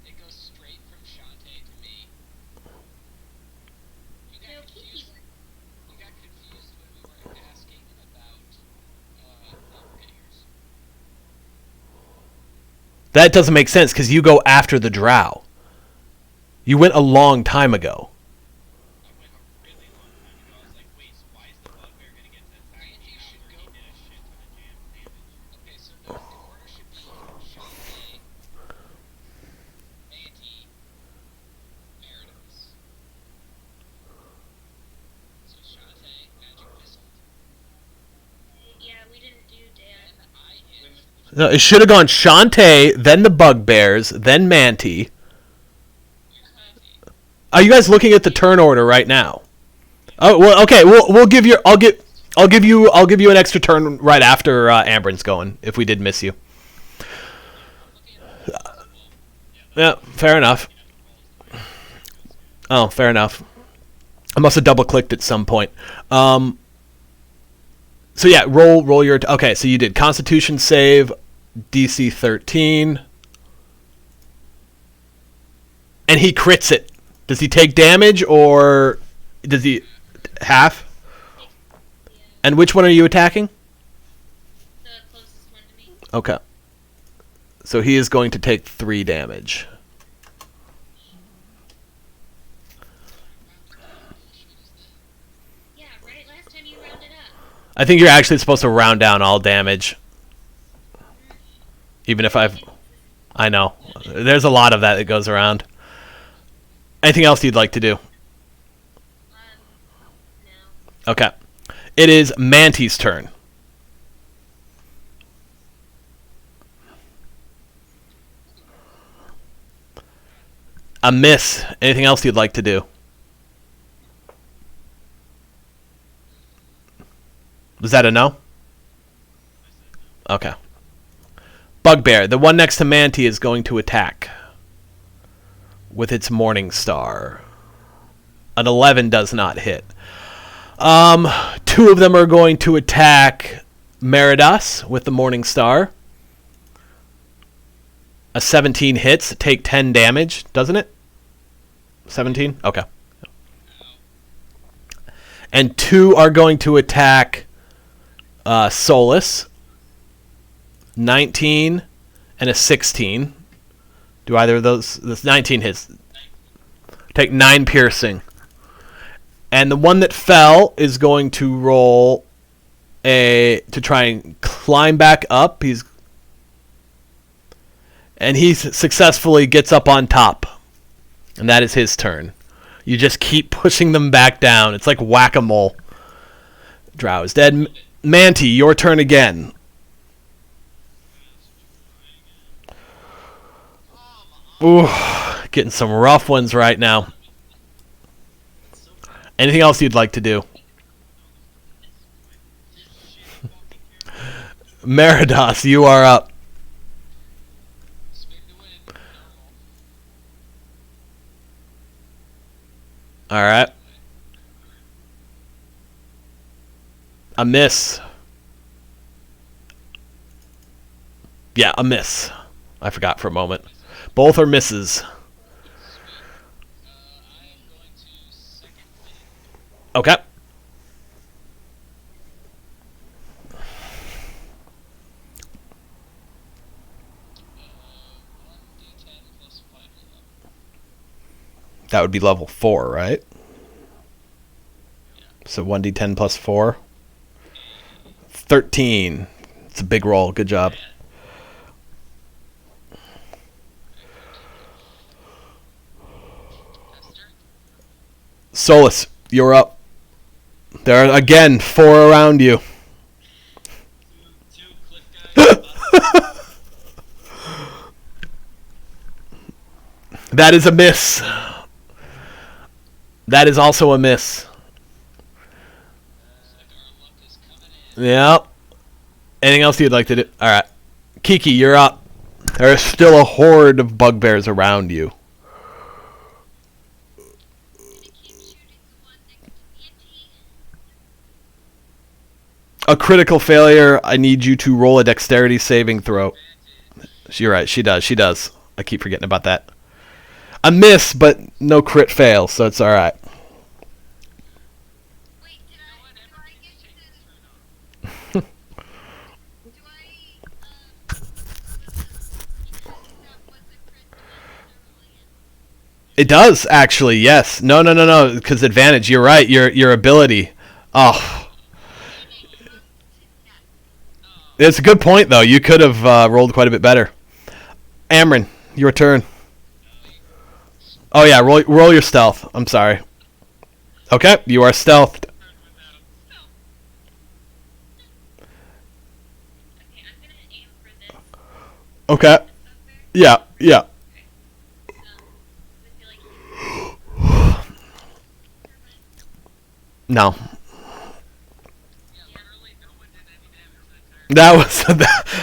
It goes straight from Shantae to me. You got confused. You got confused when we were asking about doppelgangers. That doesn't make sense because you go after the drow. You went a long time ago. I went a really long time ago. I was like, wait, so why is the bugbear gonna get to attack me You should after he go- did a shit ton of damage? Okay, so no, the order should be Shantae, Manti, No, it should have gone Shantae, then the Bugbears, then Manti. Are you guys looking at the turn order right now? Oh well, okay. We'll give you. I'll give you an extra turn right after Ambrin's going. If we did miss you. Yeah, fair enough. Oh, fair enough. I must have double clicked at some point. So yeah, roll your. Okay, so you did Constitution save, DC 13, and he crits it. Does he take damage or does he half? And which one are you attacking? The closest one to me. Okay. So he is going to take 3 damage. Yeah, right? Last time you rounded up. I think you're actually supposed to round down all damage. Even if I know. There's a lot of that goes around. Anything else you'd like to do? No. Okay. It is Manti's turn. A miss. Anything else you'd like to do? Was that a no? Okay. Bugbear, the one next to Manti, is going to attack with its Morning Star. An 11 does not hit. 2 of them are going to attack Meridas with the Morning Star. A 17 hits, take 10 damage, doesn't it? 17? Okay. And 2 are going to attack Solus. 19 and a 16. Do either of those... This 19 hits. Take 9 piercing. And the one that fell is going to roll to try and climb back up. And he successfully gets up on top. And that is his turn. You just keep pushing them back down. It's like whack-a-mole. Drow is dead. Manti, your turn again. Ooh, getting some rough ones right now. Anything else you'd like to do? Meridas, you are up. Spin to win. Alright. A miss. Yeah, a miss. I forgot for a moment. Both are misses. I am going to second win. Okay. 1d10 plus 5 level. That would be level 4, right? Yeah. So 1d10 plus 4. 13. It's a big roll. Good job. Tester. Solus, you're up. There are, again, 4 around you. Two cliff guys. That is a miss. That is also a miss. Looks like our luck is coming in. Yep. Anything else you'd like to do? Alright. Kiki, you're up. There is still a horde of bugbears around you. I'm gonna keep shooting the one next to Manti. A critical failure. I need you to roll a dexterity saving throw. You're right. She does. She does. I keep forgetting about that. A miss, but no crit fail, so it's alright. Wait, do I get to Turn on. do I that was a crit It does, actually, yes. No, because advantage. You're right. Your ability. Oh. It's a good point, though. You could have rolled quite a bit better. Amron, your turn. Oh, yeah, roll your stealth. I'm sorry. Okay, you are stealthed. Okay, I'm gonna aim for this Okay. Yeah, yeah. I feel like No. Yeah, literally no one did any damage that entire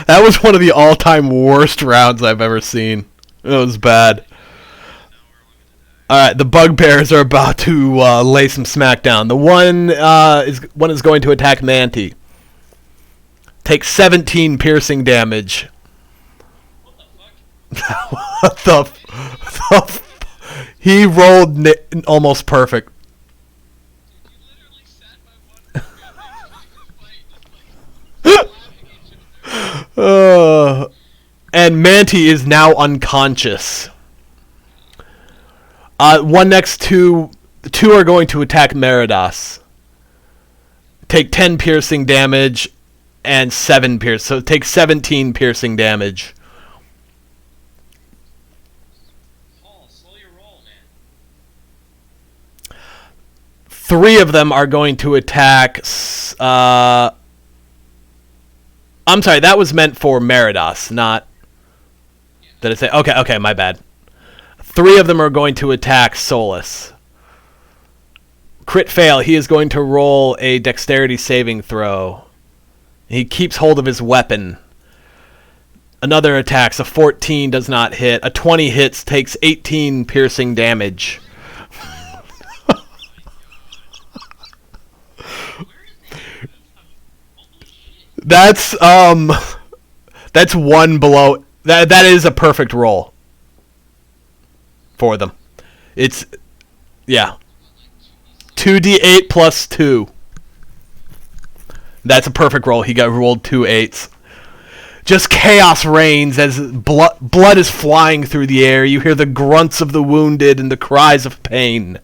That was one of the all-time worst rounds I've ever seen. It was bad. Now we're looking to die. All right, the bugbears are about to lay some smackdown. The one is going to attack Manti. Takes 17 piercing damage. What the fuck? What he rolled almost perfect. Dude, you literally sat by one fight, just like laughing at each other. And Manti is now unconscious. The two are going to attack Meridas. Take 10 piercing damage and 7 pierce. So take 17 piercing damage. Paul, slow your roll, man. 3 of them are going to attack. I'm sorry, that was meant for Meridas, not. Did I say? Okay, my bad. 3 of them are going to attack Solus. Crit fail. He is going to roll a dexterity saving throw. He keeps hold of his weapon. Another attacks. A 14 does not hit. A 20 hits, takes 18 piercing damage. That's one below. That is a perfect roll for them. It's 2d8 plus 2. That's a perfect roll. He got rolled 2 8s. Just chaos reigns as blood is flying through the air. You hear the grunts of the wounded and the cries of pain.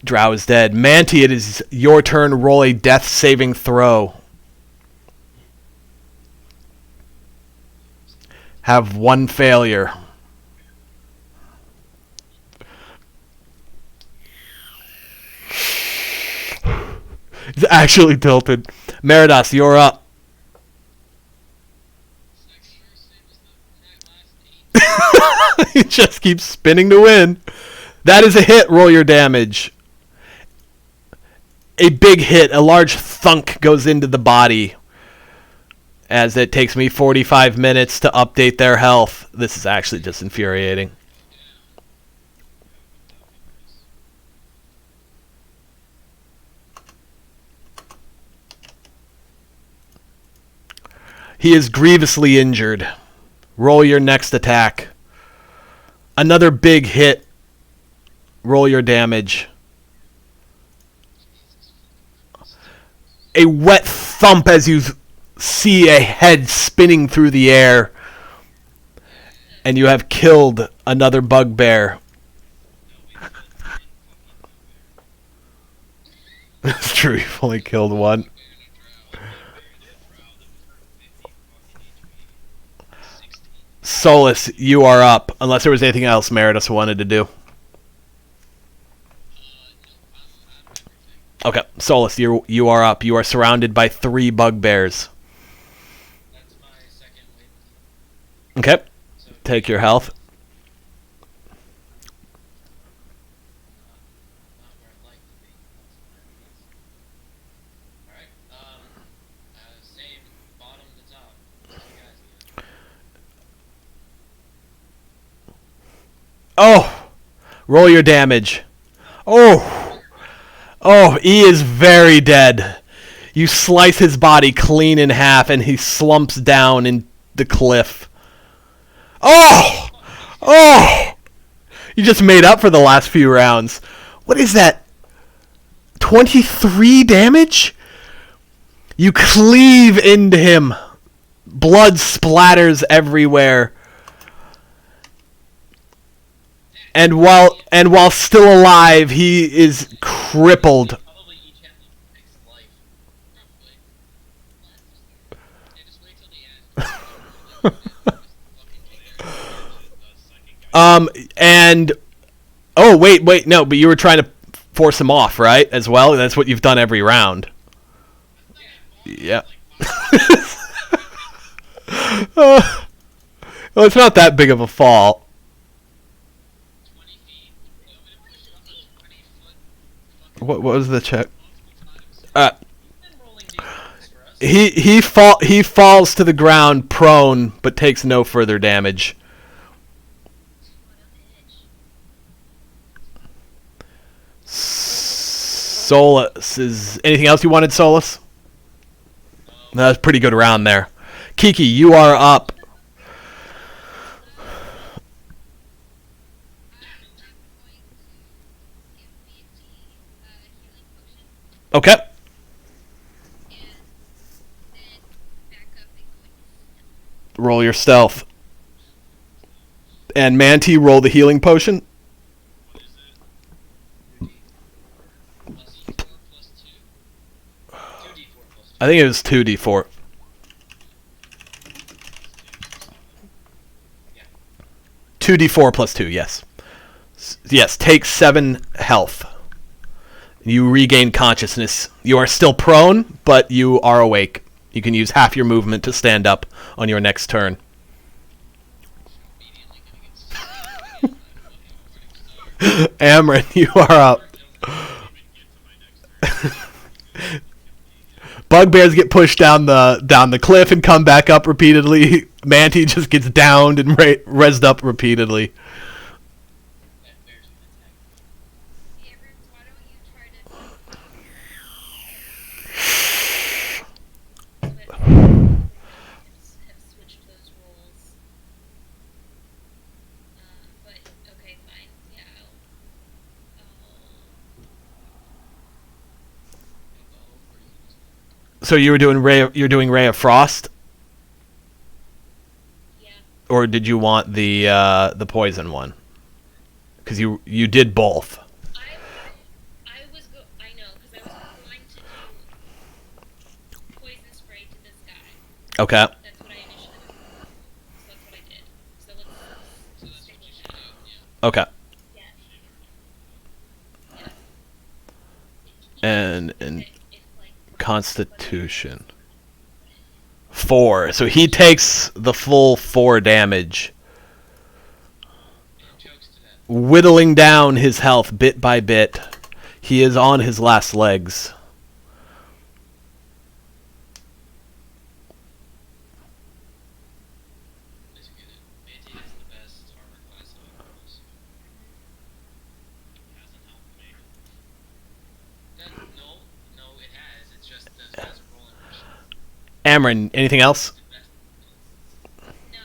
Drow is dead. Manti, it is your turn. Roll a death saving throw. Have 1 failure. It's actually tilted. Meridas, you're up. Next sure same as that last 8. He just keeps spinning to win. That is a hit. Roll your damage. A big hit. A large thunk goes into the body. As it takes me 45 minutes to update their health. This is actually just infuriating. He is grievously injured. Roll your next attack. Another big hit. Roll your damage. A wet thump as you see a head spinning through the air. And you have killed another bugbear. It's true, you've only killed one. Solus, you are up. Unless there was anything else Meredith wanted to do. Okay, Solus, you are up. You are surrounded by 3 bugbears. That's my second wave. Okay, So take your health. not where I'd like to be. Alright, same bottom to top. Two guys again. Oh! Roll your damage. Oh, he is very dead. You slice his body clean in half and he slumps down in the cliff. Oh! You just made up for the last few rounds. What is that? 23 damage? You cleave into him. Blood splatters everywhere. And while still alive, he is crippled. Probably each have like 6 life. Probably. Yeah, just wait till the end. And wait, no, but you were trying to force him off, right? As well, that's what you've done every round. Yeah. Well, it's not that big of a fall. 20 feet. You want me to push you off a 20-foot fucking What was the check? multiple times? Uh, You've been rolling d20s for us. he falls to the ground prone, but takes no further damage. Solus is anything else you wanted, Solus? No, that's a pretty good round there. Kiki, you are up. I'm going to give Mandy a healing potion Okay. and then back up and go into stealth. Roll your stealth. And Manti, roll the healing potion. What is it? Plus 4 plus 2. 2d4 plus 2. I think it was 2d4. Yeah. 2d4 plus 2, yes. Yes, take 7 health. You regain consciousness. You are still prone, but you are awake. You can use half your movement to stand up on your next turn. Immediately gonna get started. Morning star. Amron, you are up. Bugbears get pushed down the cliff and come back up repeatedly. Manti just gets downed and rezzed up repeatedly. That bear's gonna attack. Average, why don't you try to Have switched those roles. But okay, fine. Yeah, So you're doing Ray of Frost, yeah. or did you want the poison one? Because you did both. I know because I was going to do poison spray to this guy. Okay. That's what I initially was going to do. So that's what I did. So let's So that's what you should do. Yeah. Okay. yeah. And If like Constitution 4. So he takes the full 4 damage, And chokes to death. whittling down his health bit by bit. He is on his last legs. Let's get it. Manti has the best armor class of rolls. Hasn't helped me. No, it has. It's just those guys are rolling for shit. Amron, anything else? no, I'm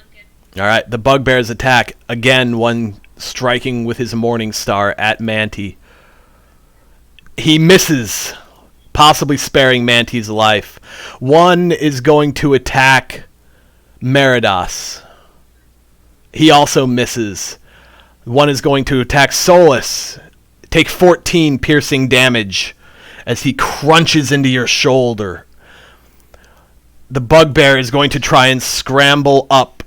good. All right, the bugbears attack again. One striking with his morning star at Manti. He misses, possibly sparing Manti's life. One is going to attack Meridas. He also misses. One is going to attack Solus. Take 14 piercing damage as he crunches into your shoulder. The bugbear is going to try and scramble up.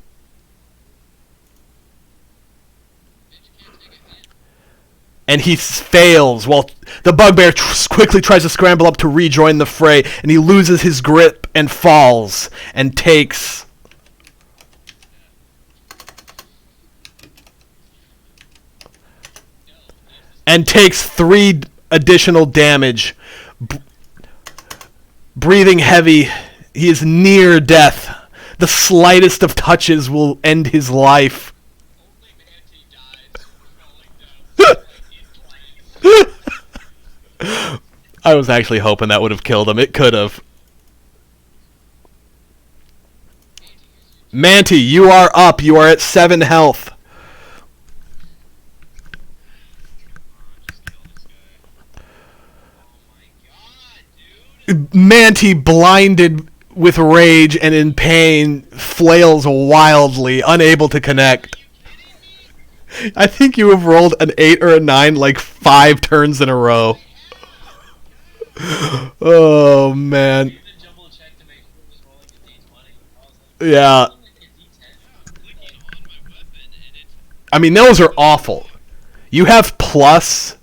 Bitch can't take a hit. And he fails while the bugbear quickly tries to scramble up to rejoin the fray, and he loses his grip and falls and takes and takes 3 additional damage. Breathing heavy, he is near death. The slightest of touches will end his life. Only Manti dies from falling down like in place. I was actually hoping that would have killed him. It could have. Manti, you are up. You are at 7 health. Just kill this guy. Oh my god, dude! Manti, blinded with rage and in pain, flails wildly, unable to connect. Are you kidding me? I think you have rolled an 8 or a 9 like 5 turns in a row. Oh, man. You even jumble check to make sure it was rolling a d20. I was like, Yeah. rolling a d10. I'm clicking on my weapon and it's I mean, those are awful. You have plus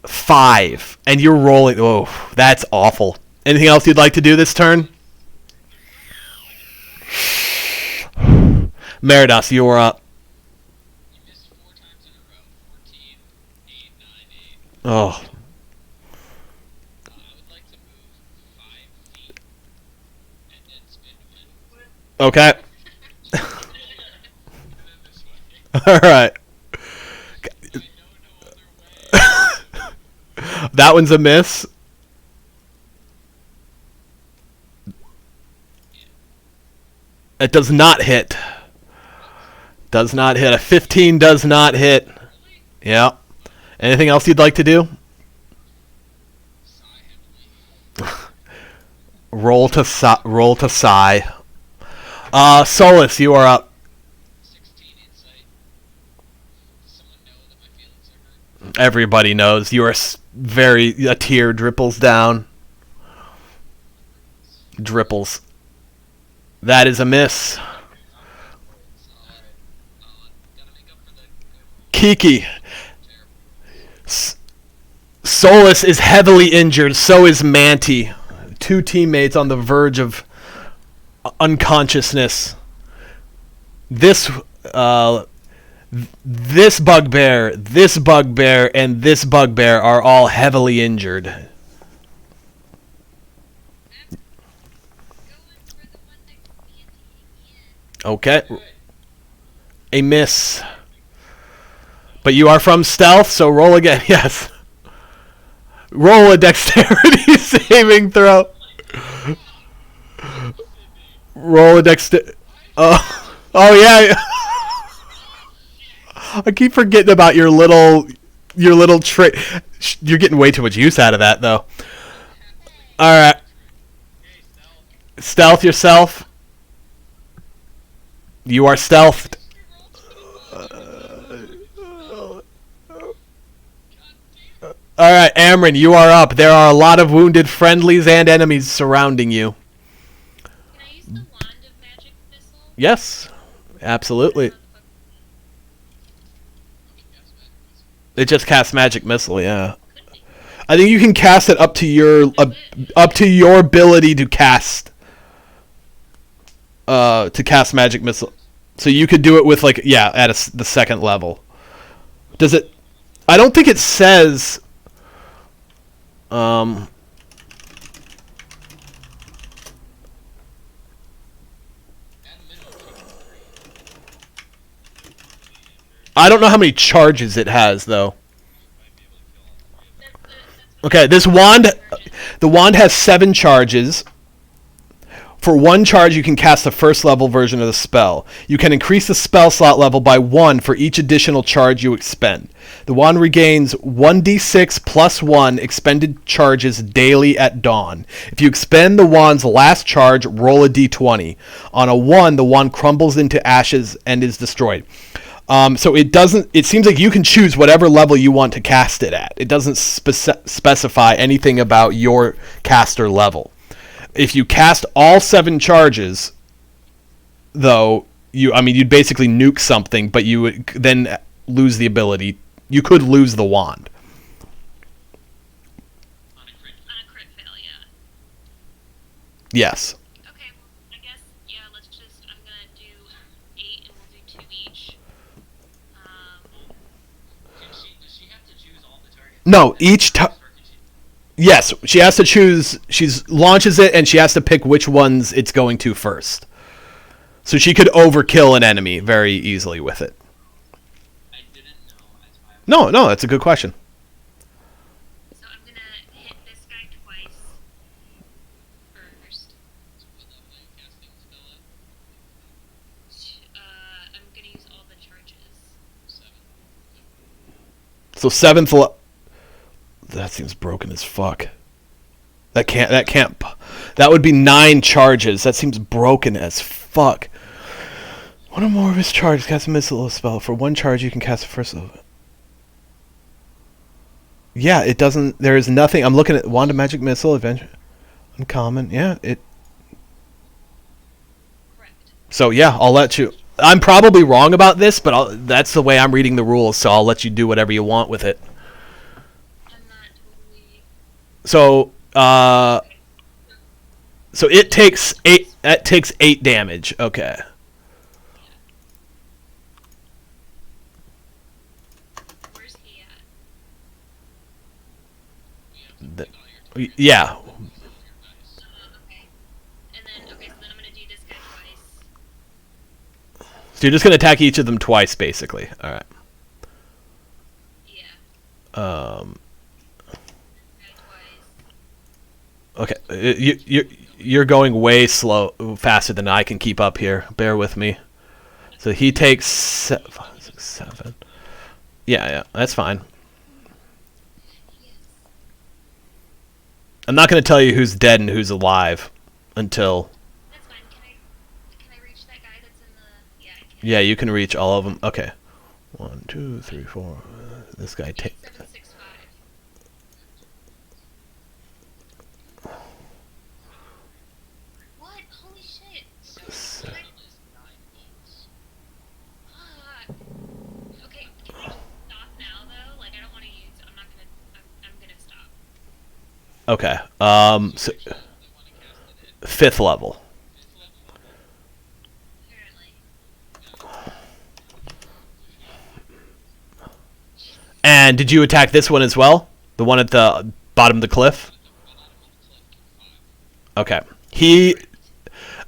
5, and you're rolling. Oh, that's awful. Anything else you'd like to do this turn? Meridas, you are up. You missed 4 times in a row. 14, 8, 9, 8. Oh, I would like to move 5 feet and then spin to win. okay. And then this way. All right. I know no other way. That one's a miss. It does not hit. Does not hit. A 15 does not hit. Yeah. Anything else you'd like to do? Sigh heavily. Roll to sigh. Solus, you are up. 16 insight. Does someone know that my feelings are hurt? Everybody knows you are a tear dripples down. Dripples. That is a miss. Alright. Gotta make up for the Kiki. terrible. Solus is heavily injured. So is Manti. 2 teammates on the verge of unconsciousness. This bugbear, and this bugbear are all heavily injured. Going for the one next to me again. Okay. A miss. But you are from stealth, so roll again. Yes. Roll a dexterity saving throw. Roll a dexterity. Oh yeah. I keep forgetting about your little trick. You're getting way too much use out of that, though. All right. Hey, stealth. Stealth yourself. You are stealthed. All right, Amryn, you are up. There are a lot of wounded friendlies and enemies surrounding you. Can I use the wand of magic missile? Yes, absolutely. How the fuck- It just casts magic missile. Yeah, Could be. I think you can cast it up to your ability to cast magic missile. So you could do it with at the second level. Does it? I don't think it says. I don't know how many charges it has though. Okay, this wand, the wand has 7 charges. For 1 charge, you can cast the first level version of the spell. You can increase the spell slot level by 1 for each additional charge you expend. The wand regains 1d6 plus 1 expended charges daily at dawn. If you expend the wand's last charge, roll a d20. On a 1, the wand crumbles into ashes and is destroyed. So it doesn't. It seems like you can choose whatever level you want to cast it at. It doesn't specify anything about your caster level. If you cast all 7 charges, though, you'd basically nuke something, but you would then lose the ability. You could lose the wand. On a crit. On a crit fail, yeah. Yes. Okay, well, I guess, yeah, I'm gonna do 8 and we'll do 2 each. Does she have to choose all the targets? No, each time. Or can she- Yes, she has to choose. She launches it, and she has to pick which ones it's going to first. So she could overkill an enemy very easily with it. I didn't know. That's why I No, that's a good question. So I'm gonna hit this guy twice. First. So what level are you casting the spell at? I'm gonna use all the charges. 7. So 7th. That seems broken as fuck. That can't. That would be 9 charges. That seems broken as fuck. One or more of his charges cast a missile spell. For 1 charge, you can cast the first level. Yeah, it doesn't. There is nothing. I'm looking at Wand of Magic Missile. Adventure. Uncommon. Yeah, it. Correct. So yeah, I'll let you. I'm probably wrong about this, but that's the way I'm reading the rules. So I'll let you do whatever you want with it. I'm not totally. So, So it takes 8. That takes 8 damage. Okay. Where's he at? The- yeah. Okay. And then, okay, so then I'm gonna do this guy twice. So you're just gonna attack each of them twice, basically. All right. Yeah. Guy twice. Okay. You're going way faster than I can keep up here. Bear with me. So he takes 7, 5, 6, 7. Yeah, that's fine. Yes. I'm not going to tell you who's dead and who's alive until. That's fine. Can I reach that guy that's in the? Yeah, I can. Yeah, you can reach all of them. Okay. 1, 2, 3, 4. This guy takes. 765. What? Holy shit! So- Fuck. Okay, can I just stop now though? Like, I don't want to use. I'm not gonna. I'm gonna stop. Okay. So, 5th level. Apparently. And did you attack this one as well? The one at the bottom of the cliff? Okay.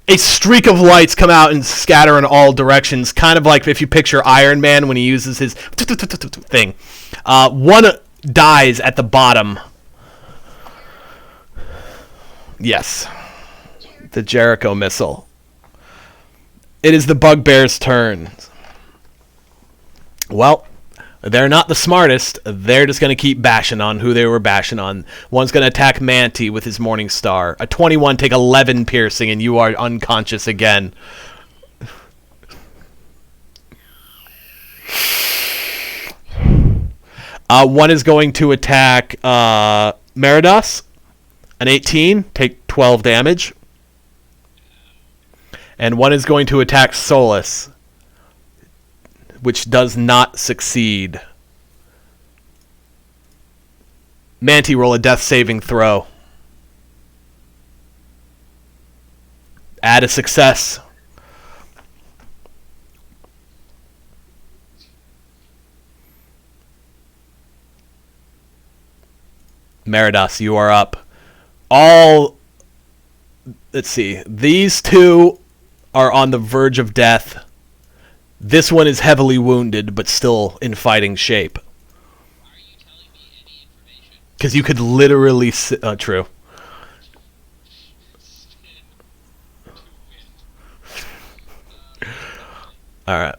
A streak of lights come out and scatter in all directions, kind of like if you picture Iron Man when he uses his thing. One dies at the bottom. Yes. The Jericho missile. It is the bugbear's turn. Well, they're not the smartest. They're just going to keep bashing on who they were bashing on. One's going to attack Manti with his Morning Star. A 21 take 11 piercing, and you are unconscious again. One is going to attack Meridas. An 18, take 12 damage. And one is going to attack Solus, which does not succeed. Manti, roll a death saving throw. Add a success. Meridas, you are up. Let's see. These two are on the verge of death. This one is heavily wounded, but still in fighting shape. Why are you telling me any information? Because you could literally... true. Alright. Hold on.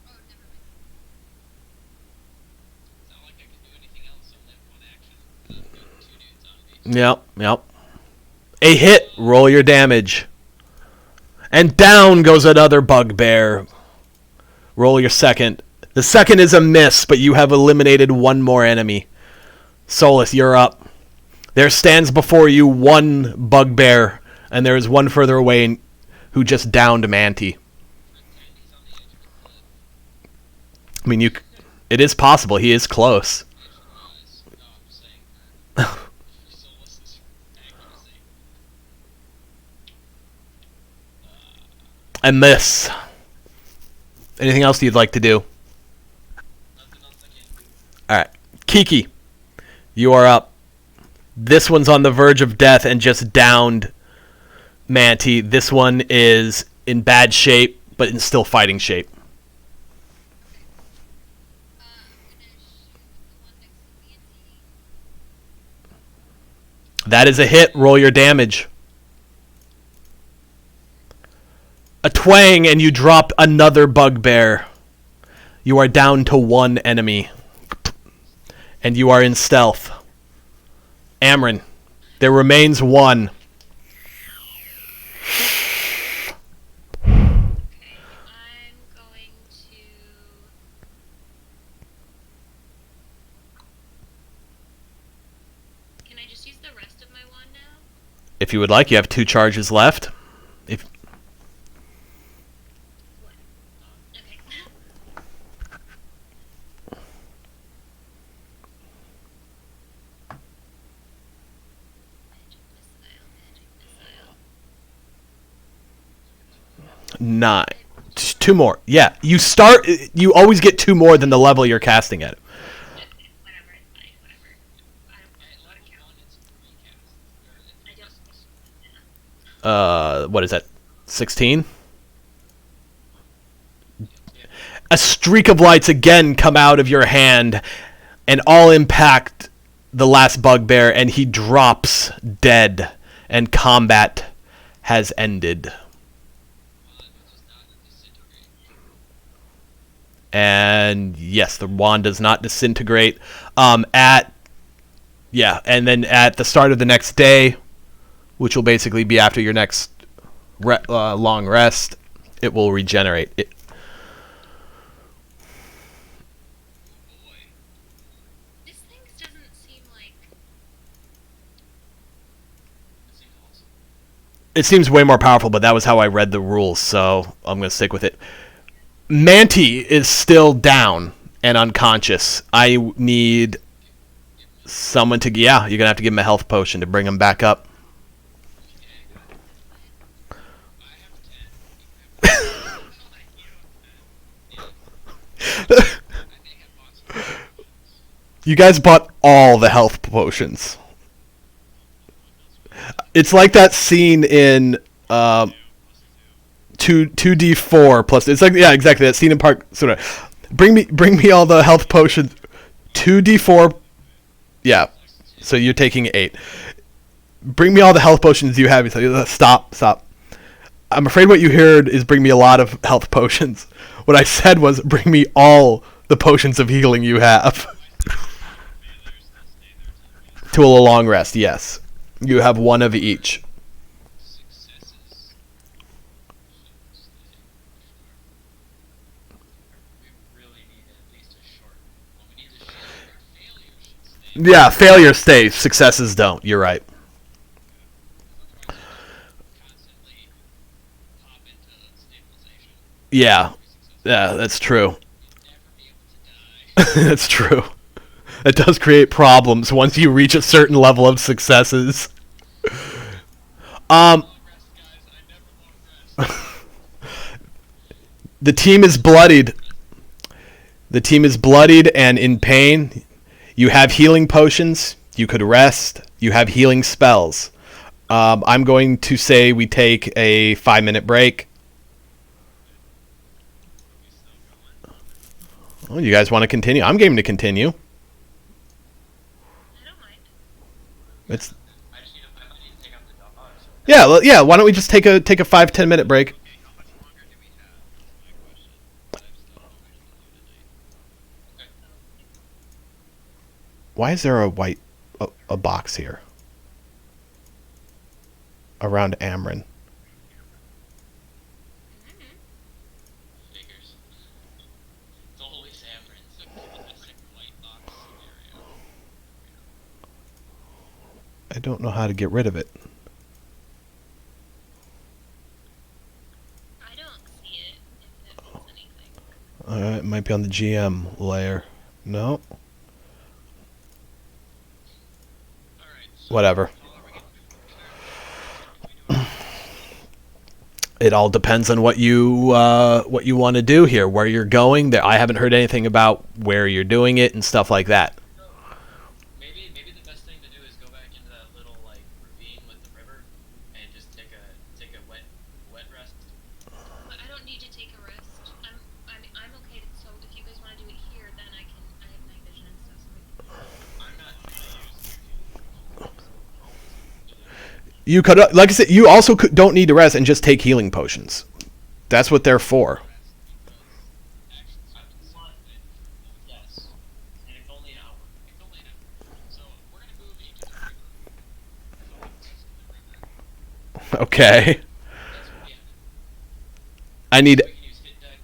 Oh, never mind. It's not like I can do anything else. I only have one action. Two dudes on me. Yep. A hit. Roll your damage. And down goes another bugbear. Roll your second. The second is a miss, but you have eliminated one more enemy. Solus, you're up. There stands before you one bugbear, and there is one further away who just downed Manti. He's on the edge of a cliff. I mean, it is possible. He is close. Edge-wise. No, I'm saying that. Solus's accuracy. And this. Anything else you'd like to do? Nothing else I can do. Alright. Kiki, you are up. This one's on the verge of death and just downed Manti. This one is in bad shape, but in still fighting shape. I'm gonna shoot the one next to Manti. That is a hit. Roll your damage. A twang, and you drop another bugbear. You are down to one enemy. And you are in stealth. Amryn, there remains one. Okay, I'm going to. Can I just use the rest of my wand now? If you would like, you have 2 charges left. If What? Okay. 9. Two more. Yeah, you start. You always get 2 more than the level you're casting at. Okay, whatever, it's fine, whatever. I don't At want to level count. 1, it's 3 casts. Or it's I don't. yeah. What is that? 16. Yeah. A streak of lights again come out of your hand, and all impact the last bugbear, and he drops dead, and combat has ended. Which is not disintegrate. And yes, the wand does not disintegrate. And then at the start of the next day, which will basically be after your next long rest, it will regenerate. Oh boy. This thing doesn't seem like. It seems awesome. It seems way more powerful, but that was how I read the rules, so I'm going to stick with it. Manti is still down and unconscious. I need someone to... Yeah, you're going to have to give him a health potion to bring him back up. Okay. I have 10. I may have bought some potions. You guys bought all the health potions. It's like that scene in 2d4 plus. It's like, yeah, exactly that scene in Park. Sort of. Bring me all the health potions. 2d4. Yeah. So you're taking 8. Bring me all the health potions you have. Stop. I'm afraid what you heard is bring me a lot of health potions. What I said was bring me all the potions of healing you have. To a long rest, yes. You have 1 of each. Successes. We really need at least a short. Well, we need to show our failures should stay. Yeah, failures stay, successes don't. You're right. Otherwise, you constantly pop into stabilization. Yeah, Every success. yeah, that's true. You'll never be able to die. That's true. It does create problems once you reach a certain level of successes. Long rest, guys. I never long rest. The team is bloodied. The team is bloodied and in pain. You have healing potions. You could rest. You have healing spells. I'm going to say we take a 5-minute break. Oh, you guys want to continue? I'm game to continue. I don't mind. It's I just need to take out the dogs. yeah. Why don't we just take a 5-10 minute break? Okay, how much longer do we have? That's my question. I'm still hungry to do tonight. Why is there a box here around Amron? Figures. It's always Amron's a classic white box scenario. I don't know how to get rid of it. I don't see it. If that means anything. It might be on the GM layer. No, Alright, so whatever. how are we getting started? It all depends on what you want to do here, where you're going. There, I haven't heard anything about where you're doing it and stuff like that. Maybe the best thing to do is go back into that little like ravine with the river and just take a wet rest. But I don't need to take a rest. I'm okay. So if you guys want to do it here, then I have night vision and stuff. So I'm not. You could, like I said, you also don't need to rest and just take healing potions. That's what they're for. I want. Yes, and it's only an hour. It's only an hour. So we're gonna move into the river. So we rest in the river. Okay. That's what we have. I need. We can use hit deck.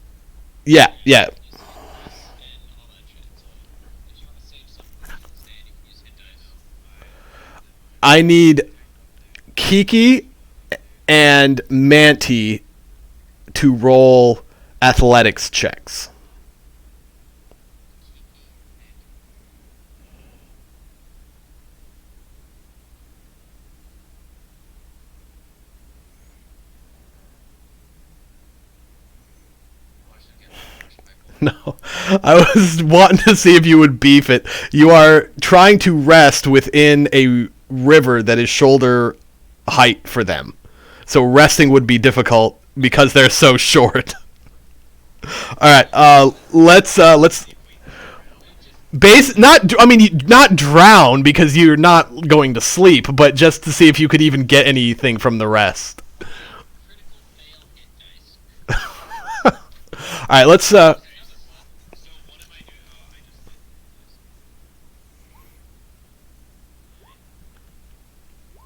Yeah. Use hit dice and all that shit. So if you want to save some for the stand, you can use hit dice. I need Kiki and Manti to roll athletics checks. No, I was wanting to see if you would beef it. You are trying to rest within a river that is shoulder height for them, so resting would be difficult because they're so short. All right, let's base not. I mean, not drown because you're not going to sleep, but just to see if you could even get anything from the rest. Critical fail hit dice. All right, let's. So what am I doing? Oh, I just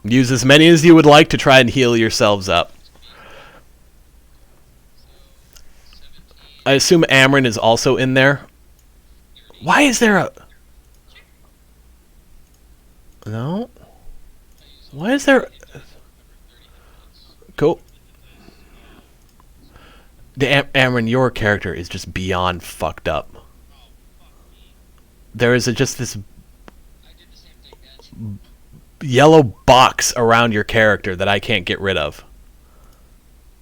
did. Use as many as you would like to try and heal yourselves up. So 17. I assume Amryn is also in there. Why is there a... No? Why is there... Cool. Amryn, your character is just beyond fucked up. There is just this I did the same thing, guys. yellow box around your character that I can't get rid of.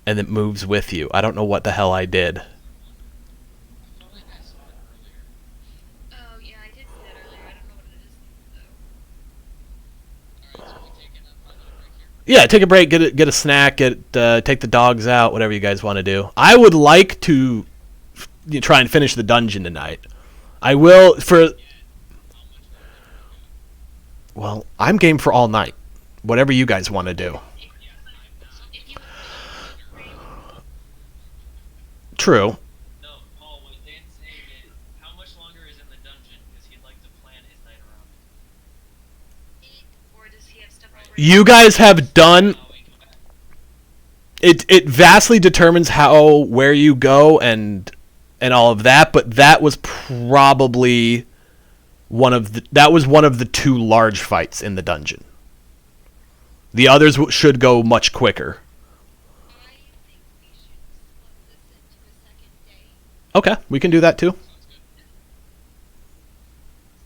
And it moves with you. I don't know what the hell I did. I felt like I saw it earlier. Oh yeah, I did see that earlier. I don't know what it is though. Alright, so we taking a 5-minute break here? Yeah, take a break, get a snack, take the dogs out, whatever you guys want to do. I would like to try and finish the dungeon tonight. I will for... Well, I'm game for all night. Whatever you guys want to do. If you True. No, Paul, what Dan's saying is, how much longer is in the dungeon? Because he'd like to plan his night around it. or does he have stuff already? You guys have done... Oh, wait, come back. It vastly determines where you go and all of that, but that was probably one of the two large fights in the dungeon. The others should go much quicker. I think we should split this into a second day. Okay, we can do that too.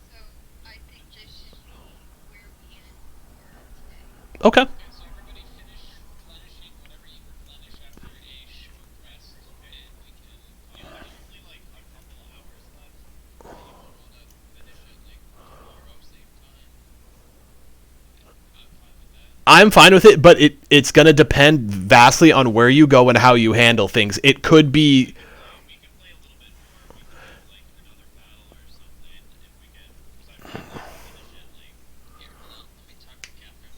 So I think this should be where we end for today. Okay. Okay, so everybody finish replenishing whatever you replenish after a short rest, and we can... There's only like a couple of hours left. Do you want to finish it like tomorrow, same time? I'm fine with that. I'm fine with it, but it's going to depend vastly on where you go and how you handle things. It could be... We can play a little bit more. We can do like another battle or something if we can. Because I really want to finish it. Like, Here, hold on, let me talk to Catherine.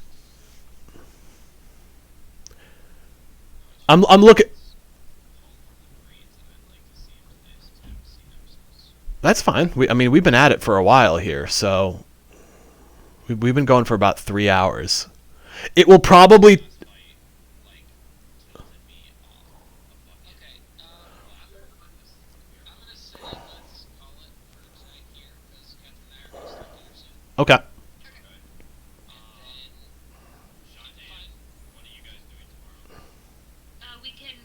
I'm looking... Marines, and I'd like to see if they haven't seen them since. That's fine. We've been at it for a while here, so... We've been going for about 3 hours. It will probably... Last fight, like, tilted me off a bucket. Okay, I'm gonna say let's call it for tonight here, because Catherine and I are gonna start dinner soon. Okay. And then... Shantae, what are you guys doing tomorrow? We can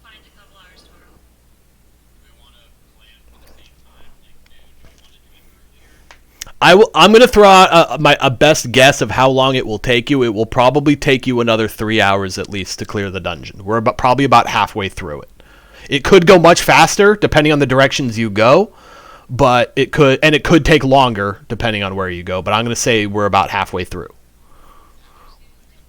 find a couple hours tomorrow. Do we want to plan for the same time, like noon? Do we want to do it earlier? I'm going to throw out a best guess of how long it will take you. It will probably take you another 3 hours at least to clear the dungeon. We're probably about halfway through it. It could go much faster depending on the directions you go, but it could take longer depending on where you go. But I'm going to say we're about halfway through.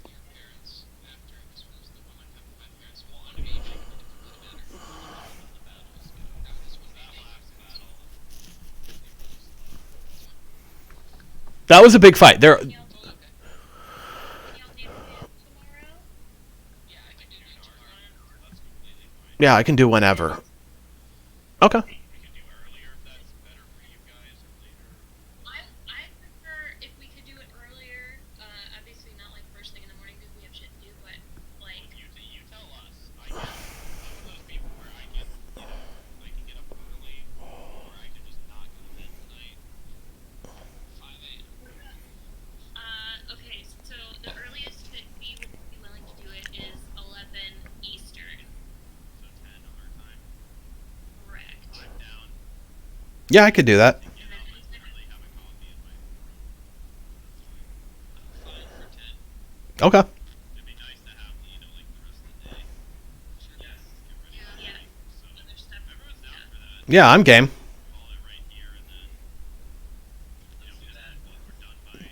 Your parents after this was the one I have with my parents. Well, on aging, it didn't really matter. The battles go. Now this was That the last battle, That was a big fight. There, Can y'all do it tomorrow? Yeah, I can do that tomorrow. that's completely fine. yeah, I can do whenever. Okay. We can do earlier if that's better for you guys, or later. I prefer if we could do it earlier. Obviously not like first thing in the morning because we have shit to do, but like You tell us. I'm one of those people where I can, I can get up early, or I can just not go to bed tonight. 5 a.m. okay, so the earliest that we would be willing to do it is 11 Eastern. So 10 our time. Correct. I'm down. Yeah, I could do that. Yeah, I'll just literally have a coffee in my room. That's fine. I'm fine for 10. Okay. It'd be nice to have, like the rest of the day. Sure. Yes. Get ready for Yeah. the night. So Other stuff. everyone's down Yeah. for that. Yeah, I'm game. Call it right here, and then when we're done by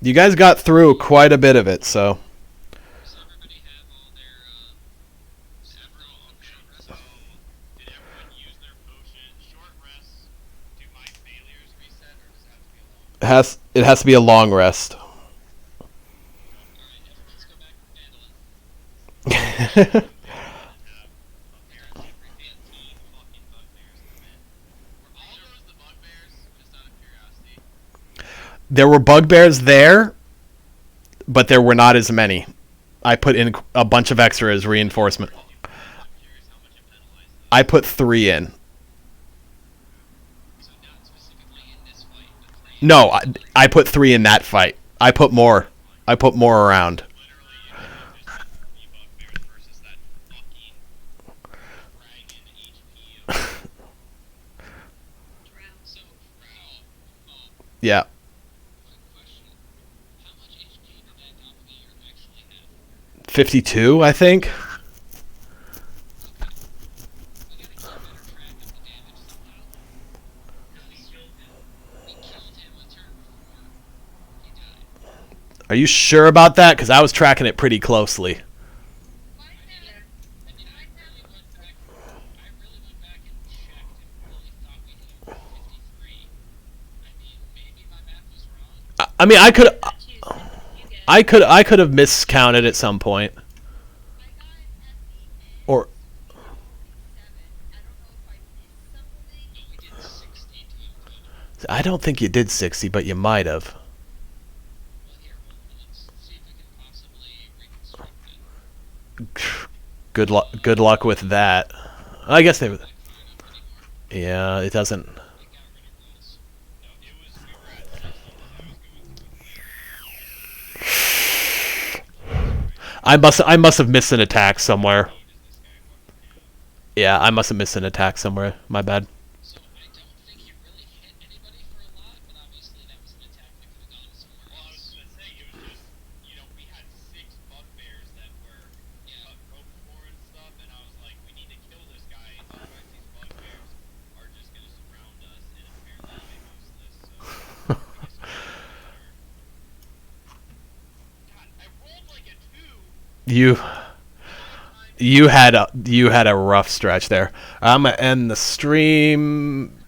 You guys got through quite a bit of it, so Does everybody have all their several. Okay, so did everyone use their potion? Short rests. Do my failures reset, or does it have to be a long? it has to be a long rest. Alright, everyone, let's go back to Phandelver. Have apparently 15 fucking bugbears come in. Were all those the bugbears? Just out of curiosity. There were bugbears there, but there were not as many. I put in a bunch of extra as reinforcement. I'm curious how much it penalized them. I put 3 in. So not specifically in this fight, but 3. No, I put 3 in that fight. I put more. I put more around. Literally, you could have just had 3 bugbears versus that fucking dragon HP of So, Yeah. quick question. How much HP did that doppelganger actually have? 52, I think. We gotta keep better track of the damage somehow. We killed him a turn before he died. Are you sure about that? Because I was tracking it pretty closely. I mean, I really went back and checked and really thought we hit him for 53. I mean, maybe my math was wrong. I mean, You get I could have miscounted at some point. I got at the end Or 7. I don't know if I missed something. No, we did 60 total. I don't think you did 60, but you might have. Well, here, let's see if we can possibly reconstruct it. Good luck with that. I guess they. Not fine up anymore. Yeah, it doesn't. It got rid of rolls. no, it was we were at 60 because I was going through. I must have missed an attack somewhere. Does this guy fucking have? Yeah, I must have missed an attack somewhere. My bad. So I don't think you really hit anybody for a lot, but obviously that was an attack that could have gone somewhere Well, I was else. gonna say it was just we had 6 bugbears that were cut rope for and stuff, and I was like, we need to kill this guy, otherwise these bugbears are just gonna surround us, and apparently I'm useless. So I guess we should do better. God, I rolled like a 2 You all the time. you had a rough stretch there. I'm gonna end the stream